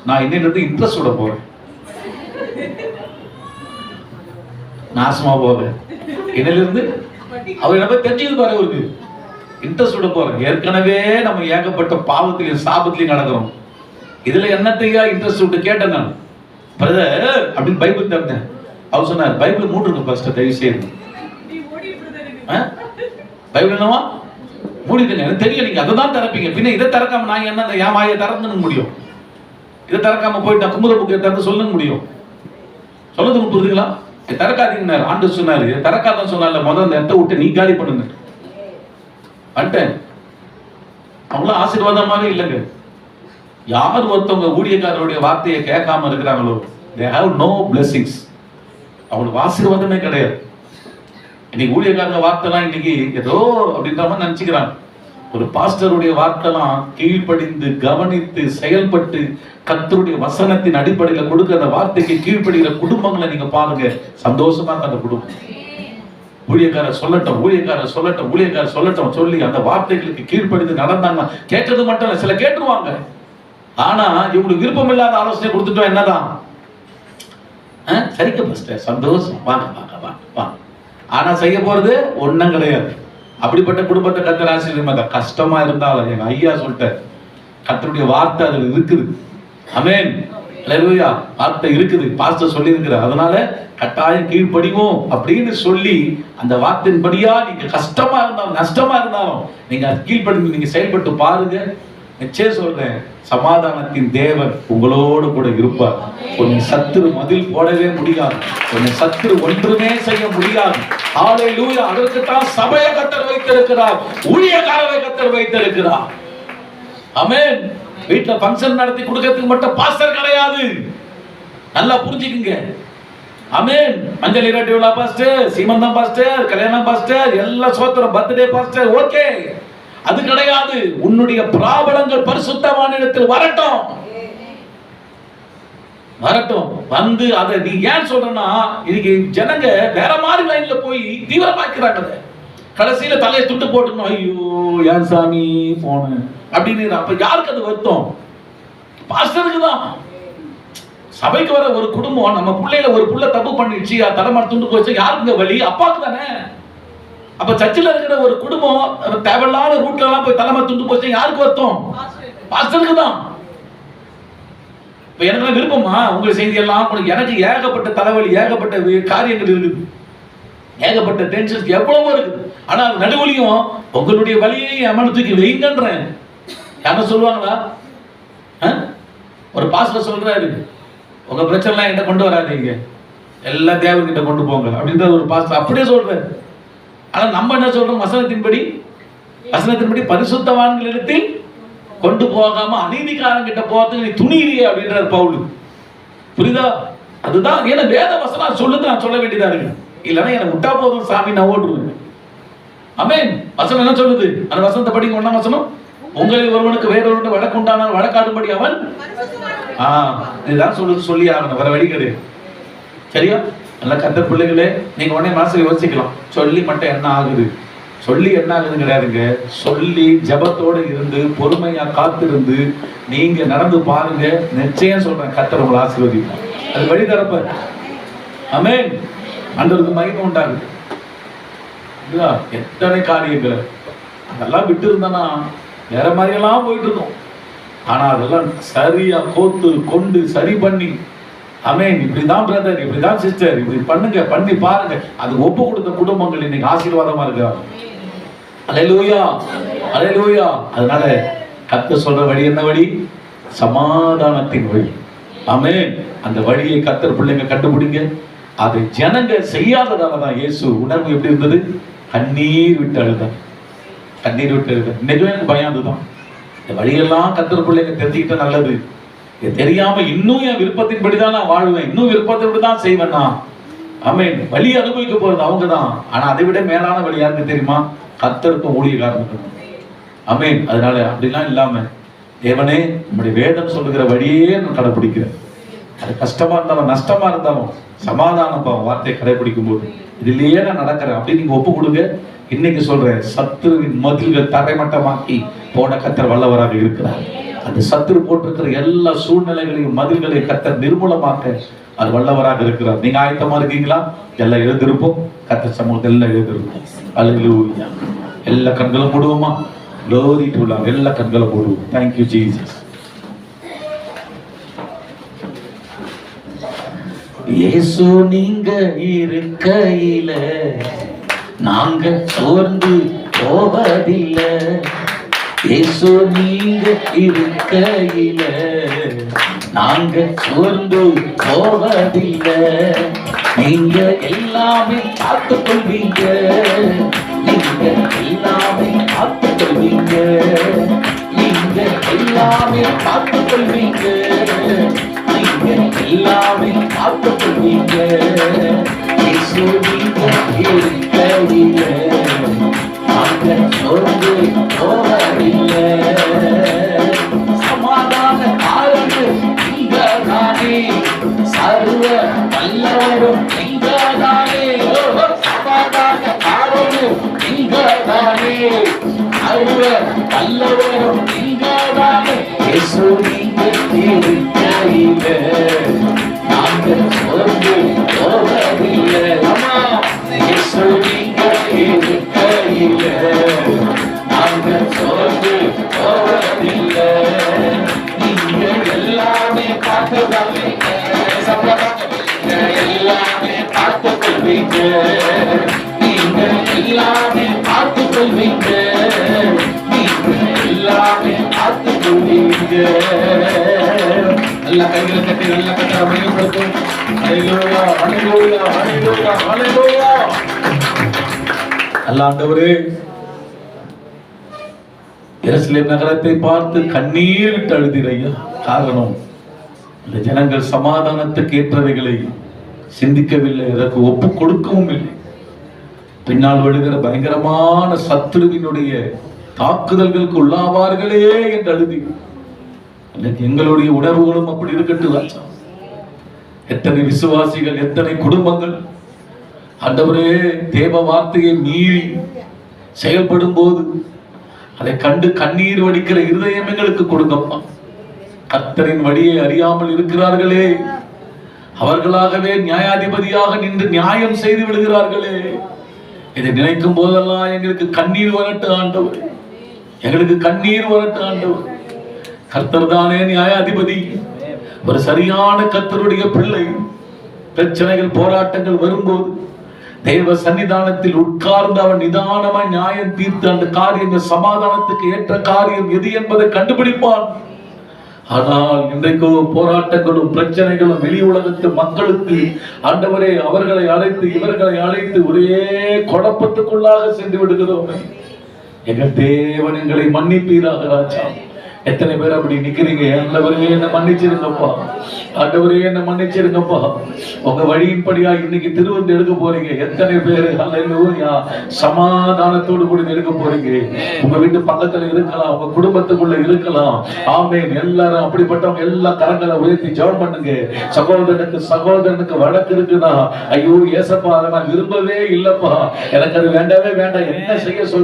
நான் இன்னிலிருந்து இன்ட்ரெஸ்ட் விட போறேன், நாசமா போவேன். இன்னிலிருந்து அவர் என்ன தெரிஞ்சது பாரு, அவருக்கு இன்ட்ரெஸ்ட் விட போறேன். ஏற்கனவே நம்ம ஏகப்பட்ட பாவத்திலையும் சாபத்திலையும் நடக்கிறோம். இதுல என்னத்தையா இன்ட்ரெஸ்ட் விட்டு கேட்டேன் நான். பிரதர் அப்படின்னு பைபிள் திறந்தேன். அவர் சொன்னார், பைபிள் மூடுங்க பாஸ்டர் தயவு செய்து. பைபிள் என்னவா மூடிடுங்க. எனக்கு தெரியும் நீங்க அதை தான் திறப்பீங்க. பின்ன இதை திறக்காம நான் என்ன என் வாயை திறந்துன்னு முடியும்? இதை திறக்காம போயிட்டு நான் குமுத புக்கை திறந்து சொல்ல முடியும்? சொல்லதுக்கு புரியுதுங்களா? திறக்காதீங்க ஆண்டு சொன்னாரு. திறக்காதான் சொன்னால முதல்ல அந்த இடத்த விட்டு நீ காலி பண்ணுங்க. வந்துட்டேன். அவங்களும் ஆசீர்வாதமாவே இல்லைங்க. யார் ஒருத்தவங்க ஊழியக்காரருடைய வார்த்தையை கேட்காம இருக்கிறாங்களோ, they have no blessings. அவங்களுக்கு ஆசீர்வாதமே கிடையாது. இன்னைக்கு ஊழியக்காரங்க வார்த்தைலாம் இன்னைக்கு ஏதோ அப்படின்ற மாதிரி நினைச்சுக்கிறாங்க. ஒரு பாஸ்டருடைய வார்த்தைலாம் கீழ்ப்படிந்து கவனித்து செயல்பட்டு கர்த்தருடைய வசனத்தின் அடிப்படையில் கொடுக்கிற அந்த வார்த்தைக்கு கீழ்ப்படுகிற குடும்பங்களை நீங்க பாருங்க. சந்தோஷமா இருக்க அந்த குடும்பம். ஊழியக்காரர் சொல்லட்டும், ஊழியக்காரர் சொல்லட்டும், ஊழியக்காரர் சொல்லட்டும் சொல்லி அந்த வார்த்தைகளுக்கு கீழ்ப்படிந்து நடந்தாங்க. கேட்டது மட்டும் இல்ல, சில கேட்டுருவாங்க. ஆனா இவங்களுக்கு விருப்பம் இல்லாத ஆலோசனை கொடுத்துட்டோம். என்னதான் சரிக்க பாஸ்டர் சந்தோஷம், வாங்க வாங்க வாங்க வாங்க. ஆனா செய்ய போறது ஒண்ணும் கிடையாது. அப்படிப்பட்ட குடும்பத்தை கர்த்தர் ஆசீர்வதிப்பார். கஷ்டமா இருந்தாலும் எங்க ஐயா சொல்லிட்டார், கர்த்தருடைய வார்த்தை அதுல இருக்குது. ஆமென். அல்லேலூயா. வார்த்தை இருக்குது, பாஸ்டர் சொல்லி இருக்கிறார். அதனால கட்டாயம் கீழ்ப்படிவோம் அப்படின்னு சொல்லி அந்த வார்த்தையின்படியா நீங்க கஷ்டமா இருந்தாலும் நஷ்டமா இருந்தாலும் நீங்க கீழ்ப்படிந்து நீங்க செயல்பட்டு பாருங்க. நிச்சயம் சொல்றேன், சமாதானத்தின் தேவன் உங்களோடு கூட இருப்பார். கொஞ்சம் சத்துரு மதில் போடவே முடியாது, கொஞ்சம் சத்துரு ஒன்றுமே செய்ய முடியாது. ஹல்லேலூயா. அதற்குத்தான் சபையை கர்த்தர் வைத்திருக்கிறார், ஊழியக்காரரை கர்த்தர் வைத்திருக்கிறார். ஆமென். வீட்டுல ஃபங்க்ஷன் நடத்தி கொடுக்கிறதுக்கு மட்டும் பாஸ்டர் கிடையாது. நல்லா புரிஞ்சுக்குங்க. ஆமென். மஞ்சள் நீராட்டு விழா பாஸ்டர், சீமந்தம் பாஸ்டர், கல்யாணம் பாஸ்டர், எல்லா சோத்திரம், பர்த்டே பாஸ்டர், ஓகே. அது கிடையாது. உன்னுடைய பிராபலங்கள் பரிசுத்தவானிடத்தில் வரட்டும். வரட்டும். வந்து அதை நீ ஏன் சொல்றனா, இன்னைக்கு ஜனங்க வேற மாதிரி லைன்ல போய் தீவிரமாக்கிறாங்க. கடைசியில தலையை துண்டு போட்டுணும், ஐயோ ஏன் சாமி போன அப்படின்னு. அப்ப யாருக்கு அது வருத்தம்? பாஸ்டருக்கு தான். சபைக்கு வர ஒரு குடும்பம், நம்ம பிள்ளையில ஒரு புள்ள தப்பு பண்ணிடுச்சு, தலைமாரி துண்டு போச்சு, யாருக்குங்க வலி? அப்பாவுக்கு தானே. அப்ப சர்ச்சில் இருக்கிற ஒரு குடும்பம் தேவையில்லாத ரூட்ல எல்லாம் போய் தலைமாரி துண்டு போச்சு, யாருக்கு வருத்தம்? பாஸ்டருக்கு தான். இப்ப எனக்கு விருப்பமா உங்க செய்தி எல்லாம்? எனக்கு ஏகப்பட்ட தலைவலி, ஏகப்பட்ட காரியங்கள் இருக்குது, ஏகப்பட்ட டென்ஷன் எவ்வளவோ இருக்குது. ஆனா நடுவுலையும் உங்களுடைய வலியை அமனத்துக்கு வைங்கன்றேன். யாரும் சொல்லுவாங்களா? ஒரு பாஸ்டர் சொல்றாரு, உங்க பிரச்சனை என்கிட்ட கொண்டு வராதீங்க, எல்லா தேவன்கிட்ட கொண்டு போங்க அப்படின்ற ஒரு பாஸ்டர் அப்படியே சொல்றாரு. ஆனா நம்ம என்ன சொல்றோம்? வசனத்தின்படி பரிசுத்தவான்களிடத்தில் கொண்டு போகாம அநீதிக்காரங்கிட்ட போறதுக்கு நீ துணியிறியே அப்படின்றார் பவுல். புரியுதா? அதுதான். ஏன்னா வேத வசனம் சொல்லுது, நான் சொல்ல வேண்டியதா இருக்கு. இல்லைன்னா எனக்கு விட்டா போதும் சாமி, நான் ஓட்டுருவேன். ஆமென். வசனம் என்ன சொல்லுது? அந்த வசனத்தை படிங்க. ஒண்ணாம் வசனம், உங்களில் ஒருவனுக்கு வேறொரு வழக்கு உண்டானால் வழக்காடும்படி அவன் இதுதான் சொல்லுது. சொல்லி ஆகணும், வேற வழி கிடையாது. சரியா? நல்ல கர்த்தர் பிள்ளைகளே, நீங்க உடனே மனசுல யோசிக்கலாம், சொல்லி மட்டும் என்ன ஆகுது? சொல்லி என்ன ஆகுதுன்னு கிடையாதுங்க. சொல்லி ஜபத்தோடு இருந்து பொறுமையா காத்திருந்து நீங்க நடந்து பாருங்க. நிச்சயம் சொல்றேன், கர்த்தர் உங்களை ஆசீர்வதிப்பார். அது வழி தரப்பார். ஆமென். ஆண்டவருக்கு மகிமை உண்டாகுது. எத்தனை காரியங்கள் அதெல்லாம் விட்டு இருந்தானா வேற மாதிரி எல்லாம் போயிட்டு இருக்கோம். ஆனா அதெல்லாம் சரியா கோத்து கொண்டு சரி பண்ணி, ஆமென், இப்படிதான் பிரதர், இப்படிதான் சிஸ்டர், இப்படி பண்ணுங்க, பண்ணி பாருங்க. அது ஒப்பு கொடுத்த குடும்பங்கள் இன்னைக்கு ஆசீர்வாதமா இருக்கிறாங்க. அல்லேலூயா, அல்லேலூயா. அதனால கர்த்தர் சொல்ற வழி என்ன வழி? சமாதானத்தின் வழி. ஆமென். அந்த வழியை கர்த்தர் பிள்ளைங்க கண்டுபிடிங்க. அதை ஜனங்க செய்யாததாலதான் இயேசு உணர்வு எப்படி இருந்தது? கண்ணீர் விட்டு அழுதான், கண்ணீர் விட்டு அழுதான். இன்னைக்குமே எனக்கு பயம் அதுதான். இந்த வழியெல்லாம் கர்த்தர் பிள்ளைங்க தெரிஞ்சுக்கிட்ட நல்லது. தெரியாம இன்னும் என் விருப்பத்தின்படிதான் நான் வாழ்வேன், இன்னும் விருப்பத்தின்படிதான் செய்வேன் நான். ஆமென். வழி அனுபவிக்க போறது அவங்க தான். ஆனா அதை விட மேலான வழி யாருக்கு தெரியுமா? கர்த்தருக்கும் ஊழியக்காரனுக்கும். ஆமென். அதனால அப்படிலாம் இல்லாம தேவனே நம்முடைய வேதம் சொல்லுகிற வழியே நான் கடைபிடிக்கிறேன். அது கஷ்டமா இருந்தாலும் நஷ்டமா இருந்தாலும் சமாதானம் வார்த்தையை கடைபிடிக்கும் போது இதுலயே நான் நடக்கிறேன் அப்படின்னு நீங்க ஒப்பு கொடுங்க. இன்னைக்கு சொல்றேன், சத்துருவின் மதில்கள் தரைமட்டமாக்கி போட கர்த்தர் வல்லவராக இருக்கிறார். அந்த சத்துரு போட்டிருக்கிற எல்லா சூழ்நிலைகளையும் மதில்களை கர்த்தர் நிர்மூலமாக்க அது வல்லவராக இருக்கிறார். நீங்க ஆயத்தமா இருக்கீங்களா? எல்லாம் எழுதிருப்போம். கர்த்தர் சமூகத்தில் எல்லாம் எழுதிருப்போம். அல்லேலூயா. எல்லா கண்களும் மூடுவோமா? glory to God. எல்லா கண்களும் மூடுவோம். thank you Jesus. இயேசு நீங்க இருக்கையில நாங்க சோர்ந்து போவதில்லை. இயேசு நீங்க இருக்கையில நாங்க சோர்ந்து போவதில்லை. நீங்க எல்லாமே பார்த்துக் கொள்வீங்க, நீங்க எல்லாமே பார்த்துக் கொள்வீங்க, நீங்க எல்லாமே பார்த்துக் கொள்வீங்க, நீங்க எல்லாமே பார்த்துக் கொள்வீங்க. இயேசு நீங்க இருக்கையில நாங்க சோர்ந்து போவதில்லை. சமாதான காரணம் நீங்கதானே, சர்வ வல்லவரும் நீங்கதானே. சமாதான காரணம் நீங்கதானே, சர்வ வல்லவரும் நீங்கதானே. இயேசு நீங்க இருக்கையில நாங்க சோர்ந்து போவதில்லை. இயேசு நீங்க இருக்கையில நாங்க சோர்ந்து போவதில்லை. நீங்க எல்லாமே பார்த்துக்கொள்வீங்க, எல்லாமே பார்த்துக்கொள்வீங்க, நீங்க எல்லாமே பார்த்துக்கொள்வீங்க, நீங்க எல்லாமே பார்த்துக்கொள்வீங்க. நல்ல கைகளை கட்டி நல்ல கட்டளை மையப்படுத்தும். ஹல்லேலூயா, ஹல்லேலூயா, ஹல்லேலூயா, ஹல்லேலூயா. நல்ல ஆண்டவரே, எருசலேம் நகரத்தை பார்த்து கண்ணீர் விட்டு அழுதிரையா. காரணம், இந்த ஜனங்கள் சமாதானத்துக்கு ஏற்றவைகளை சிந்திக்கவில்லை, அதற்கு ஒப்பு கொடுக்கவும் இல்லை. பின்னால் விழுகிற பயங்கரமான சத்துருவினுடைய தாக்குதல்களுக்கு உள்ளாவார்களே என்று அழுதி. எங்களுடைய உணர்வுகளும் அப்படி இருக்கட்டும் ராஜா. எத்தனை விசுவாசிகள், எத்தனை குடும்பங்கள் ஆண்டவரே தேவ வார்த்தையை மீறி செயல்படும் போது அதை கண்டு கண்ணீர் வடிக்கிற இருதயம் எங்களுக்கு கொடுங்கப்பா. கர்த்தரின் வழியை அறியாமல் இருக்கிறார்களே, அவர்களாகவே நியாயாதிபதியாக நின்று நியாயம் செய்து விடுகிறார்களே. இதை நினைக்கும் போதெல்லாம் எங்களுக்கு கண்ணீர் வரட்டு ஆண்டவர், எங்களுக்கு கண்ணீர் வரட்டு ஆண்டவர். கர்த்தர் தானே நியாயாதிபதி. ஒரு சரியான கர்த்தருடைய பிள்ளை பிரச்சனைகள் போராட்டங்கள் வரும்போது தேவ சன்னிதானத்தில் உட்கார்ந்து அவன் நிதானமாய் நியாயம் தீர்த்து அந்த காரியங்கள் சமாதானத்துக்கு ஏற்ற காரியம் எது என்பதை கண்டுபிடிப்பான். ஆனால் இன்றைக்கோ போராட்டங்களும் பிரச்சனைகளும் வெளி உலகத்து மக்களுக்கு ஆண்டவரே அவர்களை அழைத்து இவர்களை அழைத்து ஒரே குழப்பத்துக்குள்ளாக சென்று விடுகிறோம். எங்கள் தேவன் எங்களை மன்னிப்பீராக ராஜா. எத்தனை பேர் அப்படி நிக்கிறீங்க? ஆண்டவரே என்ன மன்னிச்சிருங்கப்பா, ஆண்டவரே என்ன மன்னிச்சிருங்கப்பா. உங்க வழியின்படியா இன்னைக்கு திருவந்து எடுக்க போறீங்க. எத்தனை பேரு அல்லேலூயா சமாதானத்தோடு கூட எடுக்க போறீங்க. உங்க வீட்டு பக்கத்துல இருக்கலாம், உங்க குடும்பத்துக்குள்ள இருக்கலாம். ஆமென். எல்லாரும் அப்படிப்பட்டவங்க எல்லா கரங்களை உயர்த்தி ஜெபம் பண்ணுங்க. சகோதரனுக்கு வழக்கு இருக்குன்னா, ஐயோ ஏசப்பா அதை நான் விரும்பவே இல்லப்பா, எனக்கு அது வேண்டவே வேண்டாம், என்ன செய்ய சொல்ற